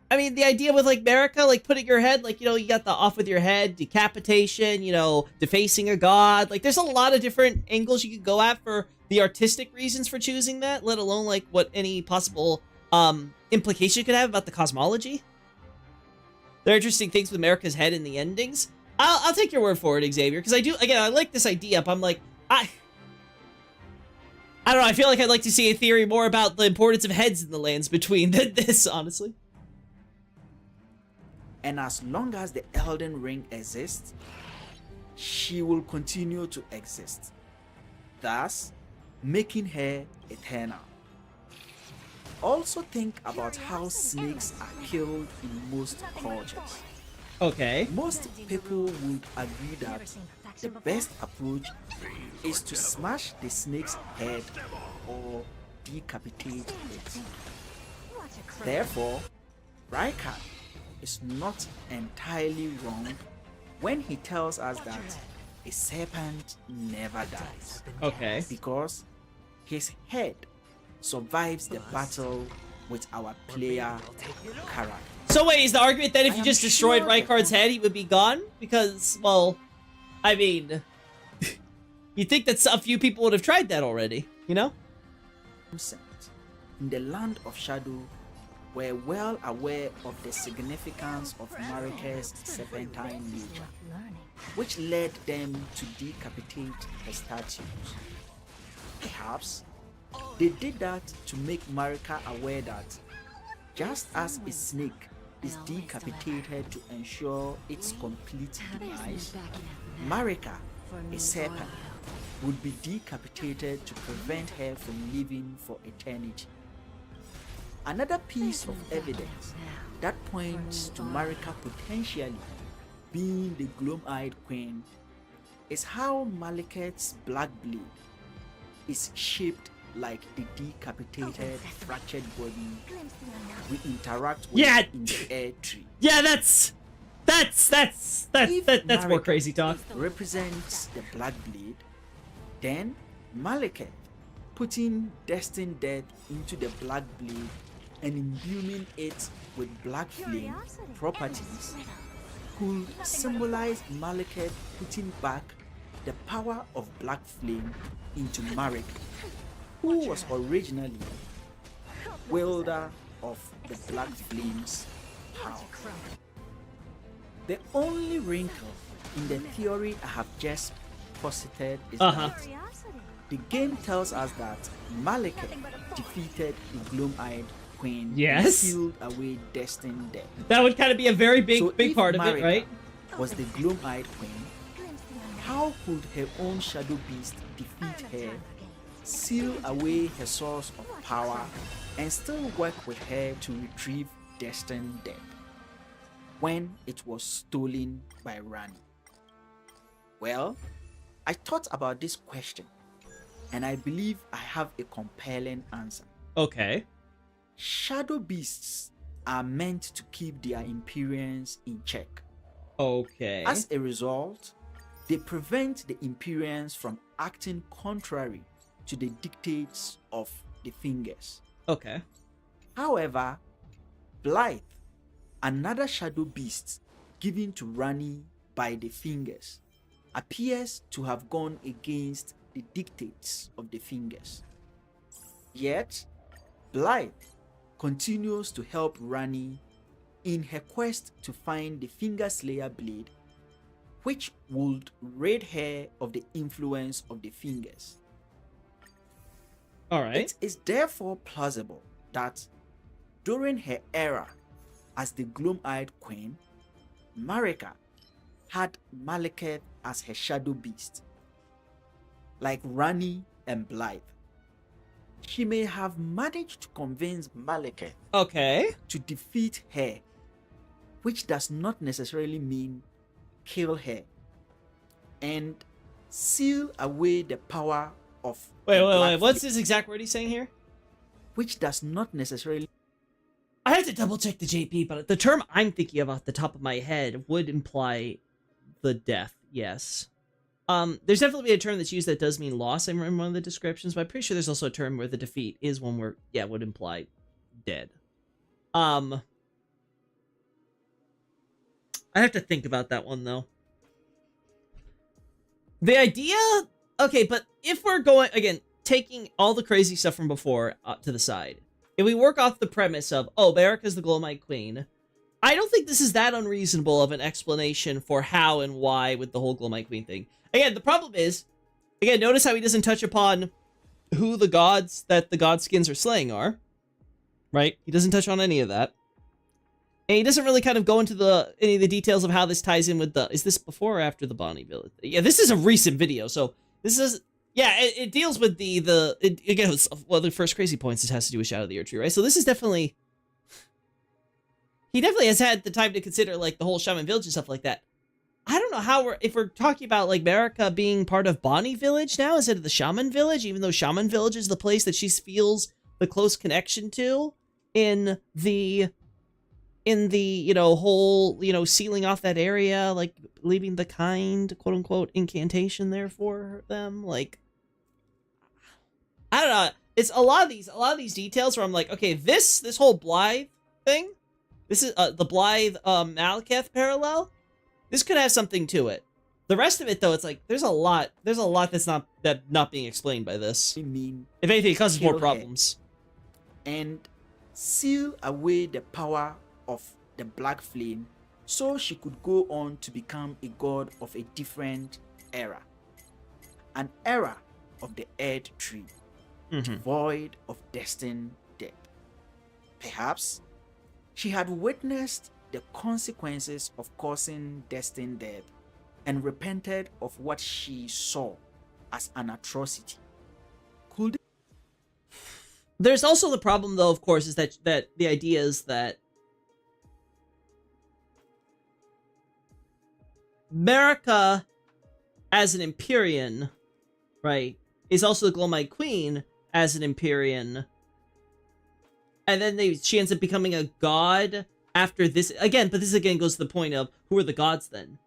I mean, the idea with like Marika, like putting your head, like, you know, you got the off with your head, decapitation, you know, defacing a god. Like, there's a lot of different angles you could go at for the artistic reasons for choosing that, let alone like what any possible implication you could have about the cosmology. There are interesting things with Marika's head in the endings. I'll take your word for it, Xavier, because I like this idea, but I'm like, I don't know, I feel like I'd like to see a theory more about the importance of heads in the lands between than this, honestly. And as long as the Elden Ring exists, she will continue to exist, thus making her eternal. Also think about how snakes are killed in most cultures. Okay. Most people would agree that the best approach is to smash the snake's head or decapitate it. Therefore, Rykard is not entirely wrong when he tells us that a serpent never dies, Okay. because his head survives the battle with our player character. So wait, is the argument that if I you am just destroyed sure that- Rykard's head, he would be gone? Because, well, I mean, you'd think that a few people would have tried that already, you know? In the land of shadow were well aware of the significance of Marika's serpentine nature, which led them to decapitate her statues. Perhaps they did that to make Marika aware that just as a snake is decapitated to ensure its complete demise, Marika, a serpent, would be decapitated to prevent her from living for eternity. Another piece of evidence that points to Marika potentially being the Gloom-Eyed Queen is how Maliket's black blade is shaped like the decapitated, fractured body we interact with Yeah. in the air tree. Yeah, that's If more Marika crazy talk. represents the black blade, then Maliket putting destined death into the black blade and imbuing it with black flame properties could symbolize Maliket putting back the power of black flame into Marika, who was originally wielder of the black flame's power. The only wrinkle in the theory I have just posited is that the game tells us that Maliket defeated the Gloom-Eyed Queen Yes. and sealed away destined death. That would kind of be a very big So big if part of it, Marika right? was the Gloom-Eyed Queen, how could her own Shadow Beast defeat her, seal away her source of power, and still work with her to retrieve destined death when it was stolen by Rani? Well, I thought about this question, and I believe I have a compelling answer. Okay. Shadow beasts are meant to keep their Empyreans in check. Okay. As a result, they prevent the Empyreans from acting contrary to the dictates of the Fingers. Okay. However, Blythe, another shadow beast given to Rani by the Fingers, appears to have gone against the dictates of the Fingers. Yet, Blythe continues to help Rani in her quest to find the Finger Slayer blade, which would rid her of the influence of the Fingers. All right. It is therefore plausible that during her era as the Gloom-Eyed Queen, Marika had Malekith as her shadow beast. Like Rani and Blythe, she may have managed to convince Malekith Okay. to defeat her, which does not necessarily mean kill her, and seal away the power of Wait, the wait, Black wait. What's Fleet, this exact word he's saying here? which does not necessarily I have to double check the JP, but the term I'm thinking of off the top of my head would imply the death. Yes. There's definitely a term that's used that does mean loss in one of the descriptions, but I'm pretty sure there's also a term where the defeat is one where, yeah, would imply dead. I have to think about that one, though. The idea... Okay, but if we're going, again, taking all the crazy stuff from before to the side, if we work off the premise of, oh, Marika's the Glow-Eyed Queen, I don't think this is that unreasonable of an explanation for how and why with the whole Glow-Eyed Queen thing. Again, the problem is, again, notice how he doesn't touch upon who the gods that the Godskins are slaying are, right? He doesn't touch on any of that. And he doesn't really kind of go into any of the details of how this ties in with the... Is this before or after the Bonnie Village? Yeah, this is a recent video, so this is... Yeah, it deals with again, one of the first crazy points, this has to do with Shadow of the Erdtree, right? So this is definitely... He definitely has had the time to consider, like, the whole Shaman Village and stuff like that. I don't know how if we're talking about, like, Marika being part of Bonnie Village now instead of the Shaman Village, even though Shaman Village is the place that she feels the close connection to in the whole, sealing off that area, like, leaving the kind, quote-unquote, incantation there for them, like, I don't know, it's a lot of these details where I'm like, okay, this whole Blythe thing, this is, the Blythe, Malekith parallel, this could have something to it. The rest of it, though, it's like, there's a lot that's not being explained by this. mean If anything, it causes more kill her problems. and seal away the power of the Black Flame so she could go on to become a god of a different era. An era of the Erdtree, void of destined death. Perhaps she had witnessed the consequences of causing destined death and repented of what she saw as an atrocity. Could There's also the problem, though, of course, is that the idea is that Marika, as an Empyrean, right, is also the Glow-Eyed Queen as an Empyrean, and then she ends up becoming a god after this again. But this again goes to the point of, who are the gods then?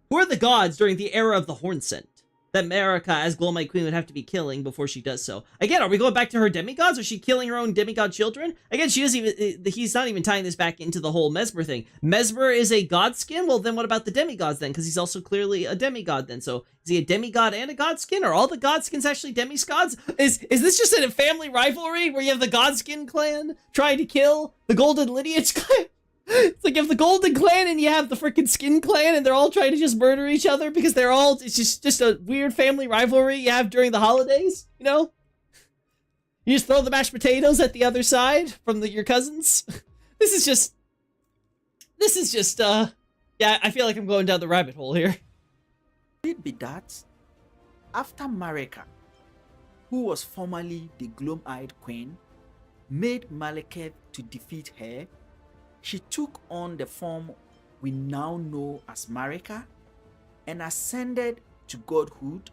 Who are the gods during the era of the Hornsent that Marika, as Glow-Eyed Queen, would have to be killing before she does so? Again, are we going back to her demigods? Is she killing her own demigod children? Again, she doesn't even... He's not even tying this back into the whole Mesmer thing. Mesmer is a godskin? Well, then what about the demigods then? Because he's also clearly a demigod then. So, is he a demigod and a godskin? Are all the godskins actually demigods? Is this just a family rivalry where you have the godskin clan trying to kill the golden lineage clan? It's like you have the Golden Clan and you have the freaking Skin Clan, and they're all trying to just murder each other because they're all... It's just a weird family rivalry you have during the holidays, you know? You just throw the mashed potatoes at the other side from your cousins. This is just, yeah, I feel like I'm going down the rabbit hole here. Could it be that after Marika, who was formerly the Gloom-Eyed Queen, made Malekith to defeat her, she took on the form we now know as Marika and ascended to godhood,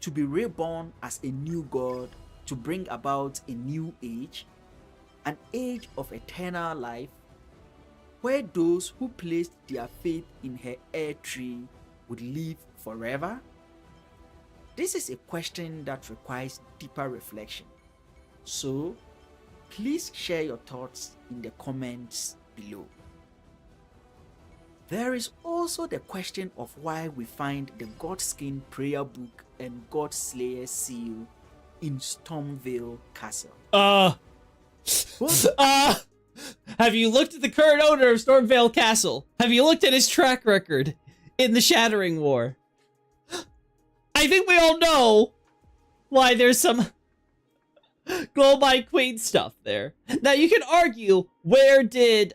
to be reborn as a new god, to bring about a new age, an age of eternal life, where those who placed their faith in her heir tree would live forever? This is a question that requires deeper reflection. So, please share your thoughts in the comments below. There is also the question of why we find the Godskin prayer book and God Slayer seal in Stormvale Castle. Have you looked at the current owner of Stormvale Castle? Have you looked at his track record in the Shattering War? I think we all know why there's some Glowmine Queen stuff there. Now you can argue, where did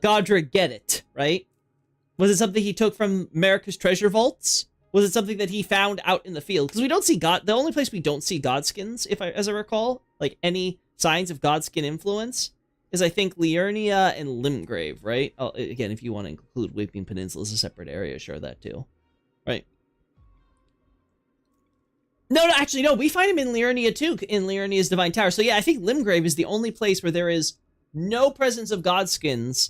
Godric get it, right? Was it something he took from America's treasure vaults? Was it something that he found out in the field? Because we don't see the only place we don't see Godskins, as I recall, like any signs of Godskin influence, is I think Liurnia and Limgrave, right? Oh, again, if you want to include Weeping Peninsula as a separate area, sure, that too. Right? No, actually, no, we find him in Liurnia too, in Liurnia's Divine Tower. So yeah, I think Limgrave is the only place where there is no presence of Godskins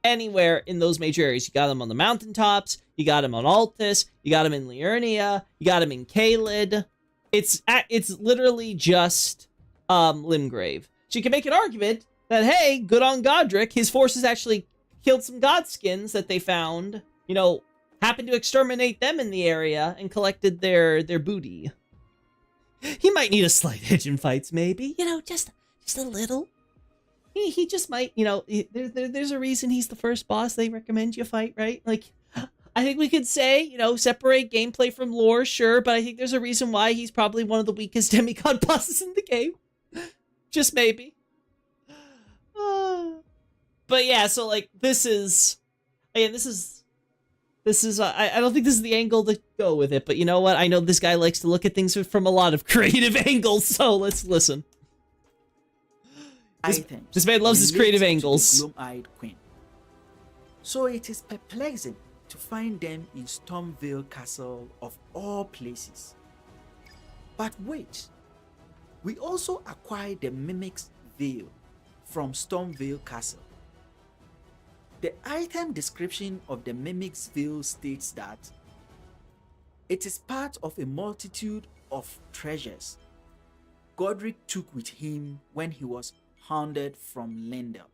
anywhere in those major areas. You got them on the mountaintops, you got him on Altus, you got him in Liurnia, you got him in Caelid. It's literally just Limgrave. So you can make an argument that, hey, good on Godric, his forces actually killed some Godskins that they found, happened to exterminate them in the area and collected their booty. He might need a slight edge in fights, maybe, just a little. He just might, there's a reason he's the first boss they recommend you fight, right? Like, I think we could say, separate gameplay from lore, sure, but I think there's a reason why he's probably one of the weakest demigod bosses in the game. Just maybe. But yeah, so, like, this is, I don't think this is the angle to go with it, but you know what? I know this guy likes to look at things from a lot of creative angles, so let's listen. This man loves his creative angles. Gloom-eyed Queen. So it is perplexing to find them in Stormvale Castle of all places. But wait, we also acquired the Mimic's Veil from Stormvale Castle. The item description of the Mimic's Veil states that it is part of a multitude of treasures Godric took with him when he was hounded from Lindell.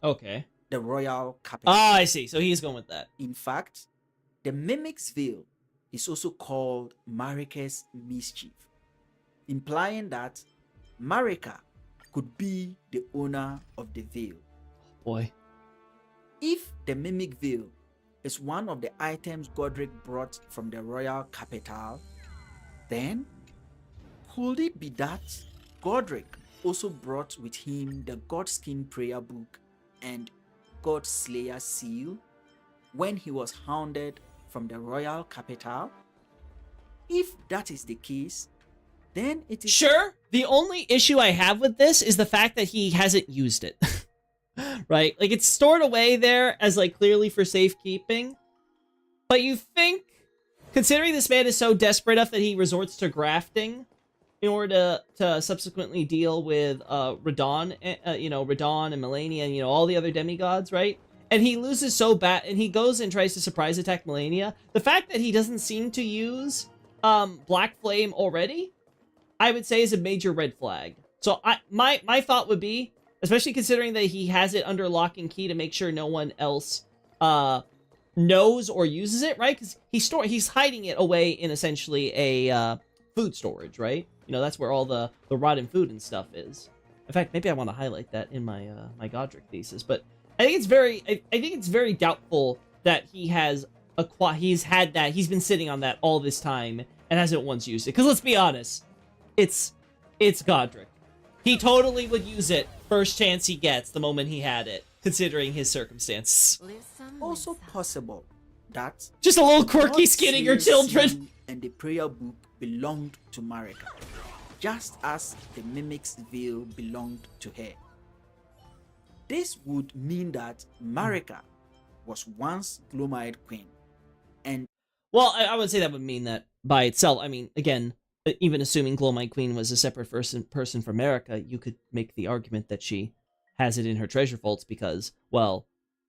Okay. The royal capital. Ah, I see. So he's going with that. In fact, the Mimic's Veil is also called Marika's Mischief, implying that Marika could be the owner of the veil. Boy. If the Mimic Veil is one of the items Godric brought from the royal capital, then could it be that Godric also brought with him the Godskin prayer book and God Slayer seal when he was hounded from the royal capital? If that is the case, then it is... Sure. The only issue I have with this is the fact that he hasn't used it. Right? Like, it's stored away there as, like, clearly for safekeeping. But you think, considering this man is so desperate enough that he resorts to grafting in order to subsequently deal with Radon, Radon and Melania and, all the other demigods, right? And he loses so bad, and he goes and tries to surprise attack Melania. The fact that he doesn't seem to use Black Flame already, I would say, is a major red flag. So my thought would be, especially considering that he has it under lock and key to make sure no one else knows or uses it, right? Because he's hiding it away in essentially a food storage, right? That's where all the rotten food and stuff is. In fact, maybe I want to highlight that in my my Godric thesis. But I think it's very doubtful that he's been sitting on that all this time and hasn't once used it. Because let's be honest, it's Godric. He totally would use it first chance he gets the moment he had it, considering his circumstances. also possible that just a little quirky God skinning your Slayer children. seal and the prayer book belonged to Marika, just as the Mimic's Veil belonged to her. This would mean that Marika was once Gloomite Queen, and Well, I would say that would mean that by itself. I mean, again, even assuming Gloamite Queen was a separate person from America, you could make the argument that she has it in her treasure vaults because, well,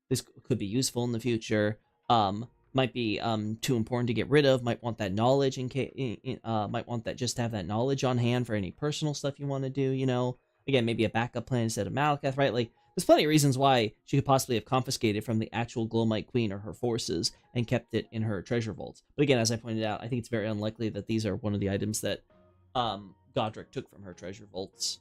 this could be useful in the future. Might be too important to get rid of. Might want that knowledge might want that just to have that knowledge on hand for any personal stuff you want to do. You know, again, maybe a backup plan instead of Malakath, right? Like, there's plenty of reasons why she could possibly have confiscated from the actual Gloamite Queen or her forces and kept it in her treasure vaults. But again, as I pointed out, I think it's very unlikely that these are one of the items that Godric took from her treasure vaults.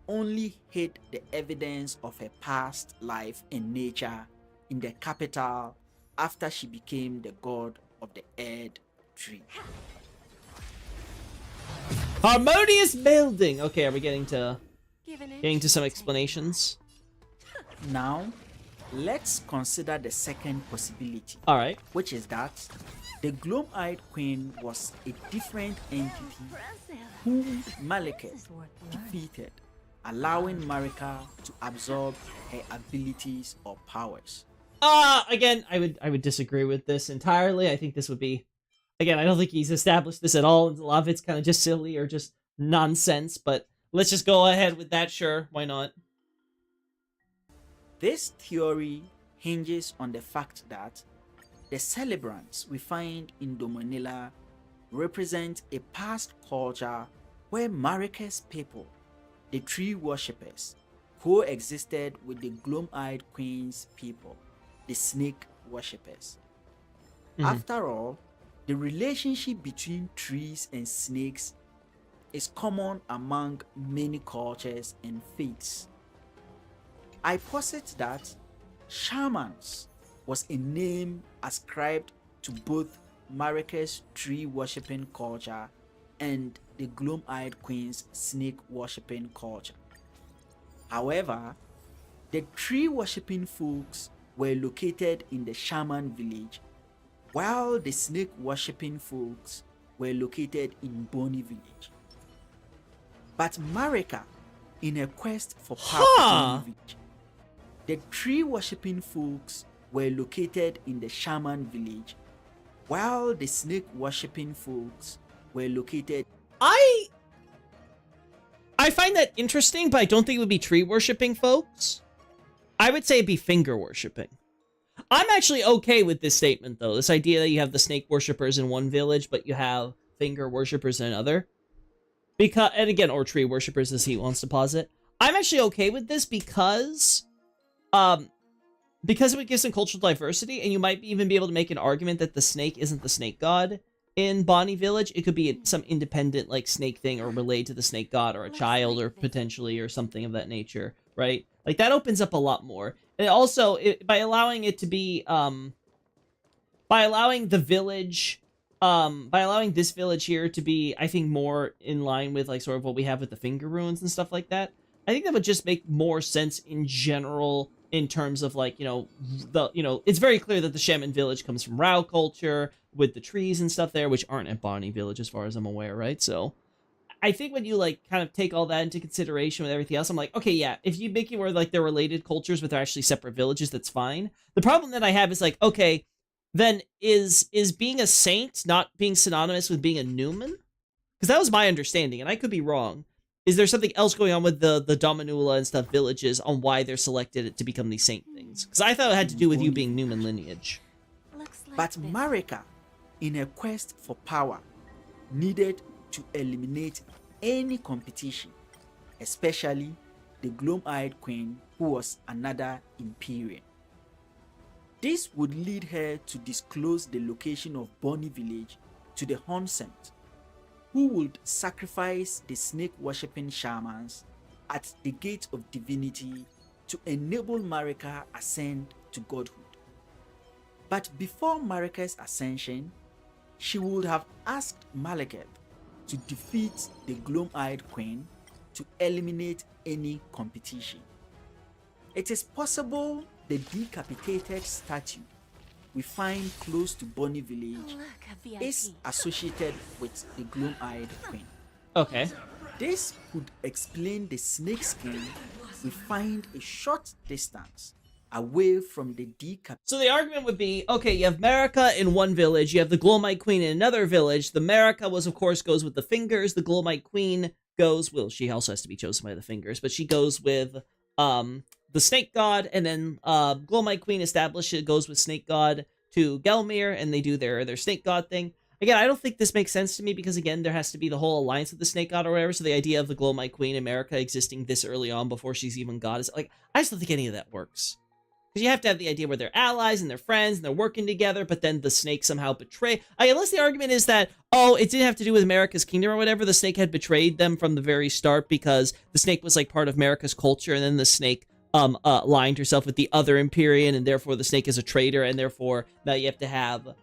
only hid the evidence of her past life and nature in the capital after she became the god of the Erd tree. Harmonious building. Okay, are we getting to some explanations? Now, let's consider the second possibility, All right. which is that the Gloam-Eyed Queen was a different entity whom Malekith defeated, allowing Marika to absorb her abilities or powers. Again, I would disagree with this entirely. I think this would be, again, I don't think he's established this at all, and a lot of it's kind of just silly or just nonsense, but let's just go ahead with that, sure, why not? This theory hinges on the fact that the celebrants we find in Dominilla represent a past culture where Marika's people, the tree worshippers, coexisted with the Gloam-Eyed Queen's people, the snake worshippers. After all, the relationship between trees and snakes is common among many cultures and faiths. I posit that shamans was a name ascribed to both Marika's tree worshipping culture and the Gloam-Eyed Queen's snake worshipping culture. However, the tree worshipping folks were located in the shaman village, while the snake worshipping folks were located in Bonny village. But Marika, in her quest for power in Bonny village, the tree worshipping folks were located in the shaman village, while the snake worshipping folks were located. I find that interesting, but I don't think it would be tree worshipping folks. I would say it'd be finger worshipping. I'm actually okay with this statement, though. This idea that you have the snake worshippers in one village, but you have finger worshippers in another. Because, and again, or tree worshippers, as he wants to posit. I'm actually okay with this because it would give some cultural diversity, and you might even be able to make an argument that the snake isn't the snake god in Bonny Village. It could be some independent, like, snake thing or related to the snake god or a child or potentially or something of that nature, right? Like, that opens up a lot more. And also, by allowing it to be, by allowing the village, by allowing this village here to be, I think, more in line with, like, sort of what we have with the finger runes and stuff like that, I think that would just make more sense in general in terms of, like, it's very clear that the shaman village comes from Rao culture with the trees and stuff there, which aren't at Bonny Village as far as I'm aware, right? So I think when you, like, kind of take all that into consideration with everything else, I'm like, okay, yeah, if you make it where, like, they're related cultures but they're actually separate villages, that's fine. The problem that I have is, like, okay, then is being a saint not being synonymous with being a Newman? Because that was my understanding, and I could be wrong. Is there something else going on with the Dominula and stuff villages on why they're selected to become these saint things? Because I thought it had to do with you being Newman lineage. But Marika, in her quest for power, needed to eliminate any competition, especially the Gloam-Eyed Queen, who was another Imperium. This would lead her to disclose the location of Bonny Village to the Hunsent, who would sacrifice the snake-worshipping shamans at the Gate of Divinity to enable Marika ascend to godhood. But before Marika's ascension, she would have asked Malekith to defeat the Gloam-Eyed Queen to eliminate any competition. It is possible the decapitated statue we find close to Bonny Village is associated with the Gloam-Eyed Queen. Okay. This could explain the snake skin we find a short distance away from the decap. So the argument would be, okay, you have Marika in one village, you have the Glowmite Queen in another village. The Marika was, of course, goes with the fingers. The Glowmite Queen goes, well, she also has to be chosen by the fingers, but she goes with the Snake God, and then Glowmite Queen goes with Snake God to Gelmir, and they do their Snake God thing. Again, I don't think this makes sense to me because, again, there has to be the whole alliance with the Snake God or whatever, so the idea of the Glowmite Queen and Marika existing this early on before she's even God is, like, I just don't think any of that works. Because you have to have the idea where they're allies and they're friends and they're working together, but then the snake somehow betray. Unless the argument is that, oh, it didn't have to do with Marika's kingdom or whatever. The snake had betrayed them from the very start because the snake was like part of Marika's culture, and then the snake aligned herself with the other Empyrean, and therefore the snake is a traitor, and therefore now you have to have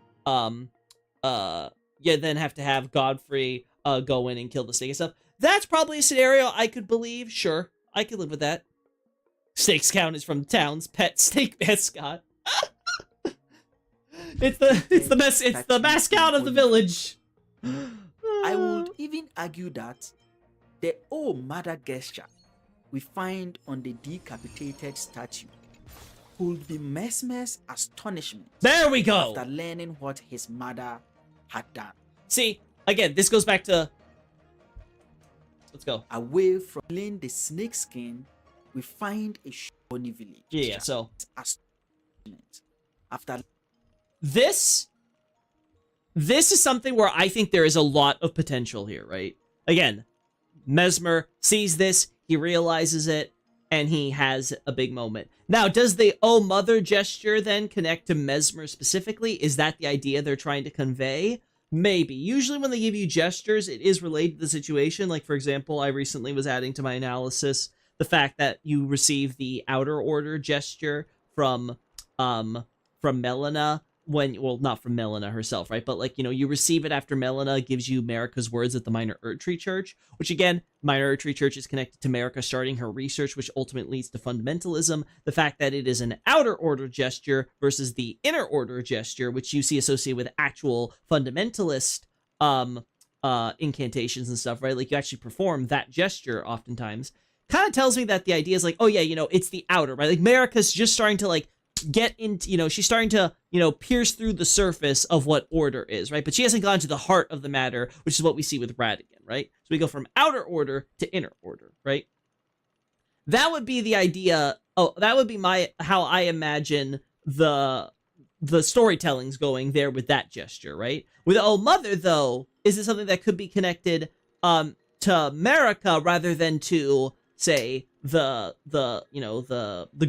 Godfrey go in and kill the snake and stuff. That's probably a scenario I could believe. Sure, I could live with that. Snake's count is from town's pet snake mascot. it's the mascot of the village. I would even argue that the "Oh Mother" gesture we find on the decapitated statue could be Mesmer's astonishment. There we go. After learning what his mother had done. See, again, this goes back to. Let's go. Away from laying the snake skin, we find a Shawnee village. Yeah, so after this is something where I think there is a lot of potential here, right? Again, Mesmer sees this, he realizes it, and he has a big moment. Now, does the "Oh Mother" gesture then connect to Mesmer specifically? Is that the idea they're trying to convey? Maybe. Usually when they give you gestures, it is related to the situation. Like, for example, I recently was adding to my analysis the fact that you receive the Outer Order gesture from Melina not from Melina herself, right? But, like, you know, you receive it after Melina gives you Marika's words at the Minor Erdtree Church, which, again, Minor Erdtree Church is connected to Marika starting her research, which ultimately leads to fundamentalism. The fact that it is an Outer Order gesture versus the Inner Order gesture, which you see associated with actual fundamentalist incantations and stuff, right? Like, you actually perform that gesture oftentimes. Kind of tells me that the idea is like, oh yeah, you know, it's the outer, right? Like, Marika's just starting to, like, get into, you know, she's starting to, you know, pierce through the surface of what order is, right? But she hasn't gone to the heart of the matter, which is what we see with Radigan, right? So we go from outer order to inner order, right? That would be the idea. Oh, that would be how I imagine the storytelling's going there with that gesture, right? With "Oh Mother," though, is it something that could be connected to Marika rather than to, say, the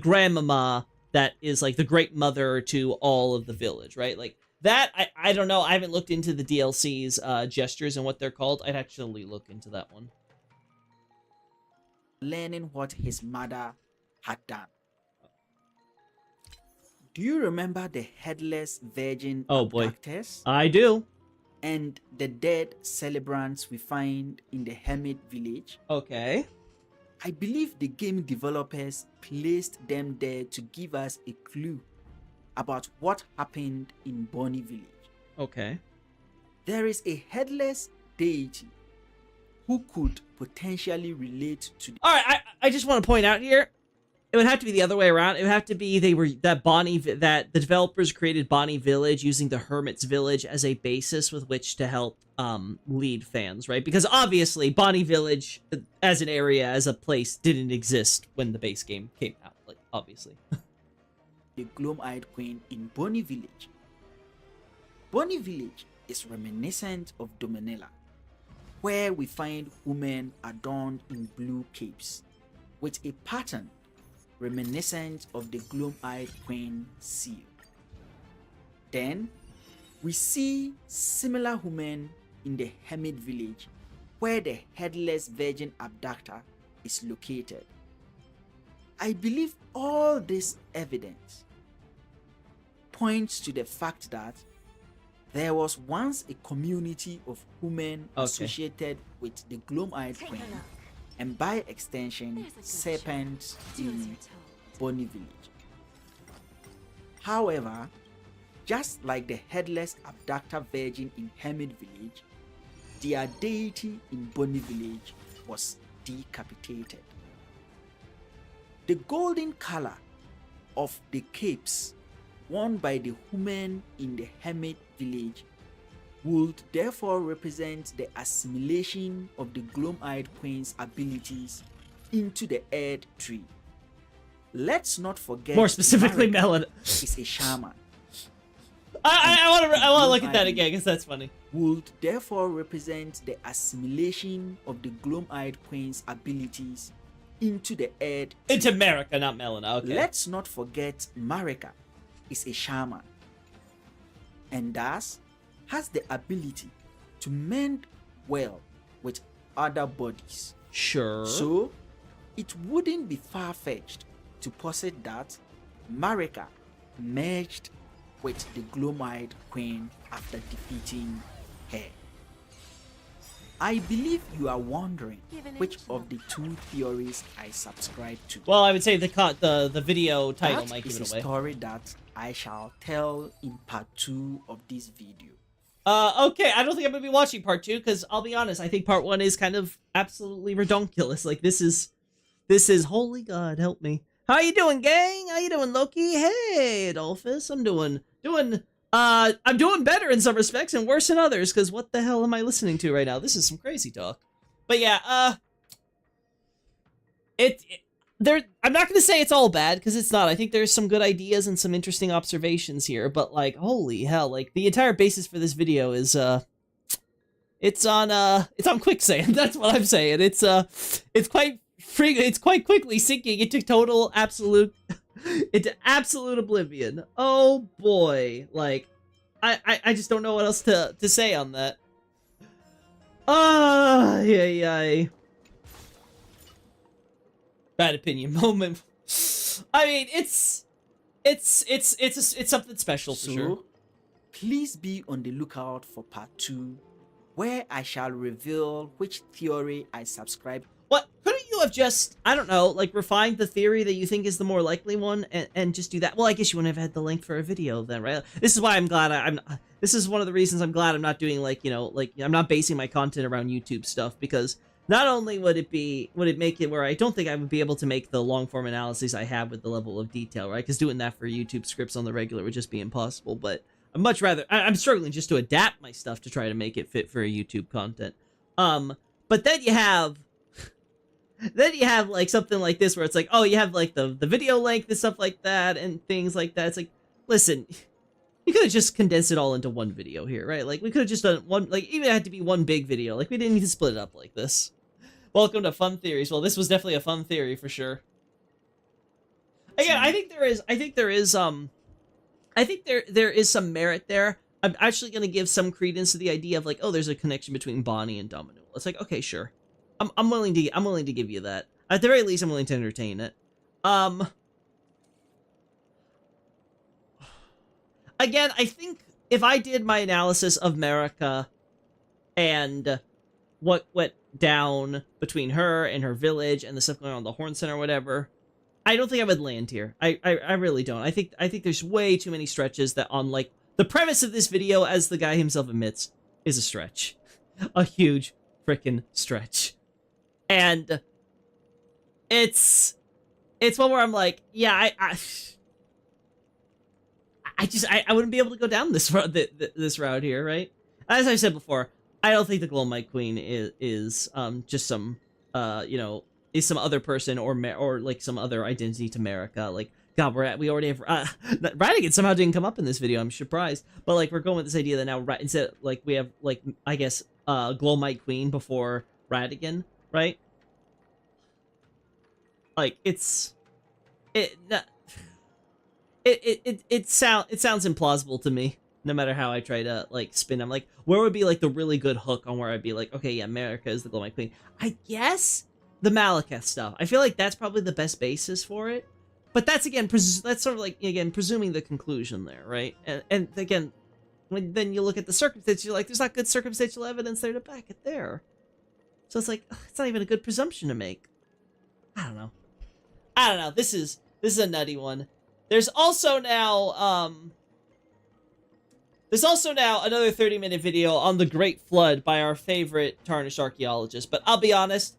grandmama that is like the great mother to all of the village, right? Like that, I don't know. I haven't looked into the DLC's gestures and what they're called. I'd actually look into that one. Learning what his mother had done. Do you remember the headless virgin abductors? I do. And the dead celebrants we find in the hermit village? Okay. I believe the game developers placed them there to give us a clue about what happened in Bonnie Village. Okay. There is a headless deity who could potentially relate to the... Alright, I just want to point out here, it would have to be the other way around. It would have to be that the developers created Bonnie Village using the Hermit's Village as a basis with which to help lead fans, right? Because obviously Bonnie Village as an area, as a place, didn't exist when the base game came out, like, obviously. The Gloam-Eyed Queen in Bonnie Village. Bonnie Village is reminiscent of Dominella, where we find women adorned in blue capes with a pattern reminiscent of the Gloam-Eyed Queen seal. Then we see similar women in the Hermit Village, where the headless virgin abductor is located. I believe all this evidence points to the fact that there was once a community of women associated with the Gloam-Eyed Queen, and by extension, serpents in Bonnie Village. However, just like the headless abductor virgin in Hermit Village, their deity in Bonnie Village was decapitated. The golden color of the capes worn by the women in the hermit village would therefore represent the assimilation of the Gloam-eyed Queen's abilities into the Earth Tree. Let's not forget, More specifically, Marika Melon. is a shaman. I want to look at that again because that's funny. Would therefore represent the assimilation of the Gloam-eyed Queen's abilities into the Earth Tree. Into America, not Melon. Okay. Let's not forget Marika is a shaman and thus has the ability to mend well with other bodies. Sure. So, it wouldn't be far-fetched to posit that Marika merged with the Gloam-eyed Queen after defeating her. I believe you are wondering which of the two theories I subscribe to. Well, I would say the video title That might give is it a away. story that I shall tell in part 2 of this video. Okay, I don't think I'm gonna be watching part 2 because I'll be honest, I think part 1 is kind of absolutely redonkulous. Like this is holy God help me. How you doing, gang? How you doing, Loki? Hey, Adolphus. I'm doing better in some respects and worse in others, because what the hell am I listening to right now? This is some crazy talk. But yeah, I'm not gonna say it's all bad, because it's not. I think there's some good ideas and some interesting observations here, but like, holy hell, like, the entire basis for this video is, it's on quicksand. That's what I'm saying. It's quite quickly sinking into total absolute oblivion. Oh boy, like I just don't know what else to say on that. Yeah. Bad opinion moment. I mean, it's something special for sure. Please be on the lookout for part 2, where I shall reveal which theory I subscribe. What? Couldn't you have just, I don't know, like, refined the theory that you think is the more likely one and just do that? Well, I guess you wouldn't have had the link for a video then, right? This is why I'm glad this is one of the reasons I'm glad I'm not doing, like, you know, like, I'm not basing my content around YouTube stuff, because not only would it make it where I don't think I would be able to make the long-form analyses I have with the level of detail, right? Because doing that for YouTube scripts on the regular would just be impossible, but I'd much rather, I'm struggling just to adapt my stuff to try to make it fit for a YouTube content. But then you have like something like this where it's like, oh, you have like the video length and stuff like that and things like that. It's like, listen, you could have just condensed it all into one video here, right? Like, we could have just done one, like, even it had to be one big video. Like, we didn't need to split it up like this. Welcome to Fun Theories. Well, this was definitely a fun theory for sure. Again, I think there is some merit there. I'm actually going to give some credence to the idea of like, oh, there's a connection between Bonnie and Domino. It's like, okay, sure. I'm willing to give you that. At the very least, I'm willing to entertain it. Again, I think if I did my analysis of Marika and what went down between her and her village and the stuff going on in the Horn Center or whatever, I don't think I would land here. I really don't. I think there's way too many stretches that on, like, the premise of this video, as the guy himself admits, is a stretch. A huge freaking stretch. And it's one where I'm like, yeah, I wouldn't be able to go down this route here, right? As I said before, I don't think the Gloam-eyed Queen is just some is some other person or like some other identity to Marika. Like, God, we already have Radigan somehow didn't come up in this video. I'm surprised, but like, we're going with this idea that now instead, like, we have, like, I guess Gloam-eyed Queen before Radigan, right? Like, it sounds implausible to me, no matter how I try to, like, spin. I'm like, where would be, like, the really good hook on where I'd be like, okay, yeah, Marika is the Gloam-eyed Queen. I guess the Malekith stuff. I feel like that's probably the best basis for it. But that's, again, that's sort of like, again, presuming the conclusion there, right? And again, then you look at the circumstances, you're like, there's not good circumstantial evidence there to back it there. So it's like, it's not even a good presumption to make. I don't know. This is a nutty one. There's also now another 30-minute video on the Great Flood by our favorite Tarnished archaeologist. But I'll be honest,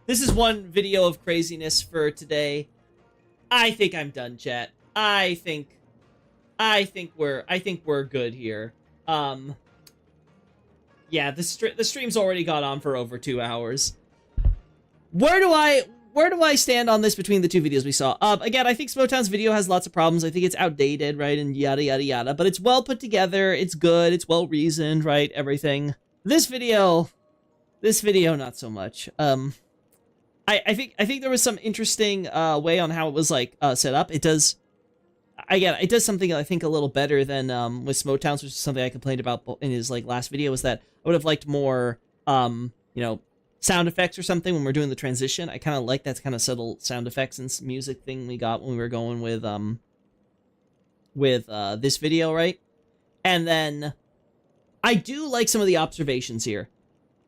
this is one video of craziness for today. I think I'm done, chat. I think we're good here. Yeah, the stream's already got on for over 2 hours. Where do I stand on this between the two videos we saw? Again, I think Smotown's video has lots of problems. I think it's outdated, right, and yada yada yada. But it's well put together. It's good. It's well reasoned, right? Everything. This video, not so much. I think there was some interesting way on how it was like set up. It does something I think a little better than with Smotowns, which is something I complained about in his like last video. Was that I would have liked more sound effects or something when we're doing the transition. I kind of like that kind of subtle sound effects and music thing we got when we were going with this video, right? And then I do like some of the observations here.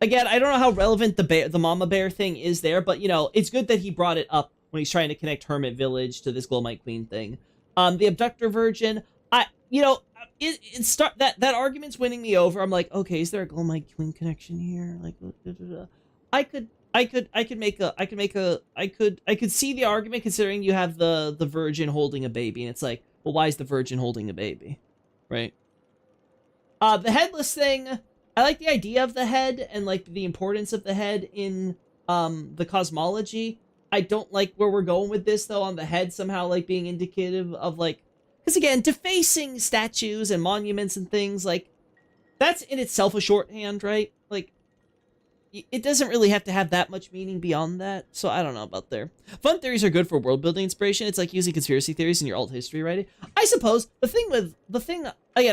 Again, I don't know how relevant the mama bear thing is there, but it's good that he brought it up when he's trying to connect Hermit Village to this Gloamite Queen thing. The abductor virgin, that argument's winning me over. I'm like, okay, is there a Gloamite Queen connection here? Like, I could see the argument considering you have the virgin holding a baby, and it's like, well, why is the virgin holding a baby, right? The headless thing, I like the idea of the head and like the importance of the head in the cosmology. I don't like where we're going with this though, on the head somehow like being indicative of like, because again, defacing statues and monuments and things, like, that's in itself a shorthand, right? Like, it doesn't really have to have that much meaning beyond that, so I don't know about there. Fun theories are good for world building inspiration. It's like using conspiracy theories in your alt history writing. I suppose again,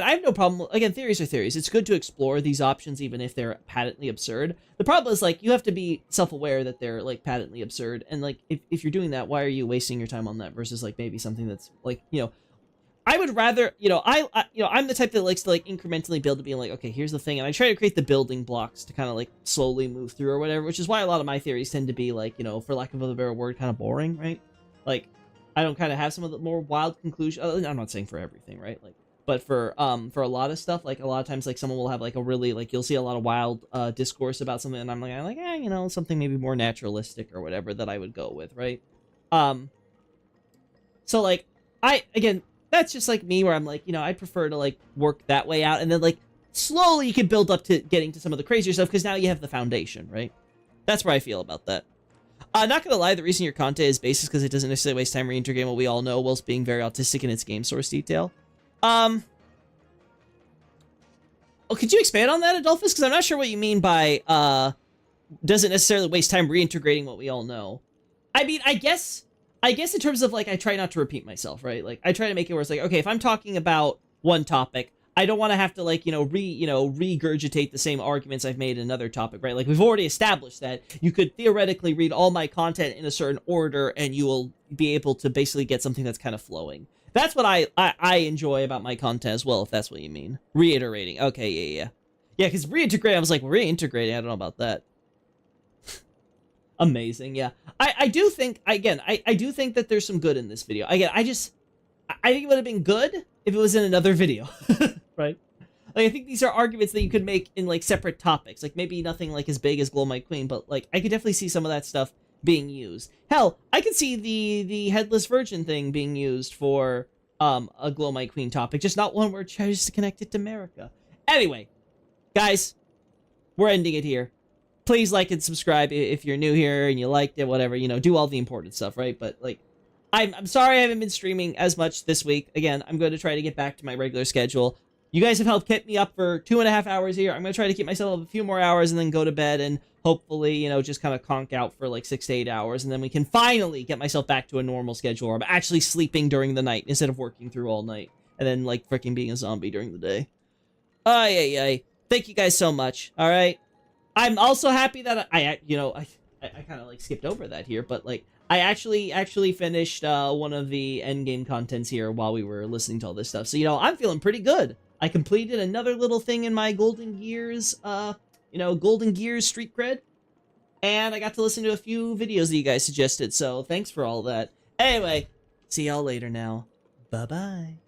I have no problem. Again, theories are theories. It's good to explore these options even if they're patently absurd. The problem is like you have to be self-aware that they're like patently absurd, and like if you're doing that, why are you wasting your time on that versus like maybe something that's like, I would rather, I'm the type that likes to like incrementally build to be like, okay, here's the thing, and I try to create the building blocks to kind of like slowly move through or whatever, which is why a lot of my theories tend to be like, for lack of a better word, kind of boring, right? Like, I don't kind of have some of the more wild conclusions. I'm not saying for everything, right? Like, but for a lot of stuff, like a lot of times, like someone will have like a really like you'll see a lot of wild discourse about something, and I'm like, something maybe more naturalistic or whatever that I would go with, right? So like again. That's just like me where I'm like, I prefer to like work that way out, and then like slowly you can build up to getting to some of the crazier stuff because now you have the foundation, right? That's where I feel about that. Not gonna lie, the reason your content is base is because it doesn't necessarily waste time reintegrating what we all know whilst being very autistic in its game source detail. Oh, could you expand on that, Adolphus? Because I'm not sure what you mean by doesn't necessarily waste time reintegrating what we all know. I mean, I guess in terms of like, I try not to repeat myself, right? Like, I try to make it where it's like, okay, if I'm talking about one topic, I don't want to have to like, regurgitate the same arguments I've made in another topic, right? Like, we've already established that you could theoretically read all my content in a certain order and you will be able to basically get something that's kind of flowing. That's what I enjoy about my content as well, if that's what you mean. Reiterating. Okay, yeah. Yeah, because reintegrating, I was like, reintegrating, I don't know about that. Amazing, yeah. I do think, again, I do think that there's some good in this video. Again, I think it would have been good if it was in another video, right? Like, I think these are arguments that you could make in, like, separate topics. Like, maybe nothing, like, as big as Gloamite Queen, but, like, I could definitely see some of that stuff being used. Hell, I could see the Headless Virgin thing being used for, a Gloamite Queen topic, just not one where it tries to connect it to America. Anyway, guys, we're ending it here. Please like and subscribe if you're new here and you liked it, whatever, do all the important stuff, right? But, like, I'm sorry I haven't been streaming as much this week. Again, I'm going to try to get back to my regular schedule. You guys have helped keep me up for 2.5 hours here. I'm going to try to keep myself up a few more hours and then go to bed and hopefully, just kind of conk out for, like, 6 to 8 hours. And then we can finally get myself back to a normal schedule where I'm actually sleeping during the night instead of working through all night. And then, like, freaking being a zombie during the day. Ay. Thank you guys so much, all right? I'm also happy that I kind of like skipped over that here, but like I actually finished one of the endgame contents here while we were listening to all this stuff. So I'm feeling pretty good. I completed another little thing in my Golden Gears, Golden Gears street cred, and I got to listen to a few videos that you guys suggested. So thanks for all that. Anyway, see y'all later now. Bye bye.